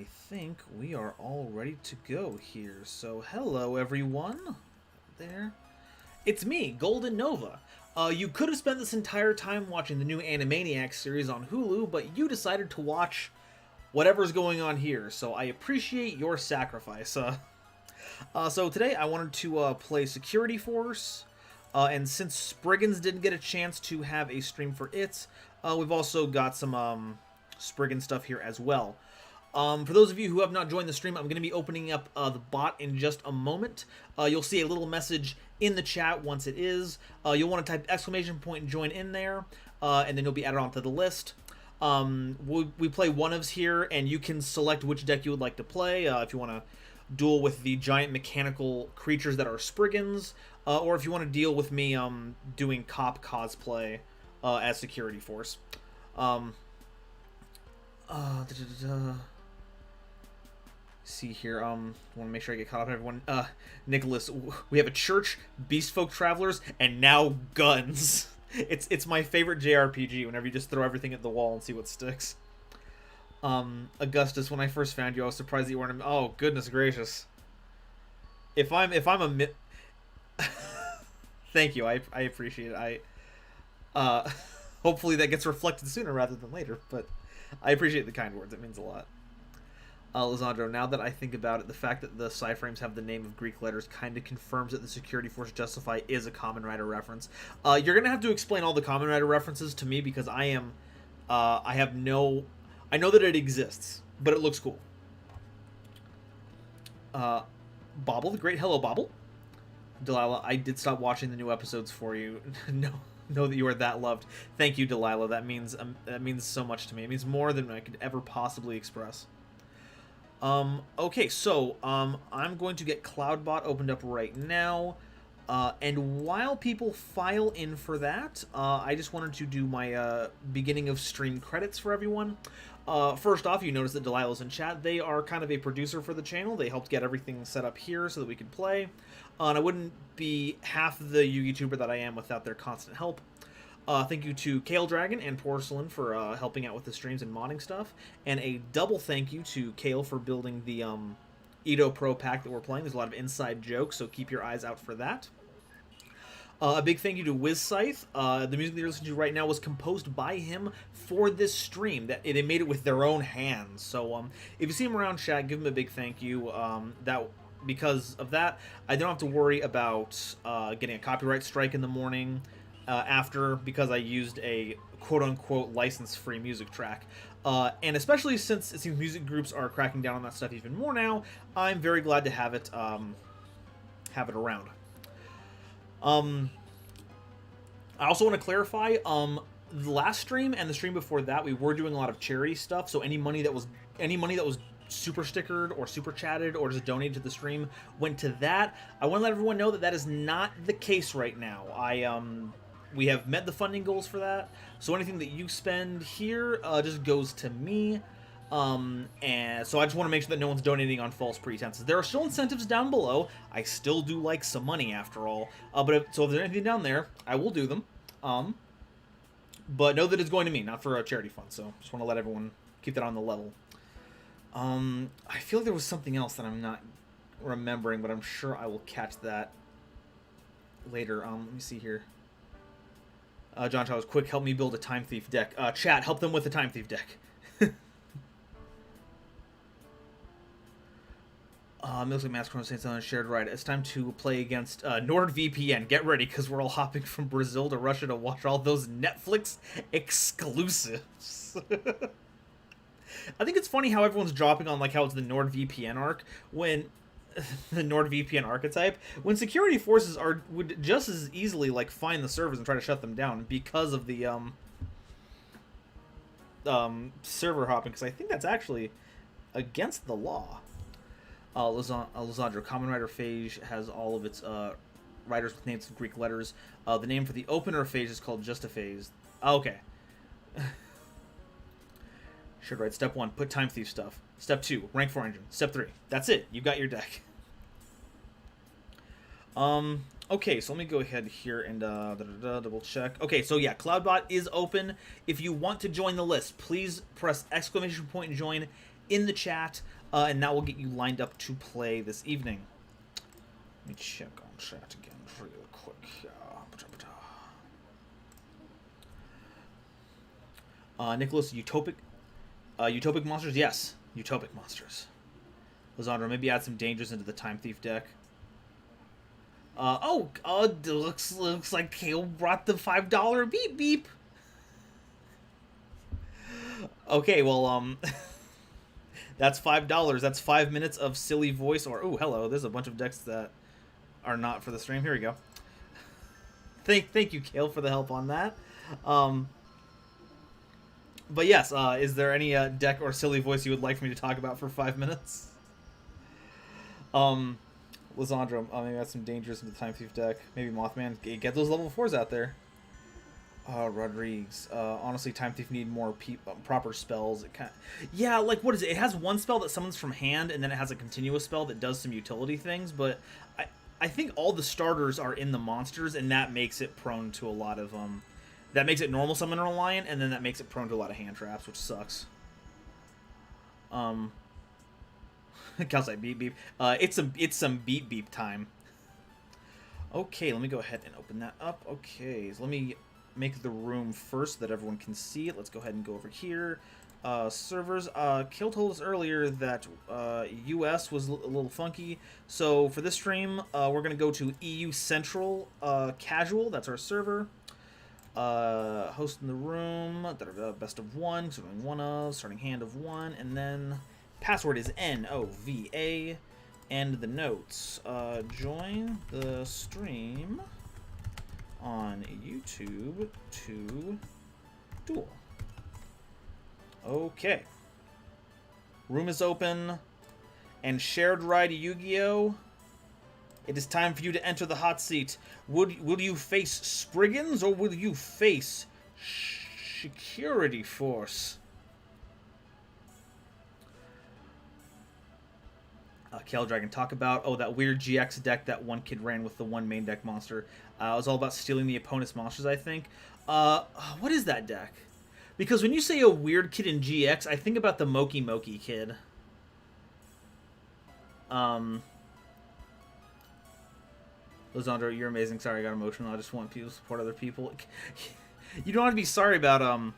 I think we are all ready to go here. So, hello everyone. There. It's me, Golden Nova. You could have spent this entire time watching the new Animaniacs series on Hulu, but you decided to watch whatever's going on here, so I appreciate your sacrifice. So today I wanted to play Security Force, and since Sprigguns didn't get a chance to have a stream for it, we've also got some Spriggan stuff here as well. For those of you who have not joined the stream, I'm going to be opening up the bot in just a moment. You'll see a little message in the chat once it is. You'll want to type exclamation point and join in there, and then you'll be added onto the list. We play one-ofs here, and you can select which deck you would like to play. If you want to duel with the giant mechanical creatures that are Sprigguns, or if you want to deal with me doing cop cosplay as Security Force. See here, want to make sure I get caught up on everyone. Nicholas, we have a church, beast folk travelers, and now guns. It's my favorite JRPG whenever you just throw everything at the wall and see what sticks. Augustus, when I first found you, I was surprised that you weren't. Oh goodness gracious! If I'm a thank you, I appreciate it. Hopefully that gets reflected sooner rather than later, but I appreciate the kind words. It means a lot. Lisandro, now that I think about it, the fact that the Cyframes have the name of Greek letters kind of confirms that the Security Force Justify is a Kamen Rider reference. You're going to have to explain all the Kamen Rider references to me because I know that it exists, but it looks cool. Bobble, the great hello, Bobble. Delilah, I did stop watching the new episodes for you. Know that you are that loved. Thank you, Delilah. That means so much to me. It means more than I could ever possibly express. Okay, so, I'm going to get Cloudbot opened up right now, and while people file in for that, I just wanted to do my, beginning of stream credits for everyone. First off, you notice that Delilah's in chat. They are kind of a producer for the channel. They helped get everything set up here so that we could play, and I wouldn't be half the YouTuber that I am without their constant help. Thank you to Kale Dragon and Porcelain for helping out with the streams and modding stuff. And a double thank you to Kale for building the EDOPRO pack that we're playing. There's a lot of inside jokes, so keep your eyes out for that. A big thank you to WizScythe. The music that you're listening to right now was composed by him for this stream. They made it with their own hands. So if you see him around chat, give him a big thank you. Because of that, I don't have to worry about getting a copyright strike in the morning. After, because I used a quote-unquote license-free music track. And especially since it seems music groups are cracking down on that stuff even more now, I'm very glad to have it around. I also want to clarify, the last stream and the stream before that, we were doing a lot of charity stuff, so any money that was super stickered or super chatted or just donated to the stream went to that. I want to let everyone know that that is not the case right now. We have met the funding goals for that, so anything that you spend here just goes to me, and so I just want to make sure that no one's donating on false pretenses. There are still incentives down below. I still do like some money after all, if there's anything down there, I will do them, but know that it's going to me, not for a charity fund, so just want to let everyone keep that on the level. I feel like there was something else that I'm not remembering, but I'm sure I will catch that later. Let me see here. John Charles, quick, help me build a Time Thief deck. Chat, help them with the Time Thief deck. Milk Mask Saints on a shared ride. It's time to play against NordVPN. Get ready, because we're all hopping from Brazil to Russia to watch all those Netflix exclusives. I think it's funny how everyone's dropping on like how it's the NordVPN arc when the NordVPN archetype, when security forces would just as easily like find the servers and try to shut them down because of the server hopping, because I think that's actually against the law. Lisandro, Kamen Rider Phage has all of its riders with names in Greek letters. The name for the opener phase is called Just a Phase. Okay. Should write step 1, put Time Thief stuff. Step 2, rank 4 engine. Step 3, that's it. You got your deck. Okay, so let me go ahead here and double check. Okay, so yeah, Cloudbot is open. If you want to join the list, please press exclamation point and join in the chat, and that will get you lined up to play this evening. Let me check on chat again real quick. Nicholas, utopic monsters? Yes, utopic monsters. Lizandra, maybe add some dangers into the Time Thief deck. Looks like Kale brought the $5 beep beep. Okay, well, that's $5. That's 5 minutes of silly voice. Or oh, hello. There's a bunch of decks that are not for the stream. Here we go. Thank you, Kale, for the help on that. But yes, is there any deck or silly voice you would like for me to talk about for 5 minutes? Lizandra, maybe add some dangers into the Time Thief deck. Maybe Mothman. Get those level 4s out there. Rodriguez. Honestly, Time Thief need more proper spells. Yeah, like, what is it? It has one spell that summons from hand, and then it has a continuous spell that does some utility things, but I think all the starters are in the monsters, and that makes it prone to a lot of, that makes it normal summon reliant, and then that makes it prone to a lot of hand traps, which sucks. Calcite beep beep. It's some beep beep time. Okay, let me go ahead and open that up. Okay, so let me make the room first so that everyone can see it. Let's go ahead and go over here. Servers. Kale told us earlier that US was a little funky. So for this stream, we're gonna go to EU Central Casual. That's our server. Host in the room. Best of one. So doing one of. Starting hand of one, and then password is NOVA. And the notes. Join the stream on YouTube to duel. Okay. Room is open. And shared ride Yu-Gi-Oh! It is time for you to enter the hot seat. Will you face Sprigguns or will you face Security Force? Kale Dragon, talk about, that weird GX deck that one kid ran with the one main deck monster. It was all about stealing the opponent's monsters, I think. What is that deck? Because when you say a weird kid in GX, I think about the Moki Moki kid. Lizandra, you're amazing. Sorry, I got emotional. I just want people to support other people. You don't have to be sorry about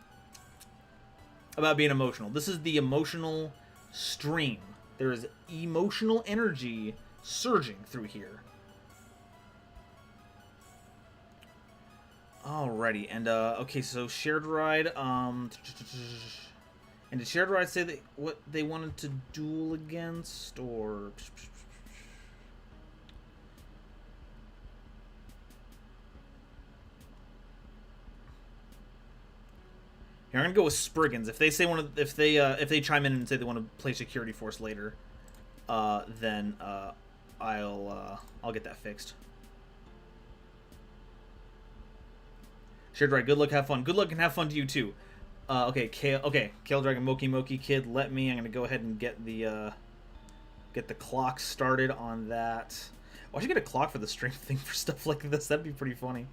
being emotional. This is the emotional stream. There is emotional energy surging through here. Alrighty, and okay, so shared ride. And did shared ride say that what they wanted to duel against, or? Here, I'm gonna go with Sprigguns. If they say if they chime in and say they want to play Security Force later, then I'll get that fixed. Shared ride. Good luck, have fun. Good luck and have fun to you too. Okay, Kale Dragon Moki Moki Kid. I'm gonna go ahead and get the clock started on that. Oh, I should get a clock for the stream thing for stuff like this. That'd be pretty funny.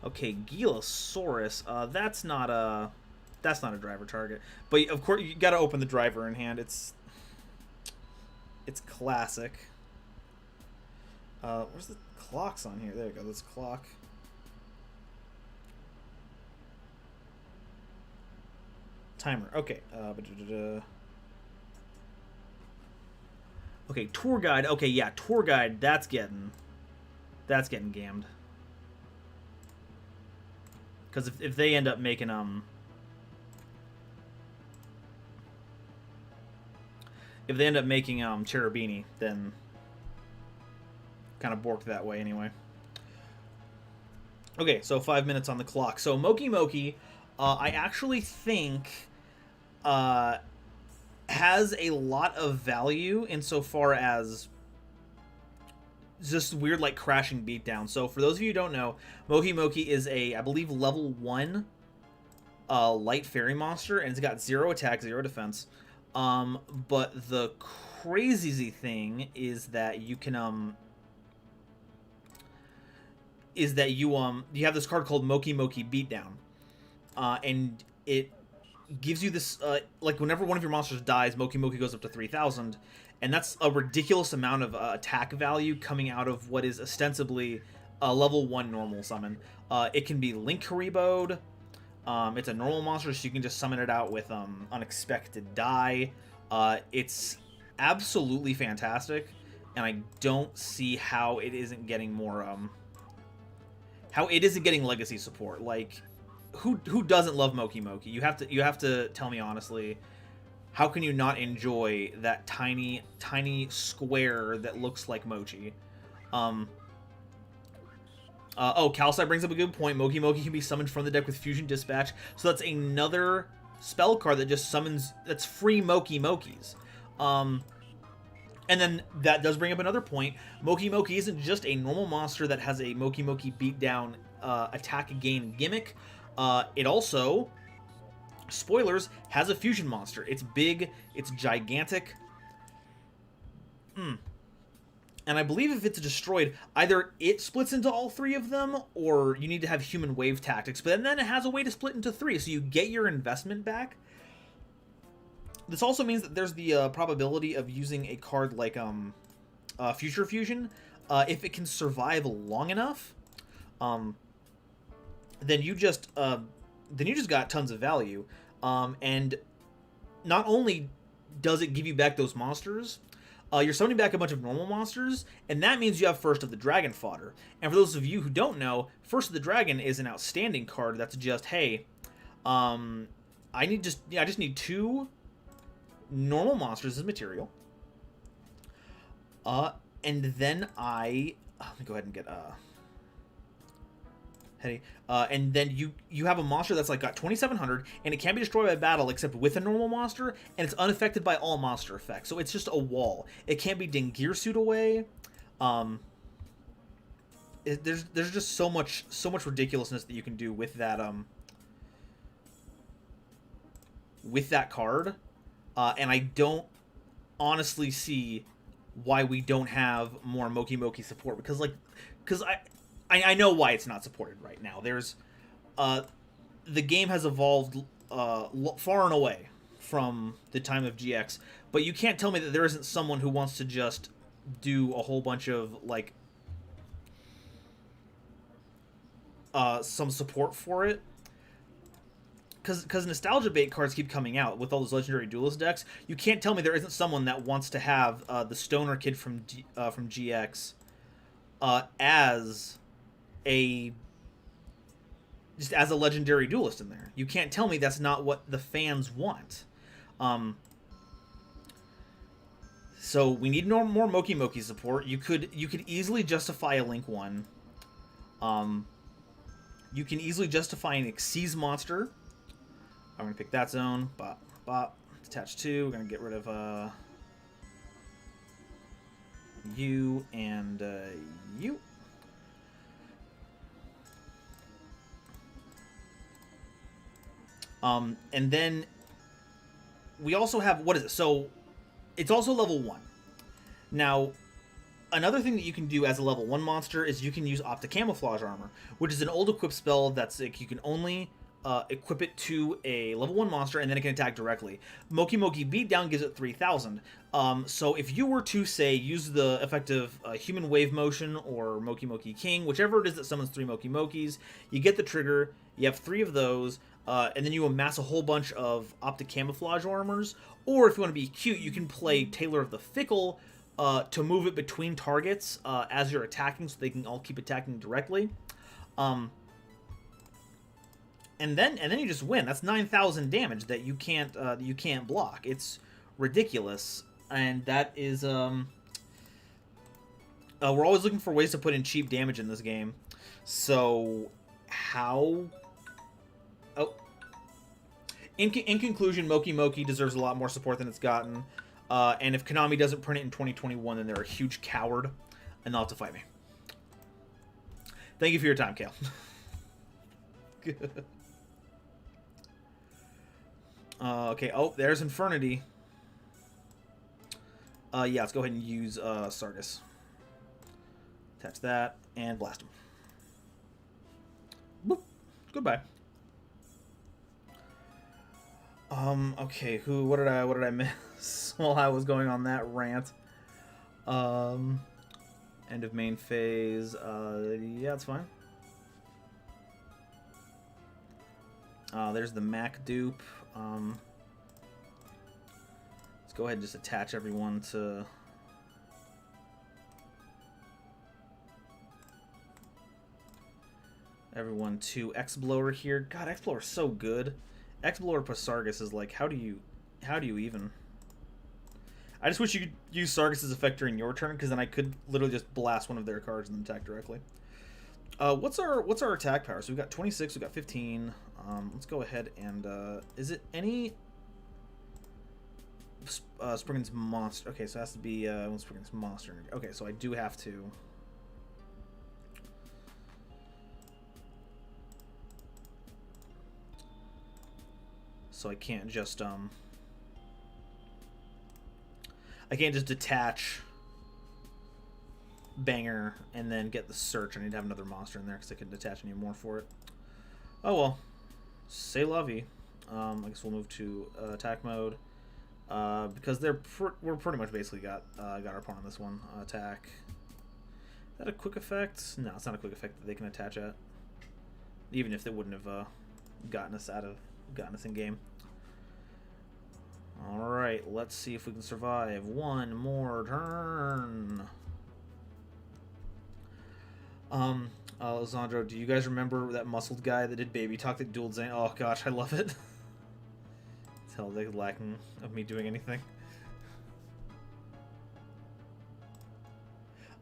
Okay, Gilosaurus. That's not a driver target. But of course, you gotta open the driver in hand. It's classic. Where's the clocks on here? There we go. This clock. Timer. Okay. Okay, tour guide. Okay, yeah, tour guide. That's getting gammed. Because if they end up making Cherubini, then kind of borked that way anyway. Okay, so 5 minutes on the clock. So Moki Moki, I actually think has a lot of value insofar as just weird, like, crashing beatdown. So for those of you who don't know, Moki Moki is I believe, level 1 light fairy monster, and it's got 0 attack, 0 defense. But the crazy thing is that you can you have this card called Moki Moki Beatdown, and it gives you this, like, whenever one of your monsters dies, Moki Moki goes up to 3,000, and that's a ridiculous amount of attack value coming out of what is ostensibly a level 1 normal summon. It can be Link Haribo'd. It's a normal monster, so you can just summon it out with Unexpected Die. It's absolutely fantastic, and I don't see how it isn't getting more, how it isn't getting legacy support. Like, who doesn't love Moki Moki? You have to tell me honestly, how can you not enjoy that tiny square that looks like Mochi? Oh, Calcite brings up a good point. Moki Moki can be summoned from the deck with Fusion Dispatch, so that's another spell card that just summons, that's free Moki Mokis. And then that does bring up another point. Moki Moki isn't just a normal monster that has a Moki Moki beatdown attack gain gimmick. It also, spoilers, has a fusion monster. It's big, it's gigantic. And I believe if it's destroyed, either it splits into all 3 of them, or you need to have human wave tactics. But then it has a way to split into 3, so you get your investment back. This also means that there's the probability of using a card like Future Fusion. If it can survive long enough, then you just got tons of value. And not only does it give you back those monsters, you're summoning back a bunch of normal monsters, and that means you have First of the Dragon fodder. And for those of you who don't know, First of the Dragon is an outstanding card that's just, hey, I just need 2 normal monsters as material. And then let me go ahead and get Hetty. And then you have a monster that's like got 2,700, and it can't be destroyed by battle except with a normal monster, and it's unaffected by all monster effects. So it's just a wall. It can't be Dingirsu'd away. There's just so much ridiculousness that you can do with that card, and I don't honestly see why we don't have more Moki Moki support, because I know why it's not supported right now. There's the game has evolved far and away from the time of GX, but you can't tell me that there isn't someone who wants to just do a whole bunch of like some support for it. Because nostalgia bait cards keep coming out with all those legendary duelist decks. You can't tell me there isn't someone that wants to have the stoner kid from GX as a legendary duelist in there. You can't tell me that's not what the fans want. So we need more Moki Moki support. You could easily justify a Link one. You can easily justify an Xyz monster. I'm gonna pick that zone. Bop, bop. Detach 2. We're gonna get rid of you and you. And then we also have, what is it? So it's also level 1. Now, another thing that you can do as a level 1 monster is you can use Optic Camouflage Armor, which is an old equip spell that's like you can only equip it to a level 1 monster, and then it can attack directly. Moki Moki Beatdown gives it 3,000. So if you were to, say, use the effective Human Wave Motion or Moki Moki King, whichever it is that summons 3 Moki Mokis, you get the trigger, you have 3 of those, and then you amass a whole bunch of Optic Camouflage Armors. Or if you want to be cute, you can play Tailor of the Fickle to move it between targets as you're attacking, so they can all keep attacking directly. And then you just win. That's 9,000 damage that you can't block. It's ridiculous, and that is we're always looking for ways to put in cheap damage in this game. So how? Oh, in conclusion, Moki Moki deserves a lot more support than it's gotten. And if Konami doesn't print it in 2021, then they're a huge coward, and they'll have to fight me. Thank you for your time, Kale. Okay, oh, there's Infernity. Yeah, let's go ahead and use Sargus. Attach that, and blast him. Boop. Goodbye. Okay, what did I miss while I was going on that rant? Um, End of main phase. Yeah, it's fine. There's the Mac dupe. Let's go ahead and just attach everyone to... Everyone to X-Blower here. God, X-Blower's so good. X-Blower plus Sargus is like, how do you even... I just wish you could use Sargus' effect during your turn, because then I could literally just blast one of their cards and then attack directly. What's our attack power? So we've got 26, we've got 15. Let's go ahead and is it any Sprigguns monster? Okay, so it has to be one Sprigguns monster. Okay, so I do have to. So I can't just detach Banger and then get the search. I need to have another monster in there because I couldn't detach any more for it. Oh well. C'est la vie. I guess we'll move to attack mode. Because we're pretty much basically got our pawn on this one. Attack. Is that a quick effect? No, it's not a quick effect that they can attach at. Even if they wouldn't have gotten us in game. Alright, let's see if we can survive one more turn. Alessandro, do you guys remember that muscled guy that did Baby Talk that dueled Zane? Oh gosh, I love it. Tell they lacking of me doing anything.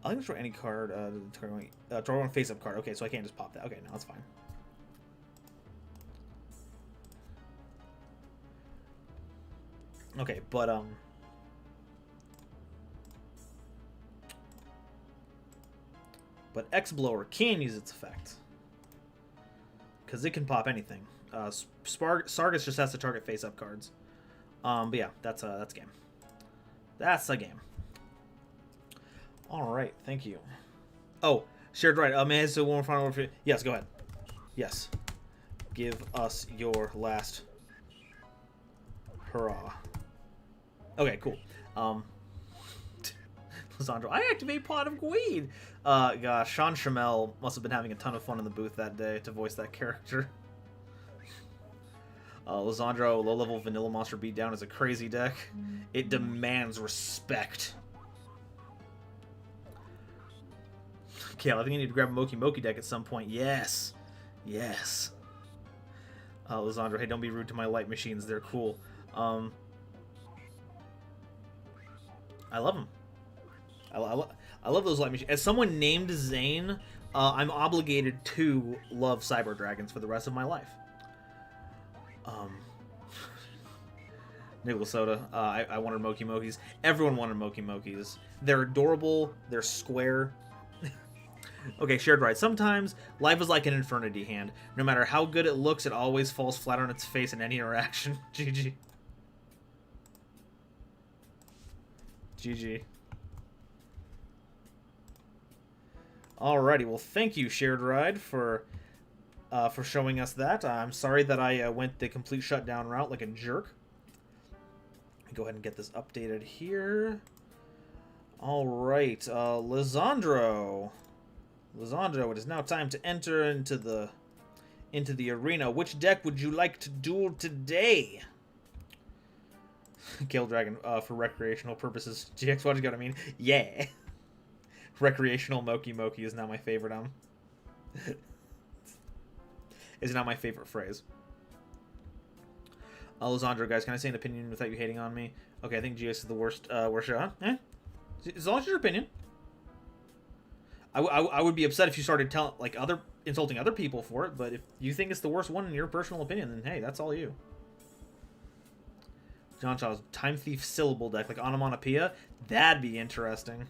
I think throw any card, throw one face-up card. Okay, so I can't just pop that. Okay, no, that's fine. Okay, but X-Blower can use its effect. Because it can pop anything. Sargus just has to target face-up cards. But yeah, that's game. That's a game. Alright, thank you. Oh, shared right. May I say one final word for you? Yes, go ahead. Yes. Give us your last hurrah. Okay, cool. Lissandro, I activate Pot of Gweed! Gosh, Sean Shamel must have been having a ton of fun in the booth that day to voice that character. Lissandro, low-level Vanilla Monster Beatdown is a crazy deck. It demands respect. Kale, I think I need to grab a Moki Moki deck at some point. Yes! Yes! Lissandro, hey, don't be rude to my light machines. They're cool. I love them. I love those light machines. As someone named Zane, I'm obligated to love Cyber Dragons for the rest of my life. Nickel Soda, I wanted Moki Mokis. Everyone wanted Moki Mokis. They're adorable. They're square. Okay, shared right. Sometimes life is like an Infernity hand. No matter how good it looks, it always falls flat on its face in any interaction. GG. GG. Alrighty, well, thank you, Shared Ride, for showing us that. I'm sorry that I went the complete shutdown route like a jerk. Go ahead and get this updated here. Alright, Lissandro. Lissandro, it is now time to enter into the arena. Which deck would you like to duel today? Kale Dragon, for recreational purposes. GX, what you got? I mean, yeah. Recreational Moki Moki is now my favorite. Is now my favorite phrase. Lissandro, guys, can I say an opinion without you hating on me? Okay, I think GX is the worst. Worst shot. Eh? As long as it's your opinion. I would be upset if you started insulting other people for it. But if you think it's the worst one in your personal opinion, then hey, that's all you. John Shaw's Time Thief syllable deck, like Onomatopoeia, that'd be interesting.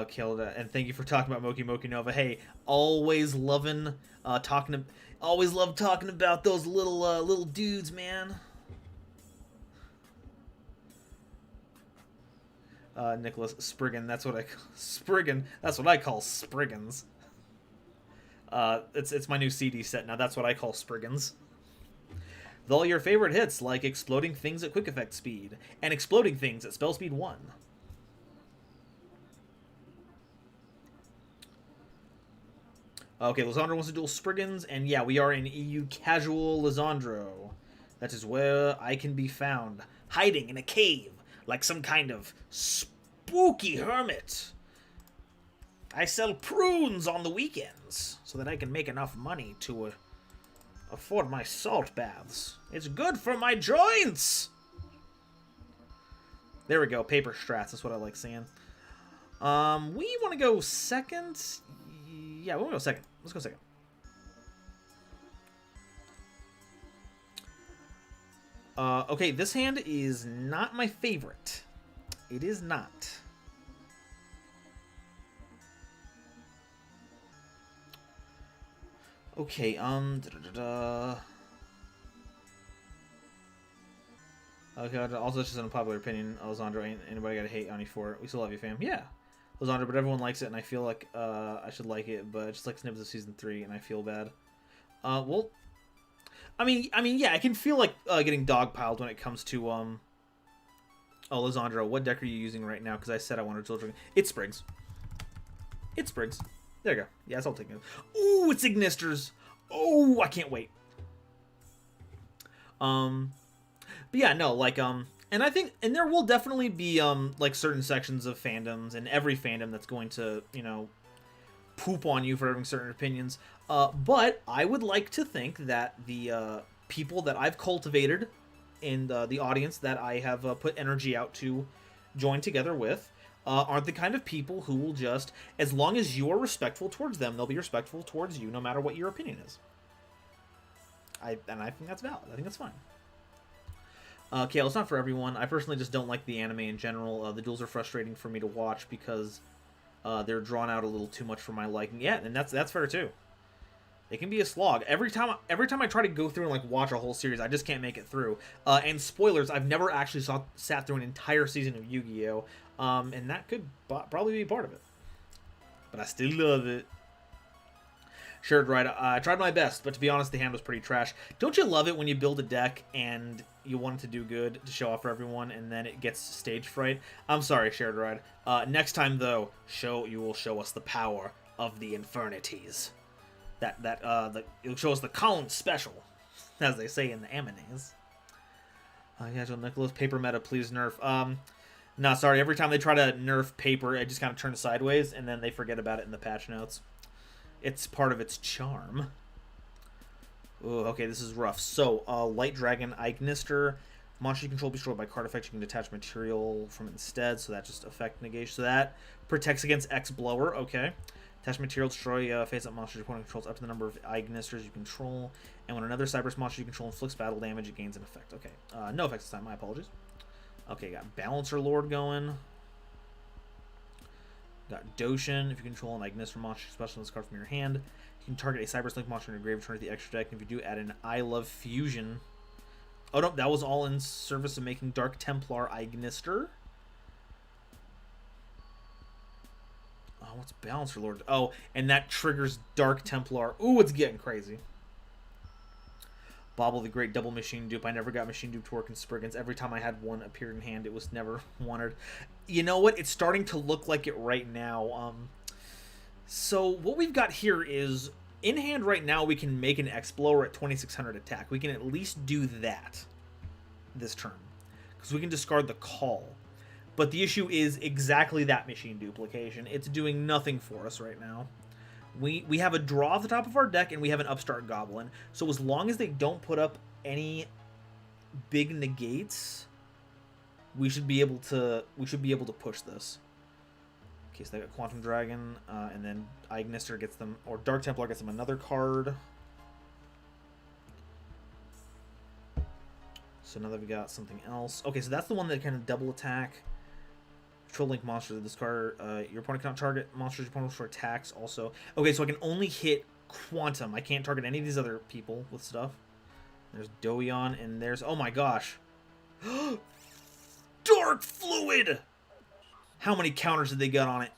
Killed it. And thank you for talking about Moki Moki Nova. Hey, always loving always love talking about those little dudes, man. Nicholas Spriggan, that's what I call Spriggan. That's what I call Sprigguns. It's my new CD set now. That's what I call Sprigguns. With all your favorite hits, like exploding things at quick effect speed and exploding things at spell speed 1. Okay, Lizandro wants to duel Sprigguns, and yeah, we are in EU casual Lizandro. That is where I can be found, hiding in a cave, like some kind of spooky hermit. I sell prunes on the weekends, so that I can make enough money to afford my salt baths. It's good for my joints! There we go, paper strats, that's what I like seeing. We want to go second? Yeah, we want to go second. Let's go second. Okay, this hand is not my favorite. It is not. Okay, Okay, also it's just an unpopular opinion. Alessandro, ain't anybody gotta hate on you for it. We still love you, fam. Yeah. Lizandro, but everyone likes it, and I feel like I should like it, but just like snippets of season 3, and I feel bad. Well, I mean, yeah, I can feel like getting dogpiled when it comes to Oh, Lizandro, what deck are you using right now? Because I said I wanted to drink. It's Sprigs. It's Sprigs. There you go. Yeah, that's all taking it. Ooh, it's Ignisters. Oh, I can't wait. But yeah, no, like and I think, and there will definitely be, like, certain sections of fandoms, and every fandom that's going to, you know, poop on you for having certain opinions. But I would like to think that the people that I've cultivated in the audience that I have put energy out to join together with aren't the kind of people who will just, as long as you're respectful towards them, they'll be respectful towards you, no matter what your opinion is. And I think that's valid. I think that's fine. Kale, it's not for everyone. I personally just don't like the anime in general. The duels are frustrating for me to watch because they're drawn out a little too much for my liking. Yeah, and that's fair too. They can be a slog. Every time I try to go through and like watch a whole series, I just can't make it through. And spoilers, I've never actually sat through an entire season of Yu-Gi-Oh! And that could probably be part of it. But I still love it. Shared right. I tried my best, but to be honest, the hand was pretty trash. Don't you love it when you build a deck and you want it to do good to show off for everyone, and then it gets stage fright? I'm sorry, Shared Ride. Next time, though, you will show us the power of the Infernities. You'll show us the Collins special, as they say in the animes. Casual Nicholas, paper meta, please nerf. No, sorry. Every time they try to nerf paper, it just kind of turns sideways, and then they forget about it in the patch notes. It's part of its charm. Ooh, okay, this is rough. So, Light Dragon, Ignister. Monster you control destroyed by card effect. You can detach material from it instead, so that just effect negation. So that protects against X Blower. Okay. Attach material, destroy face-up monsters your opponent controls up to the number of Ignisters you control. And when another Cyberus monster you control inflicts battle damage, it gains an effect. Okay. No effects this time. My apologies. Okay, got Balancer Lord going. Got Doshin. If you control an Ignister monster, special this card from your hand. You can target a Cyberus Link monster in your grave, return to the extra deck. And if you do, add an I Love Fusion. Oh, no, that was all in service of making Dark Templar Ignister. Oh, what's Balancer Lord? Oh, and that triggers Dark Templar. Ooh, it's getting crazy. Bobble the Great double machine dupe. I never got machine dupe to work in Sprigguns. Every time I had one appear in hand, it was never wanted. You know what? It's starting to look like it right now. So what we've got here is, in hand right now, we can make an X-Blower at 2600 attack. We can at least do that this turn, because we can discard the call. But the issue is exactly that machine duplication. It's doing nothing for us right now. We have a draw at the top of our deck, and we have an Upstart Goblin. So as long as they don't put up any big negates, we should be able to push this. Okay, so they got Quantum Dragon, and then Ignister gets them, or Dark Templar gets them another card. So now that we got something else. Okay, so that's the one that kind of double attack. Control Link monsters. This card, your opponent cannot target monsters your opponent for attacks also. Okay, so I can only hit Quantum. I can't target any of these other people with stuff. There's Doeon, and there's, oh my gosh. Dark Fluid! How many counters did they get on it?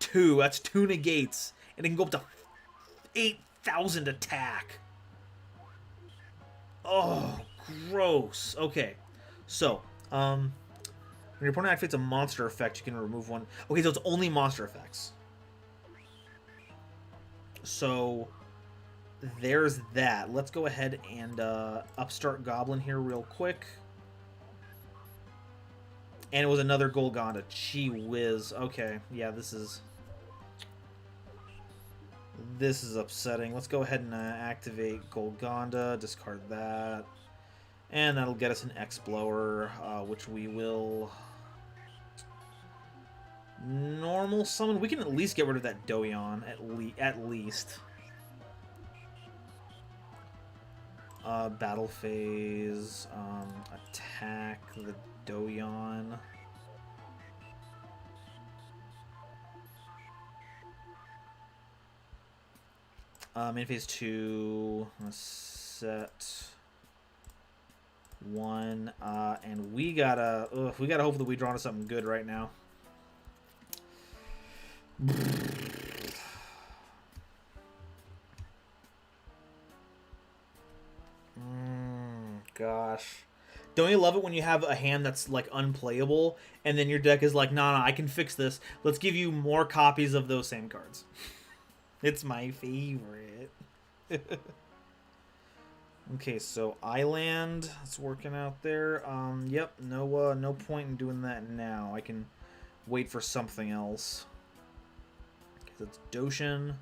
2. That's 2 negates. And it can go up to 8,000 attack. Oh, gross. Okay. So, when your opponent activates a monster effect, you can remove one. Okay, so it's only monster effects. So, there's that. Let's go ahead and upstart Goblin here real quick. And it was another Golgonda. Gee whiz. Okay, yeah, this is upsetting. Let's go ahead and activate Golgonda, discard that. And that'll get us an X-Blower, which we will normal summon. We can at least get rid of that Doyon, at least. Battle phase, attack the Doyon. Main phase 2, let's set 1, and we gotta hope that we draw to something good right now. Gosh. Don't you love it when you have a hand that's, like, unplayable, and then your deck is like, nah, I can fix this. Let's give you more copies of those same cards. It's my favorite. Okay, so Island, it's working out there. Yep, no point in doing that now. I can wait for something else. Because it's Doshin.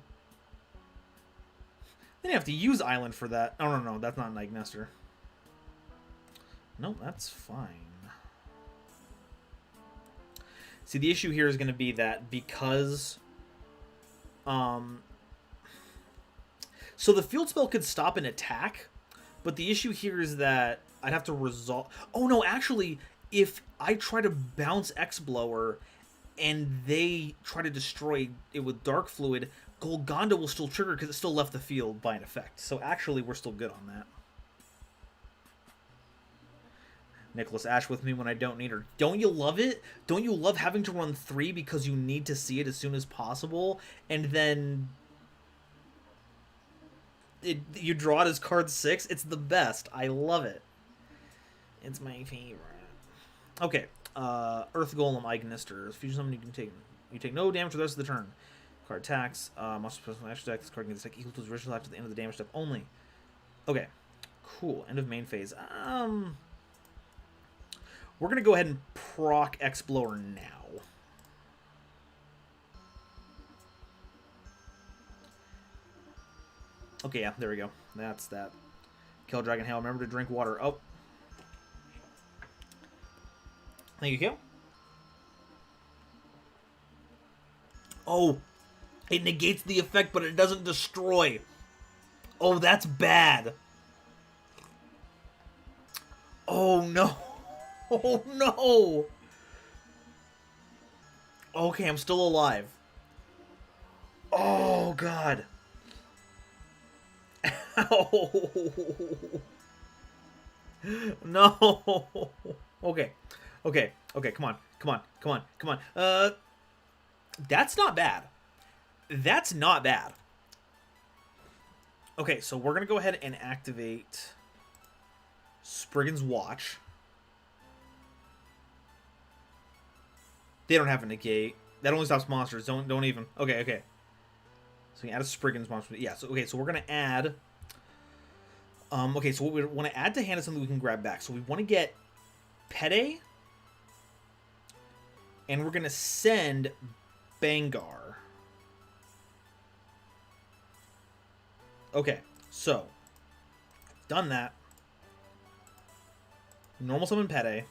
Then you have to use Island for that. Oh, no, that's not Night Nester. No, that's fine. See, the issue here is going to be that because... So the field spell could stop an attack, but the issue here is that I'd have to resolve... Oh, no, actually, if I try to bounce X-Blower and they try to destroy it with Dark Fluid, Golgonda will still trigger because it still left the field by an effect. So actually, we're still good on that. Nicholas Ash with me when I don't need her. Don't you love it? Don't you love having to run 3 because you need to see it as soon as possible, and then you draw it as card 6? It's the best. I love it. It's my favorite. Okay, Earth Golem, Ignister. Fusion summon, you take no damage for the rest of the turn. Card attacks. Monster special action deck. This card gets equal to its original attack to the end of the damage step only. Okay, cool. End of main phase. We're going to go ahead and proc X-Blower now. Okay, yeah, there we go. That's that. Kill Dragon Hail. Remember to drink water. Oh. Thank you, Kale. Oh. It negates the effect, but it doesn't destroy. Oh, that's bad. Oh, no. Oh, no! Okay, I'm still alive. Oh, God. Ow. No. Okay. Okay. Okay, come on. Come on. Come on. Come on. That's not bad. That's not bad. Okay, so we're going to go ahead and activate Sprigguns' Watch. They don't have a negate. That only stops monsters. Don't even. Okay, okay. So we can add a Sprigguns monster. Yeah, so okay, so we're gonna add. Okay, so what we want to add to hand is something we can grab back. So we want to get Pede. And we're gonna send Bangar. Okay, so done that. Normal summon Pede.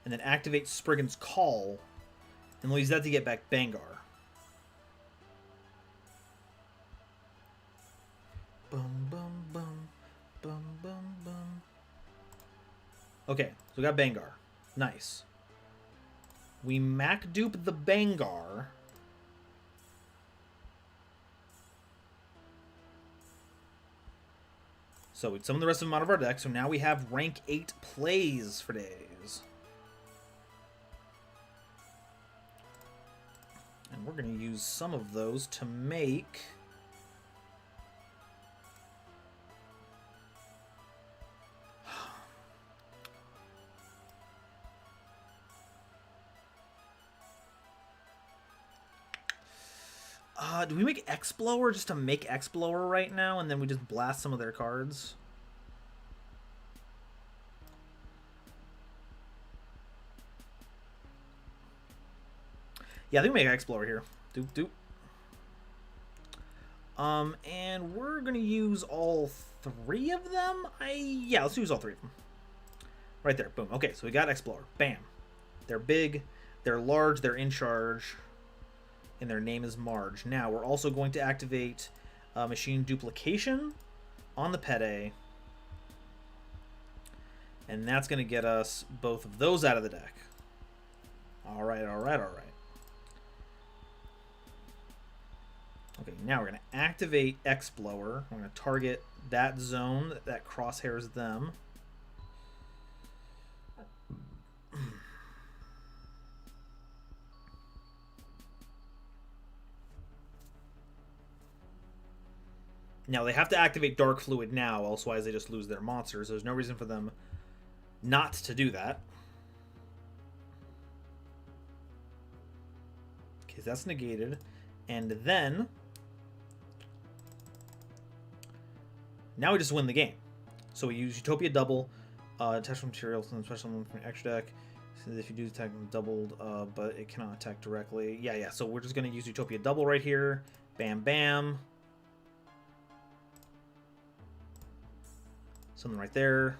And then activate Sprigguns' Call, and we'll use that to get back Bangar. Bum, bum, bum, bum, bum, bum. Okay, so we got Bangar. Nice. We Mac dupe the Bangar. So we summon the rest of them out of our deck, so now we have rank 8 plays for days. And we're going to use some of those to make... do we make Explorer just to make Explorer right now, and then we just blast some of their cards? Yeah, I think we make Explorer here. Doop, doop. And we're gonna use all 3 of them? Yeah, let's use all 3 of them. Right there, boom. Okay, so we got Explorer. Bam. They're big, they're large, they're in charge, and their name is Marge. Now, we're also going to activate Machine Duplication on the Pede. And that's going to get us both of those out of the deck. Alright, alright, alright. Okay, now we're going to activate Explorer. We're going to target that zone that crosshairs them. Now, they have to activate Dark Fluid now, otherwise they just lose their monsters. There's no reason for them not to do that. Okay, that's negated. And then... now we just win the game. So we use Utopia Double, attach materials and special from the extra deck. So if you do attack doubled, but it cannot attack directly. Yeah, so we're just going to use Utopia Double right here. Bam, bam. Something right there.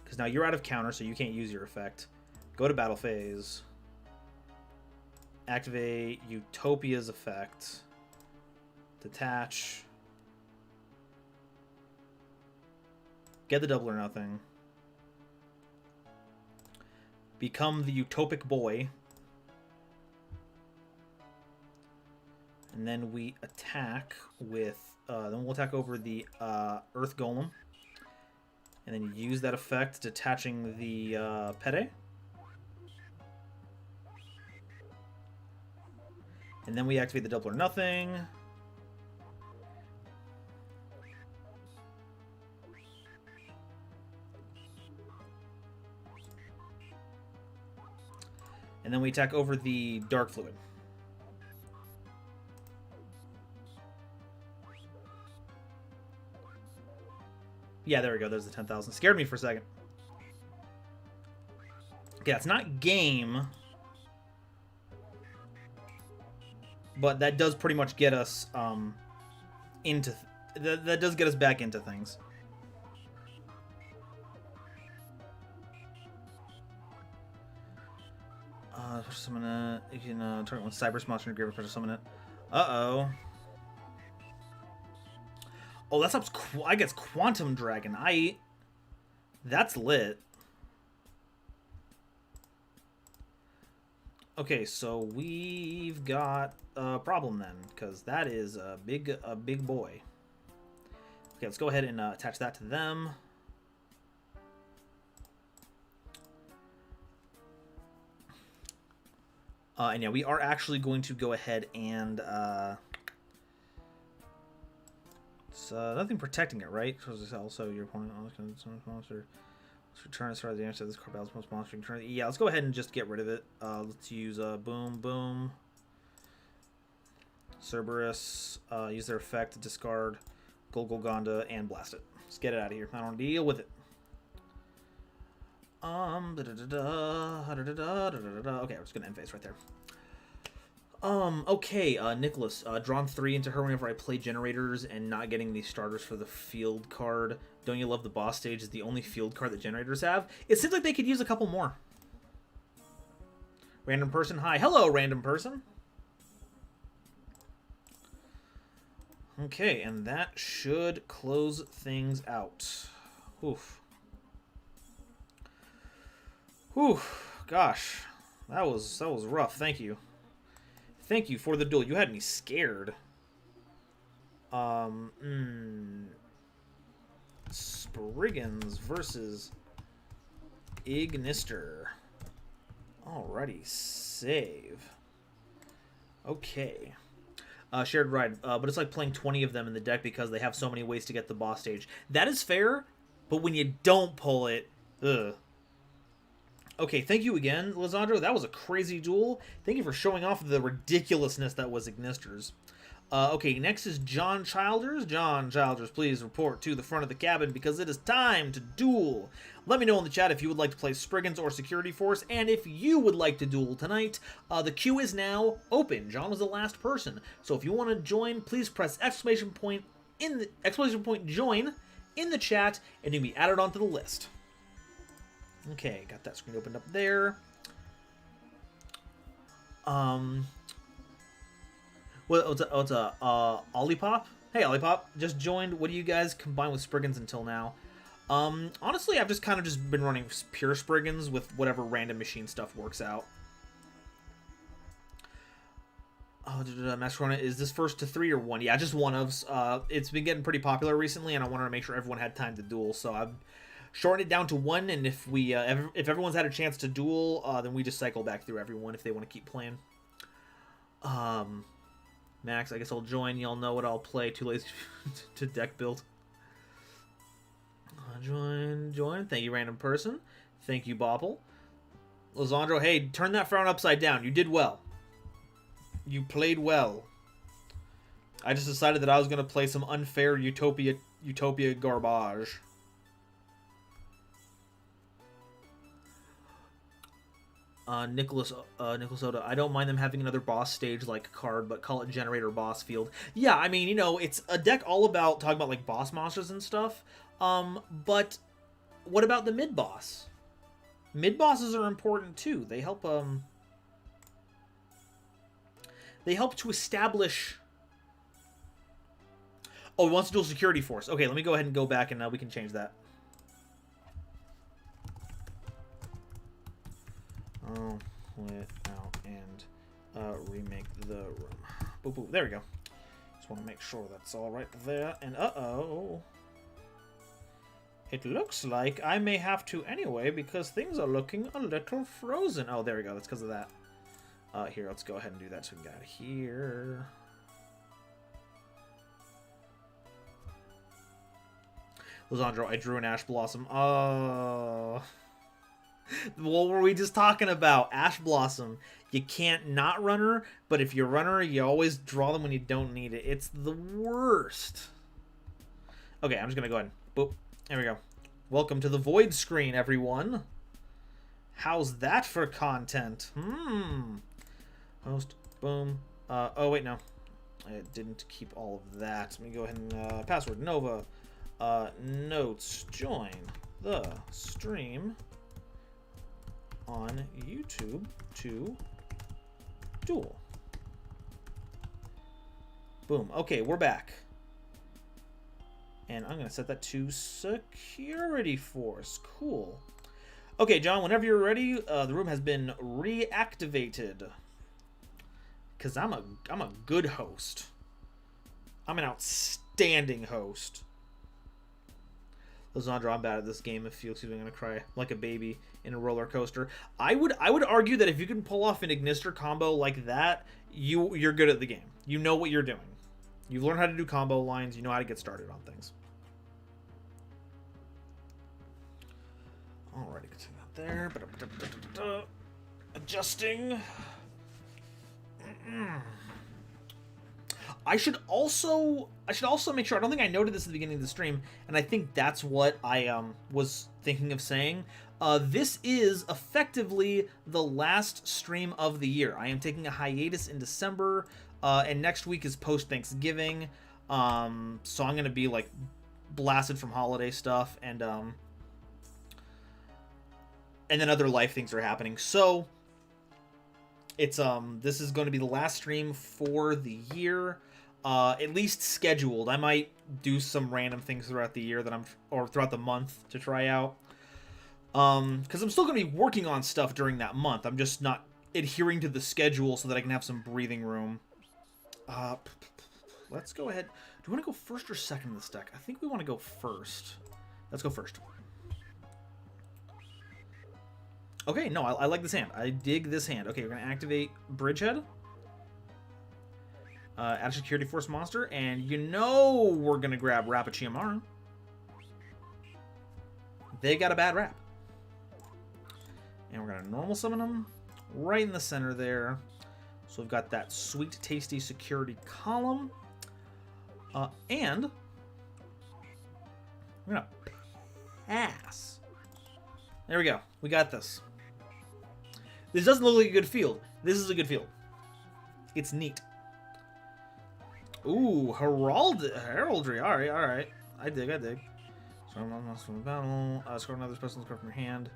Because now you're out of counter, so you can't use your effect. Go to battle phase. Activate Utopia's effect. Detach. Get the double or nothing. Become the Utopic Boy. And then we attack with... then we'll attack over the Earth Golem. And then use that effect, detaching the Pede. And then we activate the double or nothing. And then we attack over the Dark Fluid. Yeah, there we go. There's the 10,000. Scared me for a second. Okay, it's not game. But that does pretty much get us into... that does get us back into things. Summon it. You can target one Cyber monster in your graveyard, summon it. Uh-oh. Oh, that's up. I guess Quantum Dragon. That's lit. Okay, so we've got a problem then, because that is a big boy. Okay, let's go ahead and attach that to them. And yeah, we are actually going to go ahead and it's nothing protecting it, right? Also, your opponent monster. Let's return and start the answer to this card battle's most monster. Yeah, let's go ahead and just get rid of it. Let's use boom, boom. Cerberus. Use their effect to discard Golgolgonda and blast it. Let's get it out of here. I don't deal with it. Okay, we're just gonna end phase right there. Okay, Nicholas, drawn 3 into her whenever I play generators and not getting these starters for the field card. Don't you love the boss stage is the only field card that generators have? It seems like they could use a couple more. Random person, hi. Hello, random person. Okay, and that should close things out. Oof. Whew, gosh, that was rough. Thank you for the duel. You had me scared. Sprigguns versus Ignister. Alrighty, save. Okay. Shared ride, but it's like playing 20 of them in the deck because they have so many ways to get the boss stage. That is fair, but when you don't pull it, ugh. Okay, thank you again, Lizandro. That was a crazy duel. Thank you for showing off the ridiculousness that was Ignisters. Okay, next is John Childers. John Childers, please report to the front of the cabin because it is time to duel. Let me know in the chat if you would like to play Sprigguns or Security Force, and if you would like to duel tonight. The queue is now open. John was the last person, so if you want to join, please press exclamation point join in the chat, and you'll be added onto the list. Okay, got that screen opened up there. What's a Olipop? Hey, Olipop, just joined. What do you guys combine with Sprigguns until now? Honestly, I've just kind of just been running pure Sprigguns with whatever random machine stuff works out. Oh, Mascarona, is this first to 3 or 1? Yeah, just one of. It's been getting pretty popular recently, and I wanted to make sure everyone had time to duel, so I've shortened it down to 1. And if we, if everyone's had a chance to duel, then we just cycle back through everyone if they want to keep playing. Max, I guess I'll join. Y'all know what I'll play. Too lazy to deck build. Join. Thank you, random person. Thank you, Bobble. Lizandro, hey, turn that frown upside down. You did well. You played well. I just decided that I was going to play some unfair Utopia garbage. Nicholas Oda, I don't mind them having another boss stage like card, but call it generator boss field. Yeah, I mean, you know, it's a deck all about talking about like boss monsters and stuff. But what about the mid boss? Mid bosses are important too. They help to establish. Oh, he wants to dual security force. Okay, let me go ahead and go back and we can change that. Oh, quit out and remake the room. Boop, boop. There we go. Just want to make sure that's all right there. And uh-oh. It looks like I may have to anyway because things are looking a little frozen. Oh, there we go. That's because of that. Here, let's go ahead and do that so we can get out of here. Lizandro, I drew an Ash Blossom. Oh. What were we just talking about? Ash Blossom. You can't not run her, but if you run her, you always draw them when you don't need it. It's the worst. Okay, I'm just going to go ahead. Boop. There we go. Welcome to the Void screen, everyone. How's that for content? Host. Boom. Oh, wait, no. I didn't keep all of that. Let me go ahead and password. Nova. Notes. Join the stream on YouTube to duel. Boom. Okay, we're back. And I'm going to set that to Security Force. Cool. Okay, John, whenever you're ready, the room has been reactivated. Because I'm a good host. I'm an outstanding host. Lizandro, I'm bad at this game. If you excuse me, I'm gonna cry like a baby in a roller coaster. I would argue that if you can pull off an Ignister combo like that, you're good at the game. You know what you're doing. You've learned how to do combo lines. You know how to get started on things. Alrighty, continue that there. Adjusting. I should also make sure, I don't think I noted this at the beginning of the stream, and I think that's what I was thinking of saying. This is effectively the last stream of the year. I am taking a hiatus in December, and next week is post-Thanksgiving, so I'm going to be like blasted from holiday stuff, and then other life things are happening. So it's this is going to be the last stream for the year. At least scheduled. I might do some random things throughout the year or throughout the month to try out. Because I'm still going to be working on stuff during that month. I'm just not adhering to the schedule so that I can have some breathing room. Let's go ahead. Do we want to go first or second in this deck? I think we want to go first. Let's go first. Okay, no, I like this hand. I dig this hand. Okay, we're going to activate Bridgehead. Add a security force monster, and you know we're gonna grab Rapachiamaru. They got a bad rap. And we're gonna normal summon them right in the center there. So we've got that sweet, tasty security column. And we're gonna pass. There we go. We got this. This doesn't look like a good field. This is a good field. It's neat. Ooh, heraldry. All right. I dig. Score another monster from the battle. Score another special card from your hand.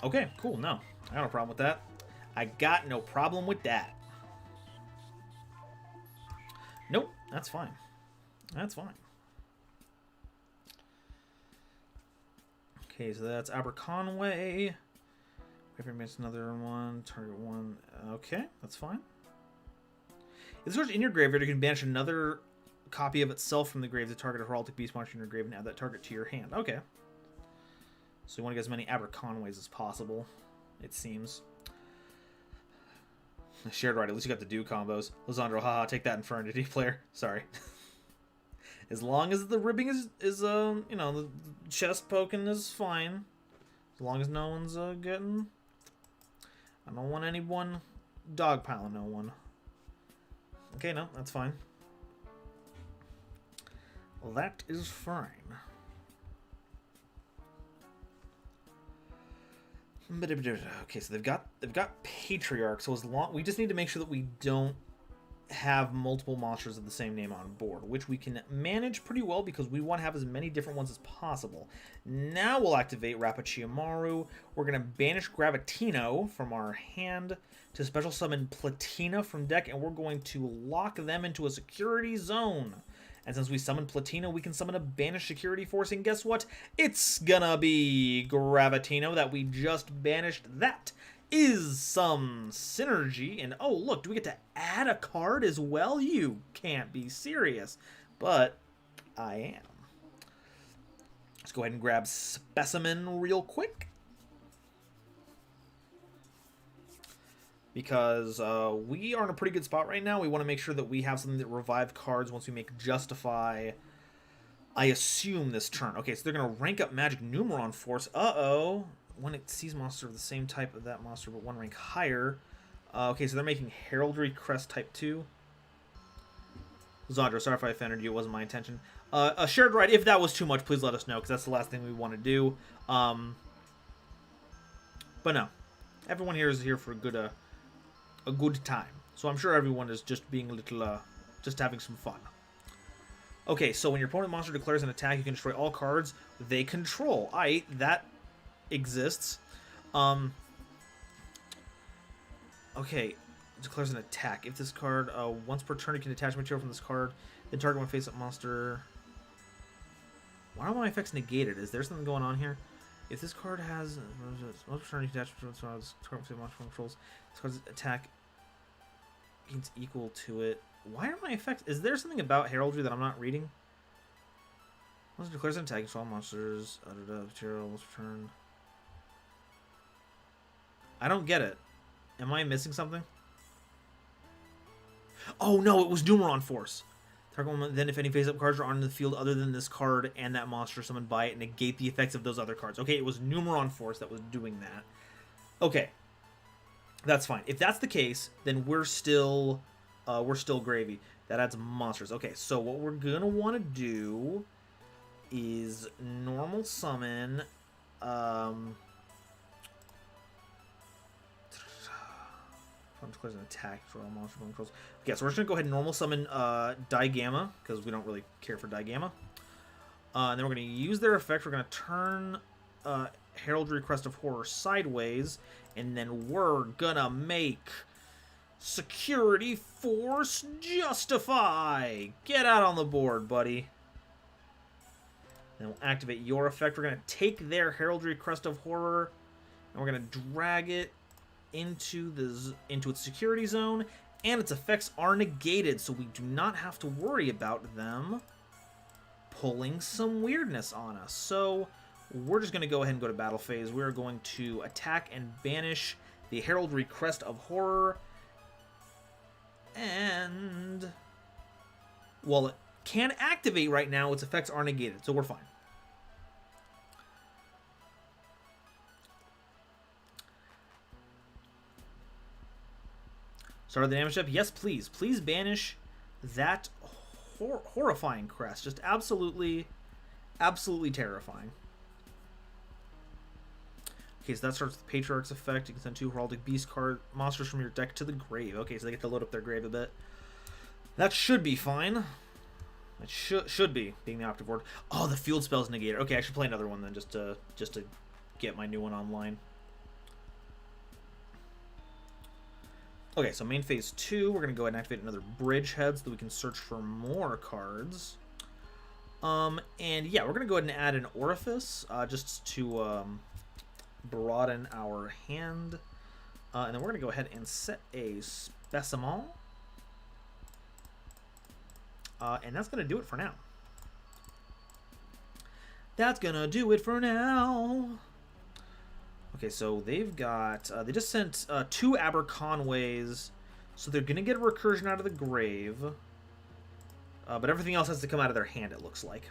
Okay, cool. No, I got no problem with that. I got no problem with that. Nope, that's fine. That's fine. Okay, so that's Aberconway. If it makes another one, target one. Okay, that's fine. If this card's in your graveyard, you can banish another copy of itself from the grave to target a heraldic beast monster in your grave and add that target to your hand. Okay. So you want to get as many Aberconways as possible, it seems. Shared right, at least you got the do combos. Lizandro, haha, take that Infernity player. Sorry. As long as the ribbing is you know, the chest poking is fine. As long as no one's getting... I don't want anyone dogpiling no one. Okay, no, that's fine. Well, that is fine. Okay, so they've got Patriarch, so as long we just need to make sure that we don't have multiple monsters of the same name on board, which we can manage pretty well because we want to have as many different ones as possible. Now we'll activate Rapachiamaru. We're going to banish Gravitino from our hand to special summon Platina from deck, and we're going to lock them into a security zone. And since we summon Platina, we can summon a banished security force, and guess what? It's gonna be Gravitino that we just banished. That is some synergy. And oh, look, do we get to add a card as well? You can't be serious. But I am. Let's go ahead and grab Specimen real quick. Because we are in a pretty good spot right now. We want to make sure that we have something that revive cards once we make Justify, I assume, this turn. Okay, so they're going to rank up Magic Numeron Force. Uh-oh. When it sees monster of the same type of that monster, but one rank higher. Okay, so they're making Heraldry Crest Type 2. Zandra, sorry if I offended you. It wasn't my intention. A shared ride, if that was too much, please let us know, because that's the last thing we want to do. But no. Everyone here is here for a good time. So I'm sure everyone is just being a little, just having some fun. Okay, so when your opponent monster declares an attack, you can destroy all cards they control. That exists. Okay, declares an attack. If this card, once per turn, you can attach material from this card, then target one face-up monster. Why are my effects negated? Is there something going on here? If this card has once per turn, you can attach material from this card from monster controls. This card's attack gains equal to it. Why are my effects? Is there something about heraldry that I'm not reading? Once it declares an attack against all monsters, material once per turn. I don't get it. Am I missing something? Oh no, it was Numeron Force. Target one, then if any face-up cards are on the field other than this card and that monster summoned by it, negate the effects of those other cards. Okay, it was Numeron Force that was doing that. Okay. That's fine. If that's the case, then we're still gravy. That adds monsters. Okay, so what we're gonna want to do is normal summon. Declares an attack for all monster controls. Okay, so we're just gonna go ahead and normal summon Digamma because we don't really care for Digamma. And then we're gonna use their effect. We're gonna turn Heraldry Crest of Horror sideways, and then we're gonna make Security Force Justify. Get out on the board, buddy. Then we'll activate your effect. We're gonna take their Heraldry Crest of Horror, and we're gonna drag it into its security zone, and its effects are negated, so we do not have to worry about them pulling some weirdness on us. So we're just going to go ahead and go to battle phase. We're going to attack and banish the Heraldry Crest of Horror. And while it can activate right now, its effects are negated, so we're fine. Start the damage step. Yes, please. Please banish that horrifying crest. Just absolutely, absolutely terrifying. Okay, so that starts the Patriarch's effect. You can send 2 Heraldic Beast monsters from your deck to the grave. Okay, so they get to load up their grave a bit. That should be fine. It should be, being the Optive Ward. Oh, the field spell's negated. Okay, I should play another one then, just to get my new one online. Okay, so main phase 2, we're going to go ahead and activate another Bridgehead so that we can search for more cards. And yeah, we're going to go ahead and add an Orifice, just to broaden our hand. And then we're going to go ahead and set a Specimen. And that's going to do it for now. That's going to do it for now. Okay, so they've got... they just sent 2 Aberconways, so they're going to get a recursion out of the grave. But everything else has to come out of their hand, it looks like.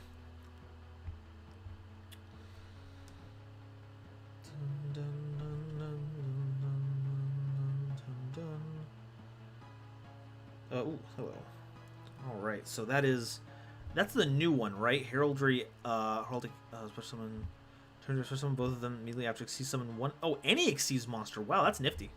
Ooh, hello. Alright, so that's the new one, right? Heraldry, Heraldic, special summon... Turn to summon both of them immediately after Exceed summon one. Oh, any Exceeds monster. Wow, that's nifty.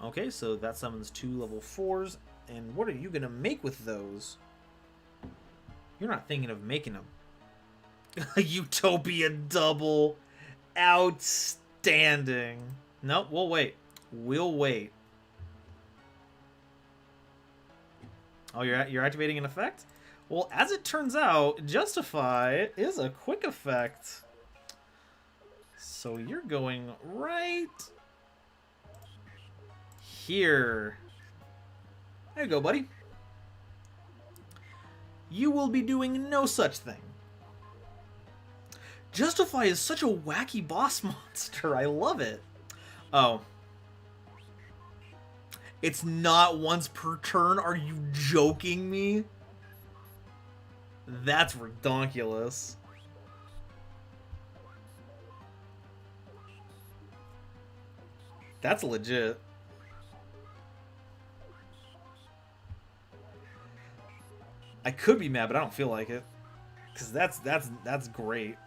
Okay, so that summons 2 level 4s. And what are you going to make with those? You're not thinking of making a Utopia double. Outstanding. Nope, we'll wait. We'll wait. Oh, you're activating an effect? Well, as it turns out, Justify is a quick effect. So you're going right here. There you go, buddy. You will be doing no such thing. Justify is such a wacky boss monster. I love it. Oh. It's not once per turn? Are you joking me? That's redonkulous. That's legit. I could be mad, but I don't feel like it. Because that's great.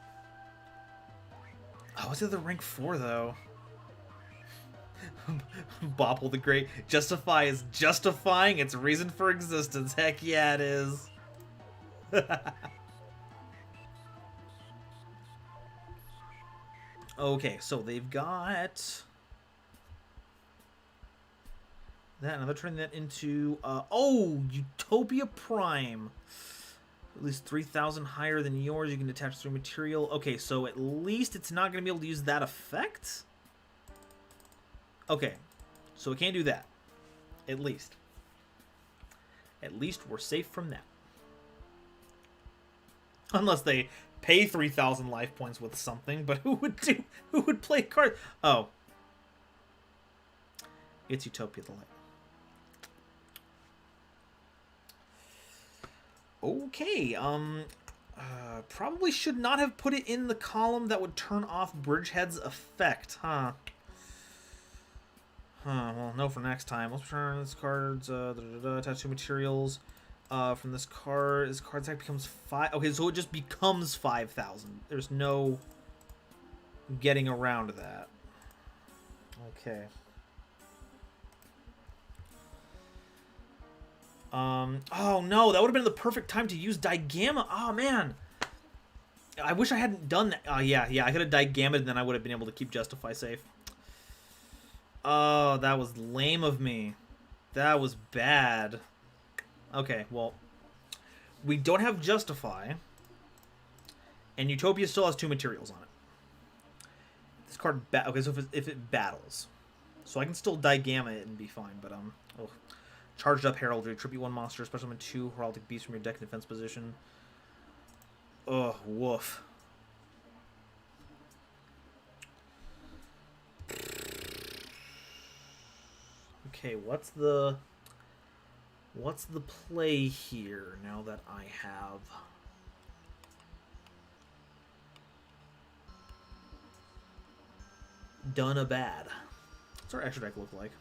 Oh, what's the other rank 4 though? Bopple the Great. Justify is justifying its reason for existence. Heck yeah, it is. Okay, so they've got that. Now they're turning that into oh, Utopia Prime. At least 3,000 higher than yours. You can detach 3 material. Okay, so at least it's not going to be able to use that effect. Okay, so it can't do that. At least. At least we're safe from that. Unless they pay 3,000 life points with something, but who would play cards? Oh. It's Utopia the Light. Okay, probably should not have put it in the column that would turn off Bridgehead's effect, huh? Well, no for next time. Let's return this card's attach 2 materials. From this card attack becomes 5. Okay, so it just becomes 5,000. There's no getting around that. Okay. Oh no, that would have been the perfect time to use Digamma. Oh man. I wish I hadn't done that. Oh yeah, I could have Digammaed and then I would have been able to keep Justify safe. Oh, that was lame of me. That was bad. Okay, well, we don't have Justify, and Utopia still has 2 materials on it. This card, okay, so if it battles, so I can still Digamma it and be fine, but oh. Charged up Heraldry, tribute 1 monster, special summon 2 Heraldic Beasts from your deck in defense position. Oh, woof. Okay, what's the play here now that I have done a bad? What's our extra deck look like?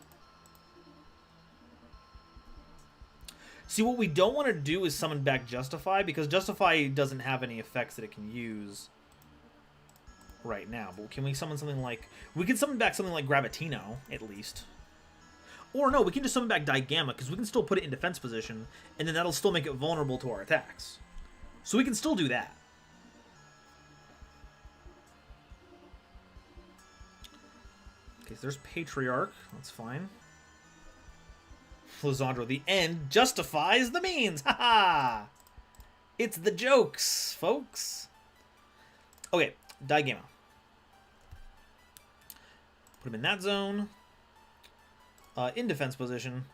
See, what we don't want to do is summon back Justify, because Justify doesn't have any effects that it can use right now. But can we summon something like... We can summon back something like Gravitino, at least. Or no, we can just summon back Digamma, because we can still put it in defense position, and then that'll still make it vulnerable to our attacks. So we can still do that. Okay, so there's Patriarch. That's fine. Lizandro, the end justifies the means. Haha! It's the jokes, folks. Okay, Digamma. Put him in that zone. In defense position.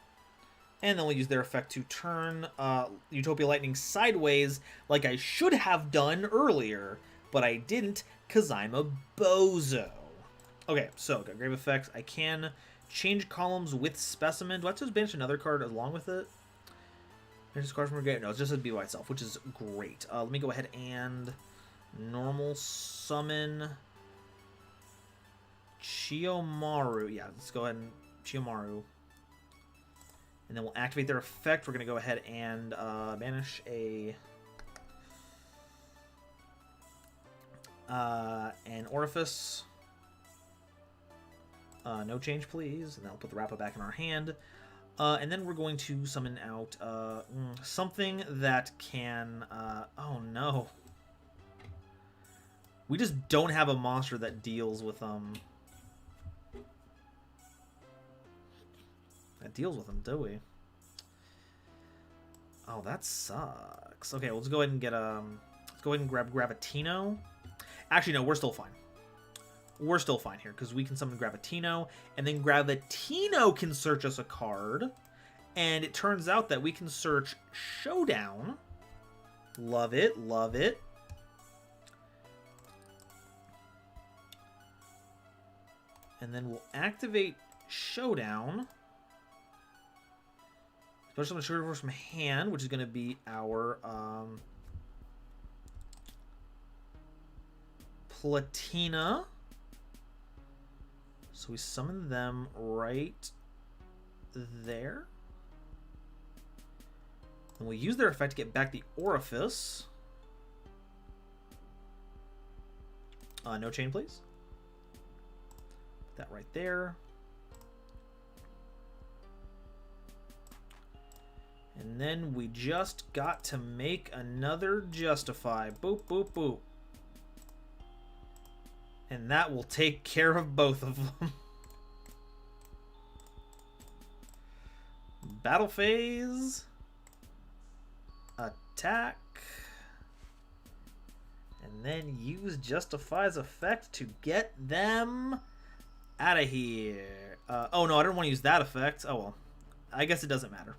And then we'll use their effect to turn Utopia Lightning sideways like I should have done earlier. But I didn't because I'm a bozo. Okay, so got grave effects. I can change columns with Specimen. Do I have to banish another card along with it? Banish card from Regret? No, it's just a B by itself, which is great. Let me go ahead and normal summon Chiyomaru. Yeah, let's go ahead and Chiyomaru. And then we'll activate their effect. We're going to go ahead and banish an Orifice. No change, please. And then I'll put the Rappa back in our hand. And then we're going to summon out something that can... oh, no. We just don't have a monster that deals with... that deals with them, do we? Oh, that sucks. Okay, let's go ahead and get... let's go ahead and grab Gravitino. Actually, no, we're still fine. We're still fine here, because we can summon Gravitino, and then Gravitino can search us a card, and it turns out that we can search Showdown. Love it, love it. And then we'll activate Showdown. Special summon Sugar Force from hand, which is going to be our Platina. So we summon them right there. And we'll use their effect to get back the Orifice. No chain, please. Put that right there. And then we just got to make another Justify. Boop, boop, boop. And that will take care of both of them. Battle phase. Attack. And then use Justify's effect to get them out of here. Oh no, I don't want to use that effect. Oh well. I guess it doesn't matter.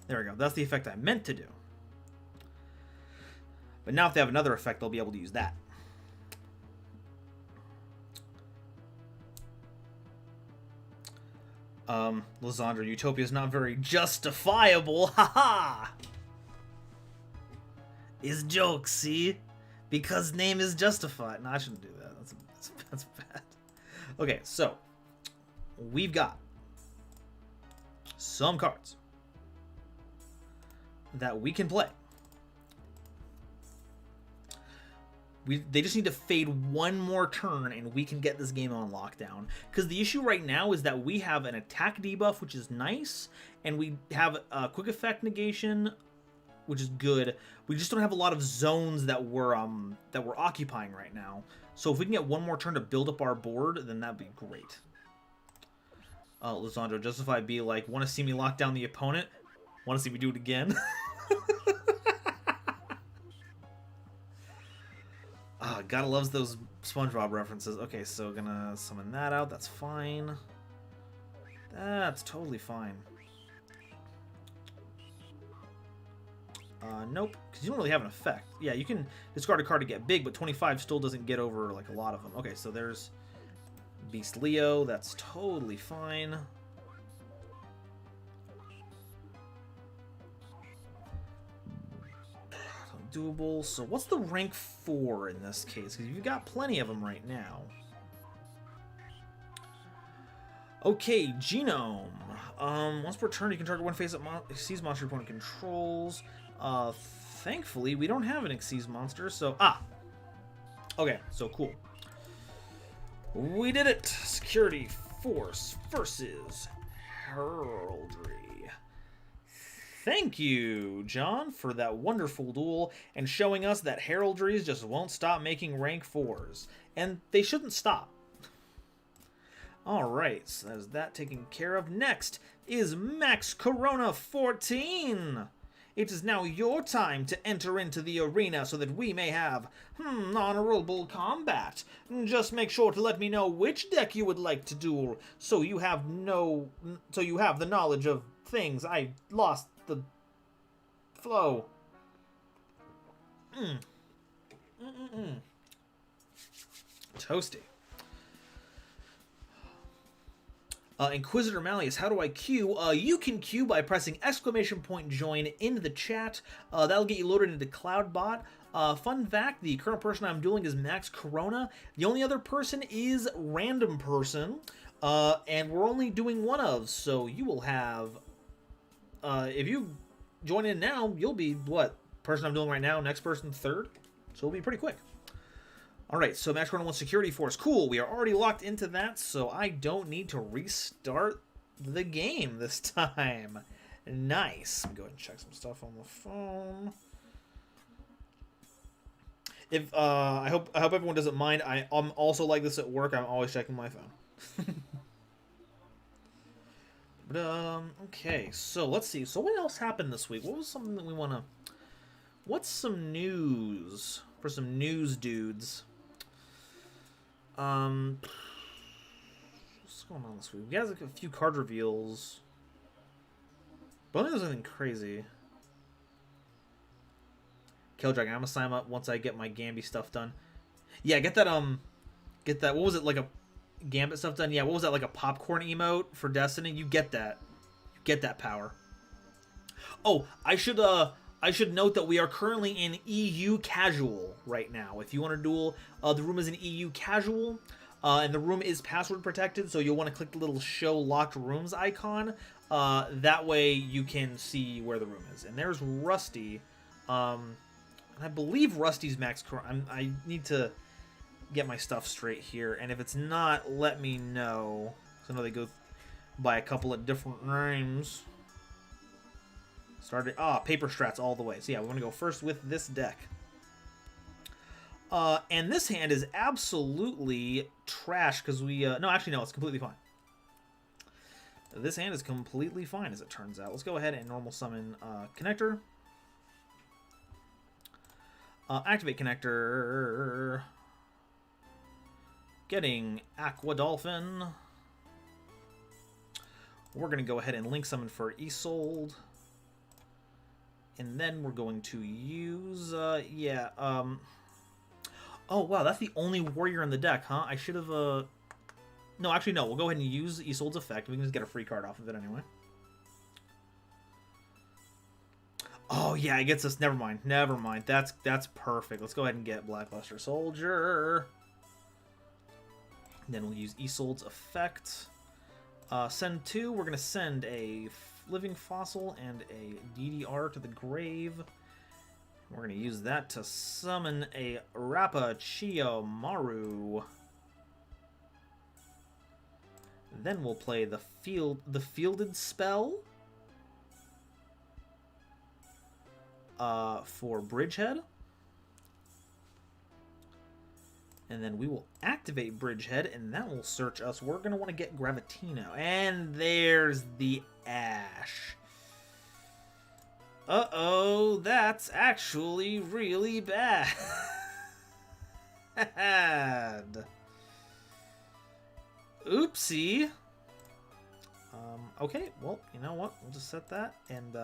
There we go. That's the effect I meant to do. But now if they have another effect, they'll be able to use that. Lysandra, Utopia is not very justifiable. Haha! Is joke, see? Because name is justified. No, I shouldn't do that. That's bad. Okay, so we've got some cards that we can play. They just need to fade one more turn and we can get this game on lockdown. Because the issue right now is that we have an attack debuff, which is nice, and we have a quick effect negation, which is good. We just don't have a lot of zones that we're occupying right now. So if we can get one more turn to build up our board, then that'd be great. Lysandro, Justify be like, want to see me lock down the opponent? Want to see me do it again? Gotta loves those SpongeBob references. Okay, so gonna summon that out. That's fine. That's totally fine. Nope, because you don't really have an effect. Yeah, you can discard a card to get big, but 25 still doesn't get over, like, a lot of them. Okay, so there's Beast Leo. That's totally fine. Doable. So what's the rank 4 in this case? Because you've got plenty of them right now. Okay, Genome. Once per turn, you can target one face-up Xyz monster opponent controls. Thankfully, we don't have an Xyz monster, so... Okay, so cool. We did it! Security Force versus Heraldry. Thank you, John, for that wonderful duel and showing us that Heraldries just won't stop making rank 4s. And they shouldn't stop. Alright, so there's that taken care of. Next is Max Corona 14. It is now your time to enter into the arena so that we may have, honorable combat. Just make sure to let me know which deck you would like to duel, so you have the knowledge of things. I lost the flow. Toasty. Inquisitor Malleus, how do I queue? You can queue by pressing !join in the chat. That'll get you loaded into CloudBot. Fun fact, the current person I'm dueling is Max Corona. The only other person is Random Person. And we're only doing one of, so you will have... if you join in now, you'll be, what? Person I'm dueling right now, next person third? So it'll be pretty quick. Alright, so Max Corona wants Security Force. Cool, we are already locked into that, so I don't need to restart the game this time. Nice. Let me go ahead and check some stuff on the phone. If I hope everyone doesn't mind. I'm also like this at work. I'm always checking my phone. But okay, so let's see. So what else happened this week? What was something that we want to... What's some news for some news dudes? What's going on this week? We got like a few card reveals, but I don't think there's anything crazy. Kale Dragon, I'm gonna sign up once I get my Gamby stuff done. Yeah, get that. What was it, like a Gambit stuff done? Yeah, what was that, like a popcorn emote for Destiny? You get that. You get that power. Oh, I should note that we are currently in EU Casual right now. If you want to duel, the room is in EU Casual, and the room is password protected, so you'll want to click the little Show Locked Rooms icon. That way you can see where the room is. And there's Rusty. I believe Rusty's Max Corona. I need to get my stuff straight here, and if it's not, let me know. So I know they go by a couple of different names. Started paper strats all the way. So yeah, we're gonna go first with this deck. And this hand is absolutely trash because we no, actually no, it's completely fine. This hand is completely fine as it turns out. Let's go ahead and normal summon Connector. Activate Connector. Getting Aqua Dolphin. We're gonna go ahead and link summon for Isolde. And then we're going to use, oh, wow, that's the only warrior in the deck, huh? I should have, no, actually, no. We'll go ahead and use Isolde's effect. We can just get a free card off of it anyway. Oh, yeah, it gets us, never mind. Never mind. That's perfect. Let's go ahead and get Blackluster Soldier. Then we'll use Isolde's effect. Send 2. We're going to send a Living Fossil and a DDR to the grave. We're going to use that to summon a Rapachiyomaru. Then we'll play the fielded spell for Bridgehead. And then we will activate Bridgehead, and that will search us. We're going to want to get Gravitino. And there's the Ash. Uh-oh, that's actually really bad. Oopsie. Okay, well, you know what? We'll just set that, and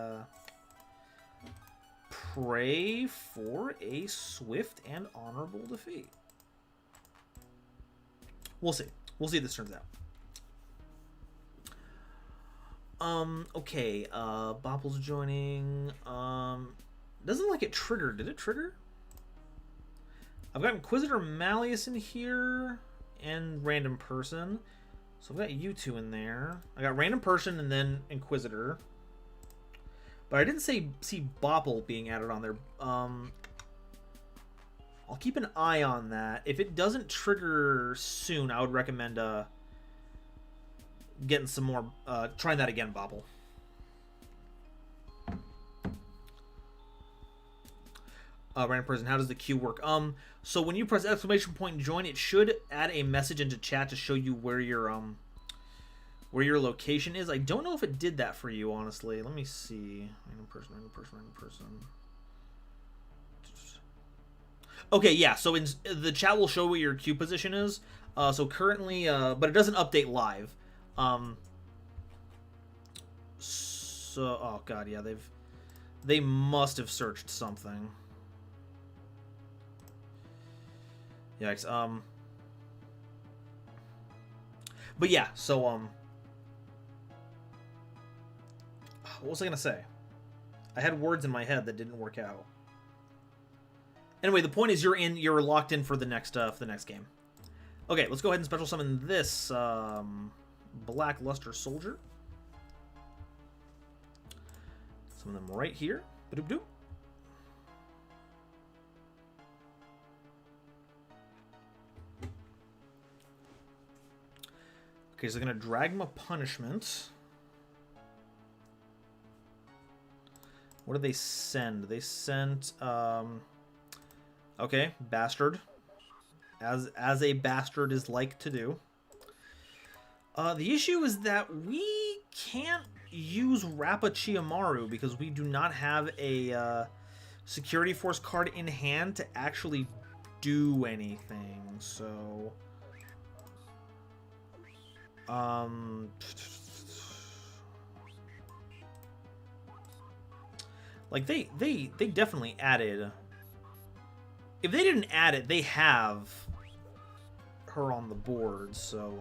pray for a swift and honorable defeat. We'll see. We'll see how this turns out. Okay, Bopple's joining. Doesn't like it triggered. Did it trigger? I've got Inquisitor Malleus in here and Random Person. So I've got you two in there. I got Random Person and then Inquisitor. But I didn't see Bopple being added on there. I'll keep an eye on that. If it doesn't trigger soon, I would recommend getting some more, trying that again, Bopple. Random Person, how does the queue work? So when you press exclamation point and join, it should add a message into chat to show you where your location is. I don't know if it did that for you, honestly. Let me see. Random person, random person, random person. Okay, yeah. So the chat will show what your queue position is. So currently, but it doesn't update live. So, oh god, yeah, they must have searched something. Yikes. But yeah, so what was I gonna say? I had words in my head that didn't work out. Anyway, the point is you're locked in for the next game. Okay, let's go ahead and special summon this Black Luster Soldier. Summon them right here. Ba-doop-doop. Okay, so they're gonna Dragma Punishment. What did they send? They sent okay, Bastard. As a bastard is like to do. The issue is that we can't use Rappa Chiyomaru because we do not have a security force card in hand to actually do anything. So, like they definitely added. If they didn't add it, they have her on the board. So,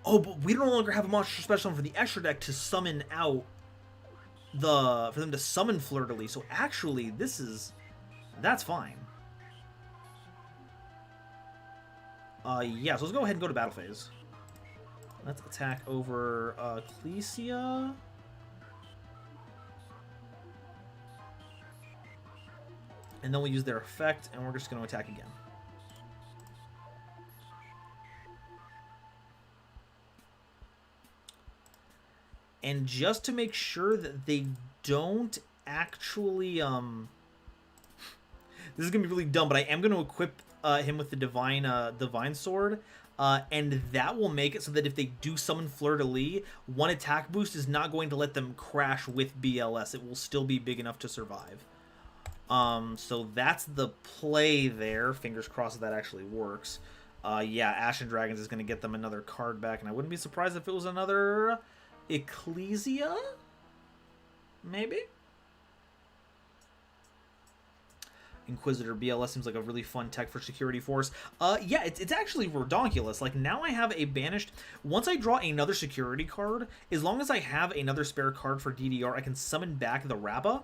oh, but we no longer have a monster special for the extra deck to summon out for them to summon Fleur-de-Lis. So actually, that's fine. Yeah, so let's go ahead and go to battle phase. Let's attack over Ecclesia. And then we'll use their effect, and we're just going to attack again. And just to make sure that they don't actually... this is going to be really dumb, but I am going to equip him with the Divine Sword. And that will make it so that if they do summon Fleur-de-Lis, one attack boost is not going to let them crash with BLS. It will still be big enough to survive. So that's the play there. Fingers crossed that actually works. Yeah, Ashen Dragons is going to get them another card back, and I wouldn't be surprised if it was another Ecclesia? Maybe? Inquisitor BLS seems like a really fun tech for security force. Yeah, it's actually redonkulous. Like, now I have a banished... Once I draw another security card, as long as I have another spare card for DDR, I can summon back the Rappa,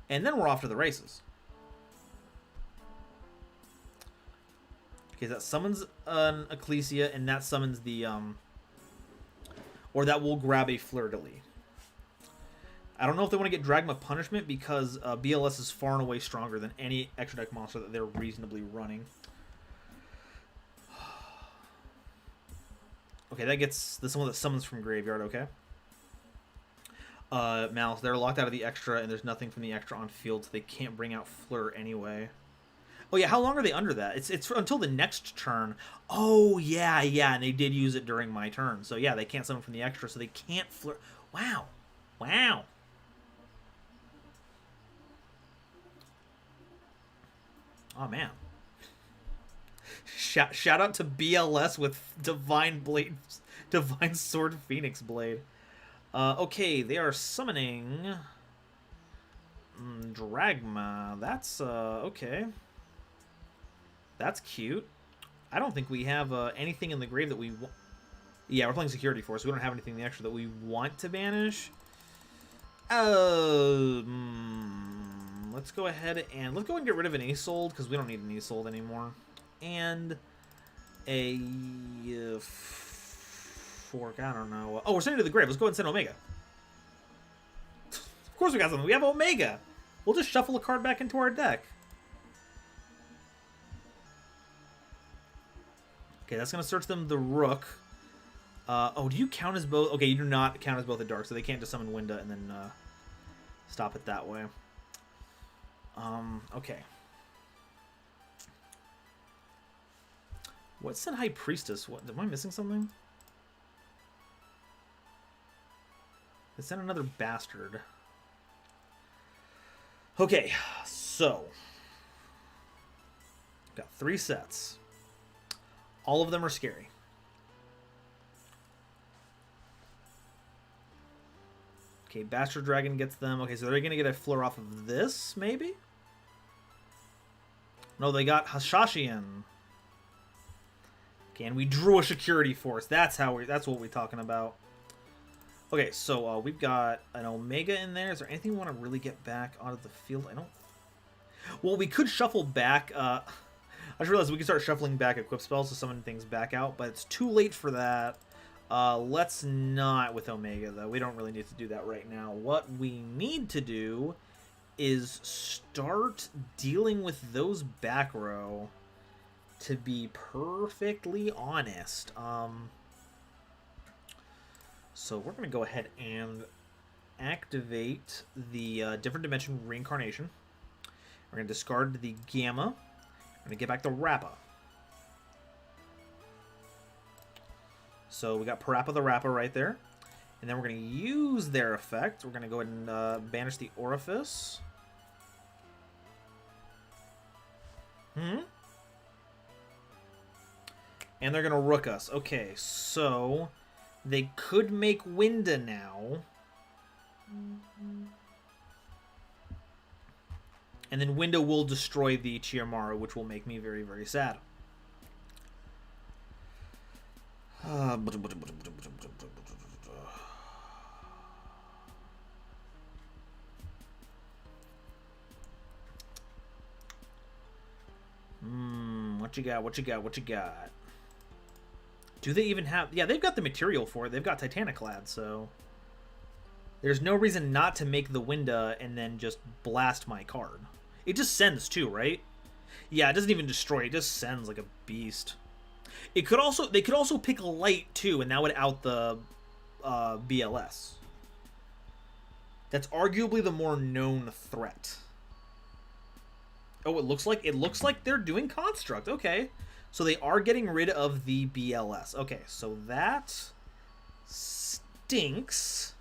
and then we're off to the races. Okay, that summons an Ecclesia, and that summons the... Or that will grab a Fleur-de-Lis. I don't know if they want to get Dragma Punishment because BLS is far and away stronger than any extra deck monster that they're reasonably running. Okay, that gets the someone that summons from graveyard, okay. Malice, they're locked out of the extra and there's nothing from the extra on field, so they can't bring out Fleur anyway. Oh yeah, how long are they under that? It's until the next turn. Oh yeah, and they did use it during my turn. So yeah, they can't summon from the extra, so they can't Fleur. Wow. Oh man. Shout out to BLS with Divine Sword Phoenix Blade. Okay, they are summoning Dragma. That's, okay. That's cute. I don't think we have anything in the grave that we want. Yeah, we're playing security force. We don't have anything in the extra that we want to banish. Let's go ahead and get rid of an Asold because we don't need an Asold anymore. And a fork. I don't know. Oh, we're sending to the grave. Let's go ahead and send Omega. Of course we got something. We have Omega. We'll just shuffle a card back into our deck. Okay, that's going to search them the Rook. Oh, do you count as both? Okay, you do not count as both a Dark, so they can't just summon Winda and then stop it that way. Okay. What said High Priestess? What, am I missing something? It sent another bastard. Okay, so got 3 sets. All of them are scary. Okay, Bastard Dragon gets them. Okay, so they're going to get a Fleur off of this, maybe? No, they got Hashashian. Okay, and we drew a security force. That's what we're talking about. Okay, so we've got an Omega in there. Is there anything we want to really get back onto the field? I don't... Well, we could shuffle back... I just realized we can start shuffling back equip spells to summon things back out, but it's too late for that. Let's not with Omega, though. We don't really need to do that right now. What we need to do is start dealing with those back row, to be perfectly honest. So we're going to go ahead and activate the different dimension reincarnation. We're going to discard the Gamma. We're going to get back the Rappa. So we got Parappa the Rappa right there. And then we're going to use their effect. We're going to go ahead and banish the Orifice. And they're going to Rook us. Okay, so they could make Winda now. And then Winda will destroy the Chiyomaru, which will make me very, very sad. What you got? What you got? What you got? Do they even have... Yeah, they've got the material for it. They've got Titaniclad, so... There's no reason not to make the Winda and then just blast my card. It just sends too, right? Yeah, it doesn't even destroy. It just sends like a beast. It could also... They could also pick a light too, and that would out the BLS. That's arguably the more known threat. Oh, it looks like they're doing Construct. Okay. So they are getting rid of the BLS. Okay, so that stinks.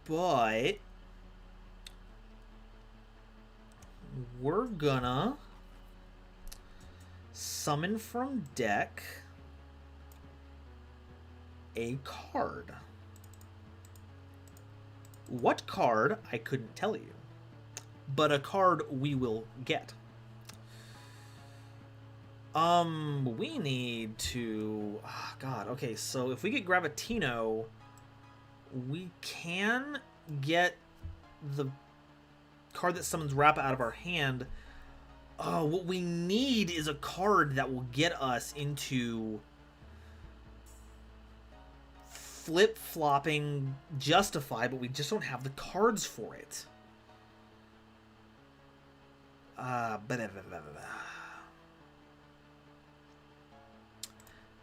But we're gonna summon from deck a card. What card, I couldn't tell you. But a card we will get. We need to... Oh, God, okay, so if we get Gravitino, we can get the card that summons Rappa out of our hand. What we need is a card that will get us into flip-flopping Justify, but we just don't have the cards for it.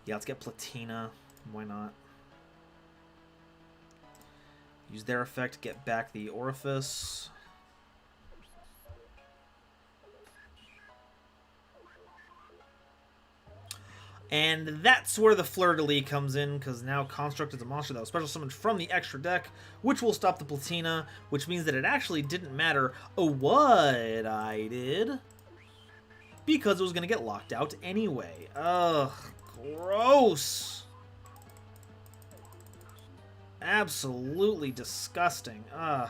Yeah, let's get Platina. Why not? Use their effect to get back the Orifice. And that's where the Fleur-de-Lis comes in, because now Construct is a monster that was special summoned from the extra deck, which will stop the Platina, which means that it actually didn't matter what I did, because it was going to get locked out anyway. Ugh, gross. Absolutely disgusting. Ugh.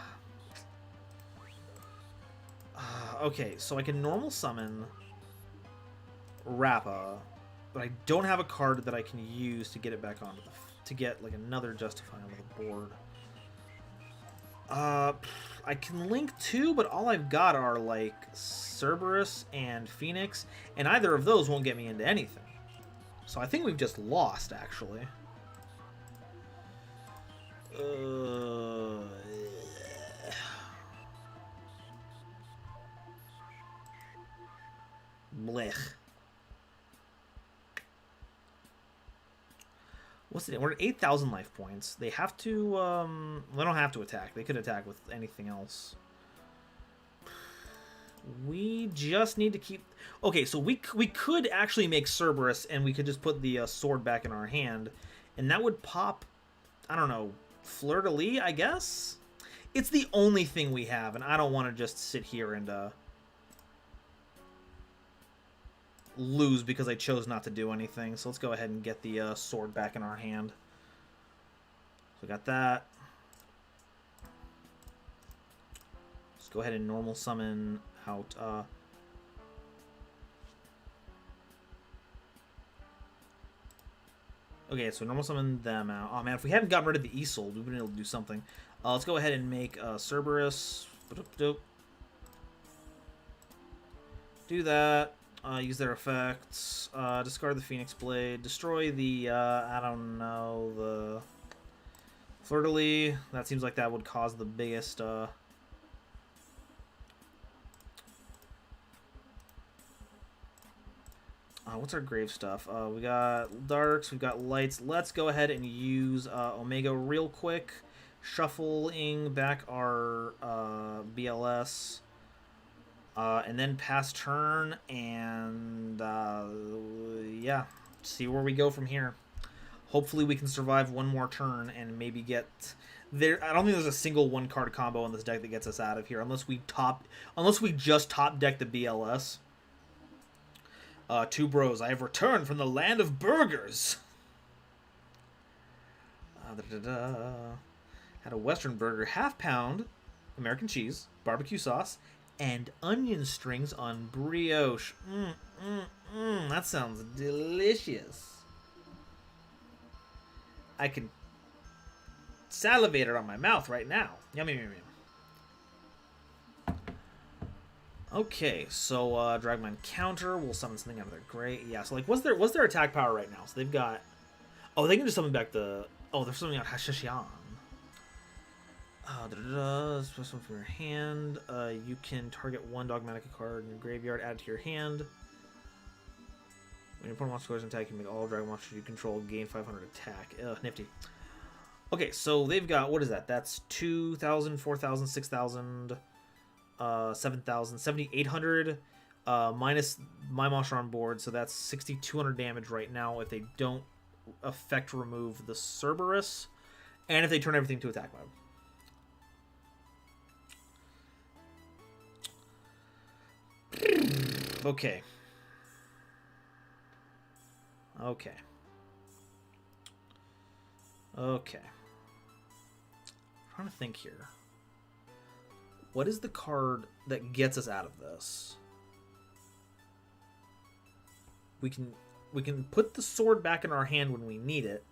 Okay, so I can normal summon Rappa, but I don't have a card that I can use to get it back onto the to get like another Justify onto the board. I can link two, but all I've got are like Cerberus and Phoenix, and either of those won't get me into anything. So I think we've just lost, actually. Blech. What's the name? We're at 8,000 life points. They have to, they don't have to attack. They could attack with anything else. We just need to keep... Okay, so we could actually make Cerberus, and we could just put the sword back in our hand, and that would pop, I don't know, Fleur-de-Lis, I guess? It's the only thing we have, and I don't want to just sit here and lose because I chose not to do anything. So let's go ahead and get the sword back in our hand. So we got that. Let's go ahead and normal summon out okay, so normal summon them out. Oh man, if we hadn't gotten rid of the Isolde, we've been able to do something. Let's go ahead and make Cerberus. Do that. Use their effects. Discard the Phoenix Blade. Destroy the, I don't know, the Fleur-de-Lis. That seems like that would cause the biggest, what's our grave stuff? We got darks, we've got lights. Let's go ahead and use Omega real quick. Shuffling back our BLS. And then pass turn, and yeah, see where we go from here. Hopefully we can survive one more turn and maybe get there. I don't think there's a single one card combo in this deck that gets us out of here unless we just top deck the BLS. Two bros, I have returned from the land of burgers. Had a Western burger, half pound, American cheese, barbecue sauce, and onion strings on brioche. That sounds delicious. I can salivate it on my mouth right now. Yummy, yummy, yummy. Okay, so Dragman counter. We'll summon something out of their gray. Yeah, so like, what's their attack power right now? So they've got. Oh, they can just summon back the. Oh, they're summoning out Hashishian. Special one from your hand. You can target one Dogmatica card in your graveyard, add it to your hand. When your opponent monster scores an attack, you make all dragon monsters you control gain 500 attack. Nifty. Okay, so they've got, what is that? That's 2,000, 4,000, 6,000, 7,000, 7,800 minus my monster on board, so that's 6,200 damage right now if they don't effect remove the Cerberus, and if they turn everything to attack mode. Okay. Okay. Okay. I'm trying to think here. What is the card that gets us out of this? We can put the sword back in our hand when we need it.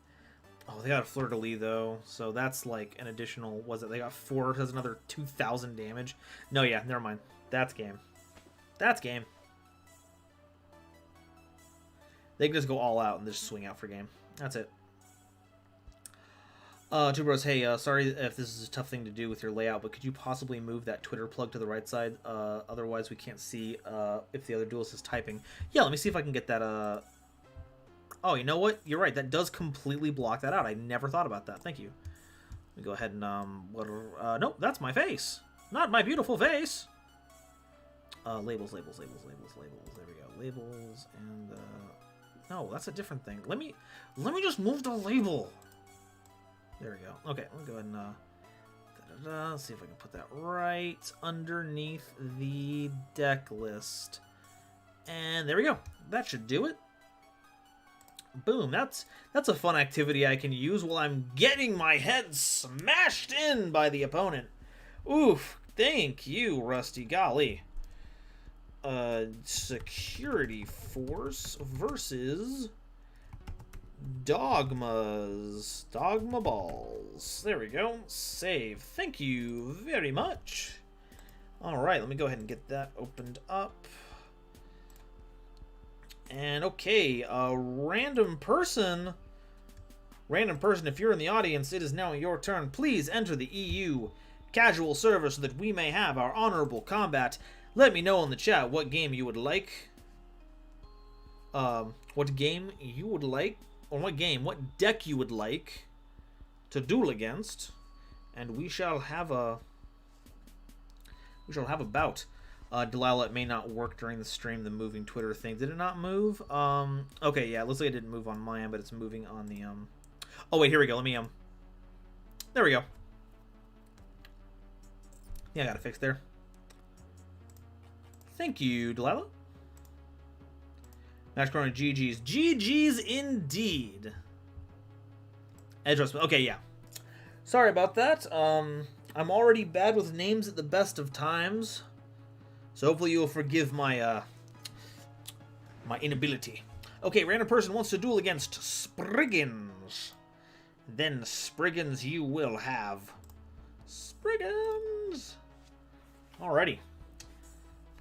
Oh, they got a Fleur-de-Lis though, so that's like an additional. Was it? They got 4. Has another 2,000 damage. No, yeah, never mind. That's game. That's game. They can just go all out and just swing out for game. That's it. Two bros, hey, sorry if this is a tough thing to do with your layout, but could you possibly move that Twitter plug to the right side? Otherwise, we can't see if the other duelist is typing. Yeah, let me see if I can get that. Oh, you know what? You're right. That does completely block that out. I never thought about that. Thank you. Let me go ahead and nope, that's my face, not my beautiful face. Labels. There we go. Labels and no, that's a different thing. Let me just move the label. There we go. Okay, let me go ahead and let's see if I can put that right underneath the deck list. And there we go. That should do it. Boom. That's a fun activity I can use while I'm getting my head smashed in by the opponent. Oof. Thank you, Rusty. Golly. Security Force versus Dogmas. Dogma balls. There we go. Save. Thank you very much. Alright, let me go ahead and get that opened up. And okay, random person, if you're in the audience, it is now your turn. Please enter the EU casual server so that we may have our honorable combat. Let me know in the chat what game you would like. What game you would like, or what deck you would like to duel against, and we shall have a bout. Delilah, it may not work during the stream, the moving Twitter thing. Did it not move? Okay, yeah, it looks like it didn't move on my end, but it's moving on the, Oh, wait, here we go. Let me, There we go. Yeah, I got it fixed there. Thank you, Delilah. Max Corona, GG's. GG's indeed. Edge Russell. Okay, yeah. Sorry about that. I'm already bad with names at the best of times. So hopefully you'll forgive my my inability. Okay, random person wants to duel against Sprigguns. Then Sprigguns you will have. Sprigguns! Alrighty.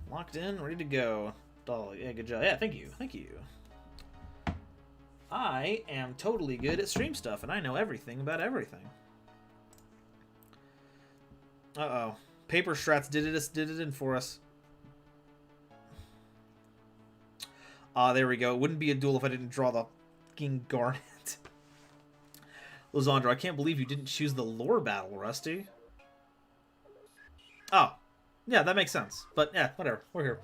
Locked in, ready to go. Dolly, yeah, good job. Yeah, thank you. Thank you. I am totally good at stream stuff, and I know everything about everything. Uh-oh. Paper Strats did it in for us. There we go. It wouldn't be a duel if I didn't draw the fucking Garnet. Lozandra, I can't believe you didn't choose the lore battle, Rusty. Oh. Yeah, that makes sense. But, yeah, whatever. We're here.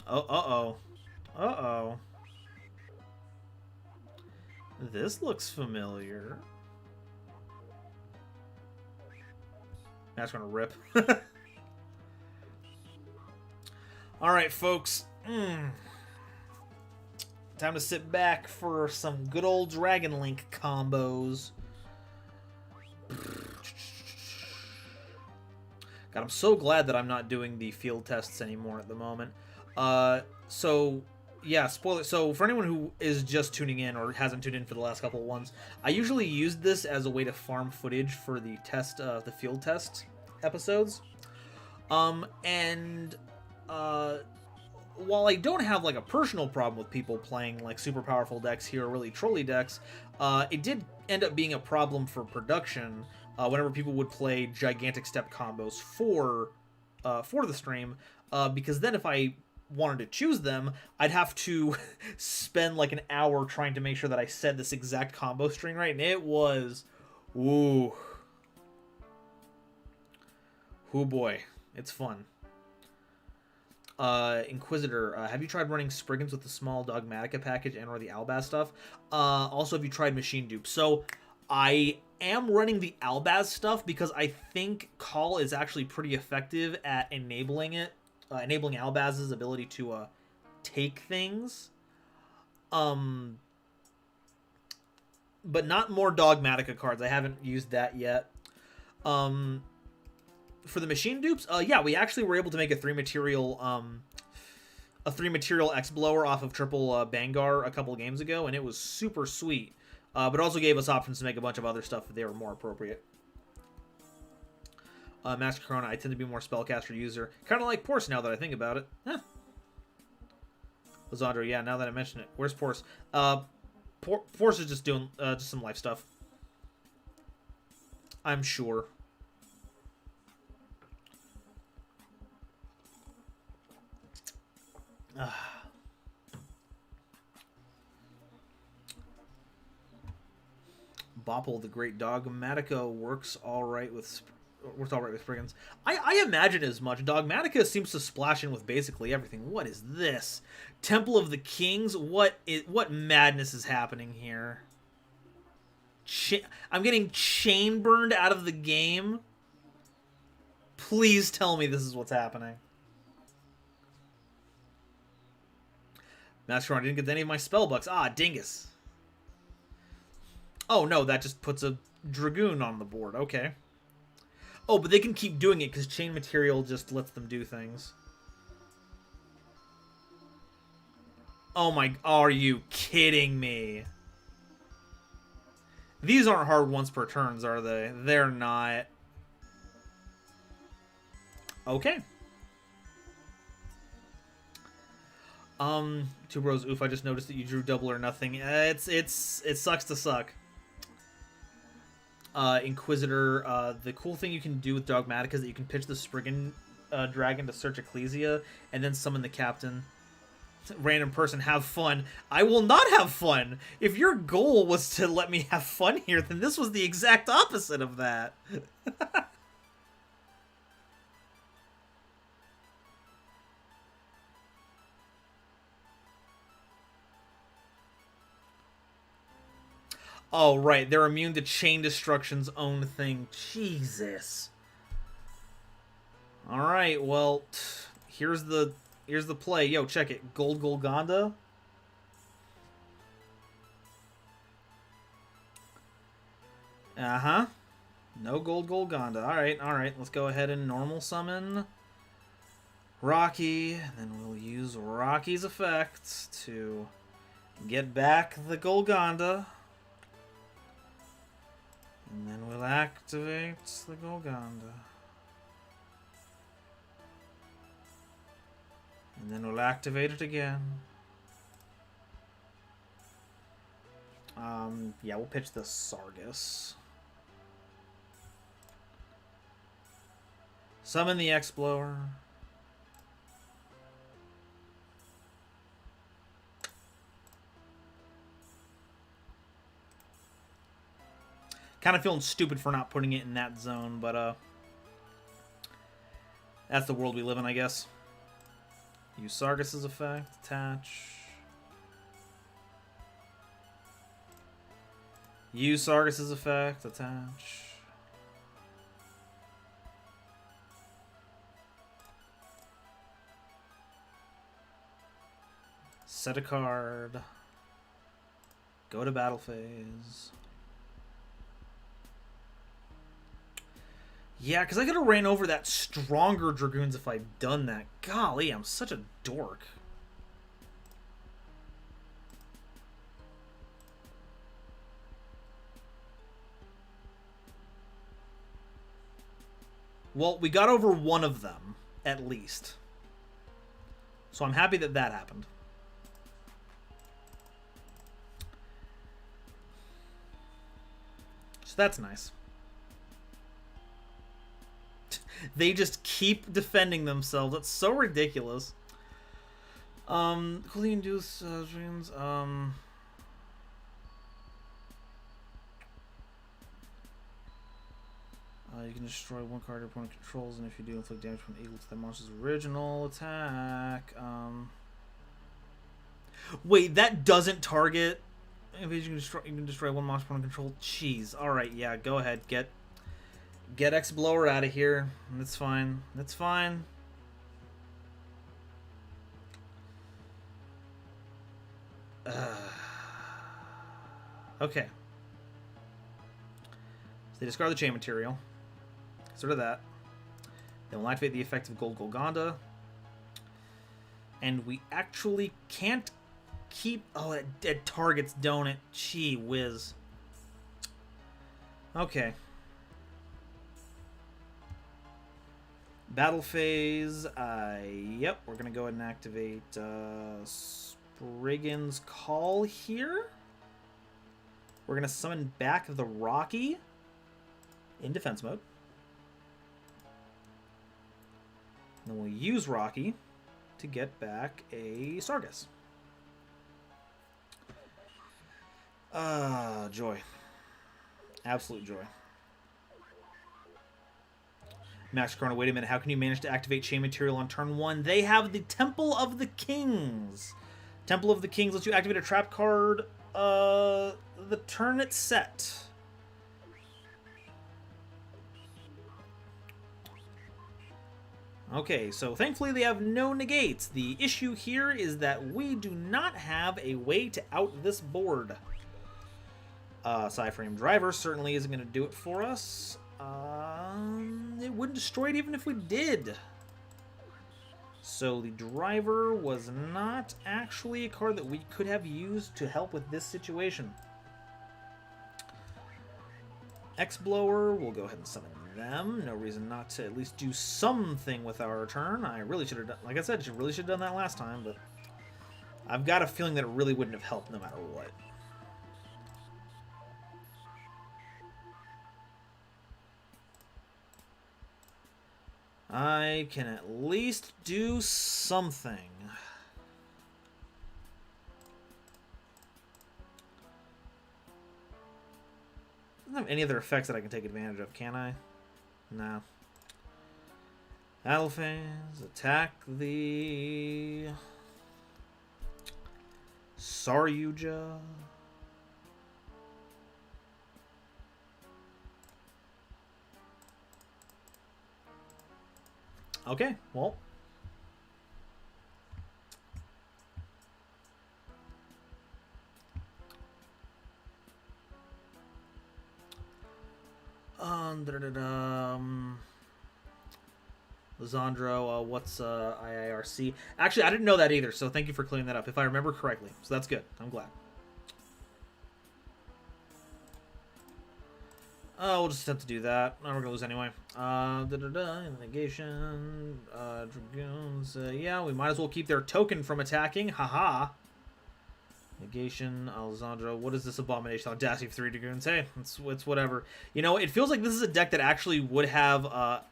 Oh, uh-oh. Uh-oh. This looks familiar. That's gonna rip. Alright, folks. Time to sit back for some good old Dragon Link combos. God, I'm so glad that I'm not doing the field tests anymore at the moment. So, yeah, spoiler. So, for anyone who is just tuning in or hasn't tuned in for the last couple of ones, I usually use this as a way to farm footage for the the field test episodes. While I don't have like a personal problem with people playing like super powerful decks here, or really trolly decks, it did end up being a problem for production whenever people would play gigantic step combos for the stream, because then if I wanted to choose them, I'd have to spend like an hour trying to make sure that I said this exact combo string right, and it was, ooh, oh boy, it's fun. Inquisitor, have you tried running Sprigguns with the small Dogmatica package and or the Albaz stuff? Also, have you tried machine dupe? So, I am running the Albaz stuff because I think Kale is actually pretty effective at enabling Albaz's ability to take things. But not more Dogmatica cards. I haven't used that yet. For the machine dupes, yeah, we actually were able to make a 3-material X-Blower off of triple Bangar a couple games ago, and it was super sweet. But also gave us options to make a bunch of other stuff if they were more appropriate. Master Corona, I tend to be more spellcaster user. Kind of like Coarse now that I think about it. Huh. Lozandra, yeah, now that I mention it. Where's Coarse? Coarse is just doing just some life stuff. I'm sure. Bopple, the Great Dogmatica works all right with Sprigguns. I imagine as much. Dogmatica seems to splash in with basically everything. What is this? Temple of the Kings? What madness is happening here? I'm getting chain burned out of the game. Please tell me this is what's happening. Master, I didn't get any of my spell bucks. Ah, dingus. Oh, no, that just puts a Dragoon on the board. Okay. Oh, but they can keep doing it because chain material just lets them do things. Oh my... Are you kidding me? These aren't hard once per turns, are they? They're not. Okay. Two bros. Oof! I just noticed that you drew double or nothing. It sucks to suck. Inquisitor. The cool thing you can do with Dogmatic is that you can pitch the Spriggan dragon to search Ecclesia and then summon the captain. Random person, have fun. I will not have fun. If your goal was to let me have fun here, then this was the exact opposite of that. Oh, right. They're immune to Chain Destruction's own thing. Jesus. Alright, well, here's the play. Yo, check it. Gold Golgonda. Uh-huh. No Gold Golgonda. Alright. Let's go ahead and normal summon Rocky. And then we'll use Rocky's effect to get back the Golgonda. And then we'll activate the Golgonda. And then we'll activate it again. Yeah, we'll pitch the Sargus. Summon the Explorer. Kind of feeling stupid for not putting it in that zone, but that's the world we live in, I guess. Use Sargus' effect, attach. Use Sargus' effect, attach. Set a card. Go to battle phase. Yeah, because I could have ran over that stronger Dragoons if I'd done that. Golly, I'm such a dork. Well, we got over one of them, at least. So I'm happy that that happened. So that's nice. They just keep defending themselves. That's so ridiculous. Could you induce dreams? You can destroy one card your opponent controls, and if you do, inflict damage from equal to the monster's original attack. Wait, that doesn't target. If you can destroy one monster opponent control. Jeez. All right, yeah, go ahead. Get X-Blower out of here. That's fine. That's fine. Okay. So they discard the chain material. Sort of that. Then we'll activate the effect of Gold Golgonda. And we actually can't keep... Oh, it targets, don't it? Gee whiz. Okay. Battle phase. Yep, we're going to go ahead and activate Sprigguns' Call here. We're going to summon back the Rocky in defense mode. And then we'll use Rocky to get back a Sargus. Joy. Absolute joy. Max Chrono, wait a minute. How can you manage to activate chain material on turn 1? They have the Temple of the Kings. Temple of the Kings lets you activate a trap card the turn it's set. Okay, so thankfully they have no negates. The issue here is that we do not have a way to out this board. Psyframe Driver certainly isn't going to do it for us. It wouldn't destroy it even if we did. So the driver was not actually a card that we could have used to help with this situation. X-Blower, we'll go ahead and summon them. No reason not to at least do something with our turn. I really should have done, like I said, really should have done that last time, but I've got a feeling that it really wouldn't have helped no matter what. I can at least do something. I don't have any other effects that I can take advantage of, can I? No. Battle phase, attack the Saryuja. Okay, well. Lisandro, what's IIRC? Actually, I didn't know that either, so thank you for clearing that up, if I remember correctly. So that's good. I'm glad. We'll just attempt to do that. We're gonna lose anyway. Negation. Dragoons. Yeah, we might as well keep their token from attacking. Haha. Negation. Alessandro. What is this abomination? Audacity of 3 Dragoons. Hey, it's whatever. You know, it feels like this is a deck that actually would have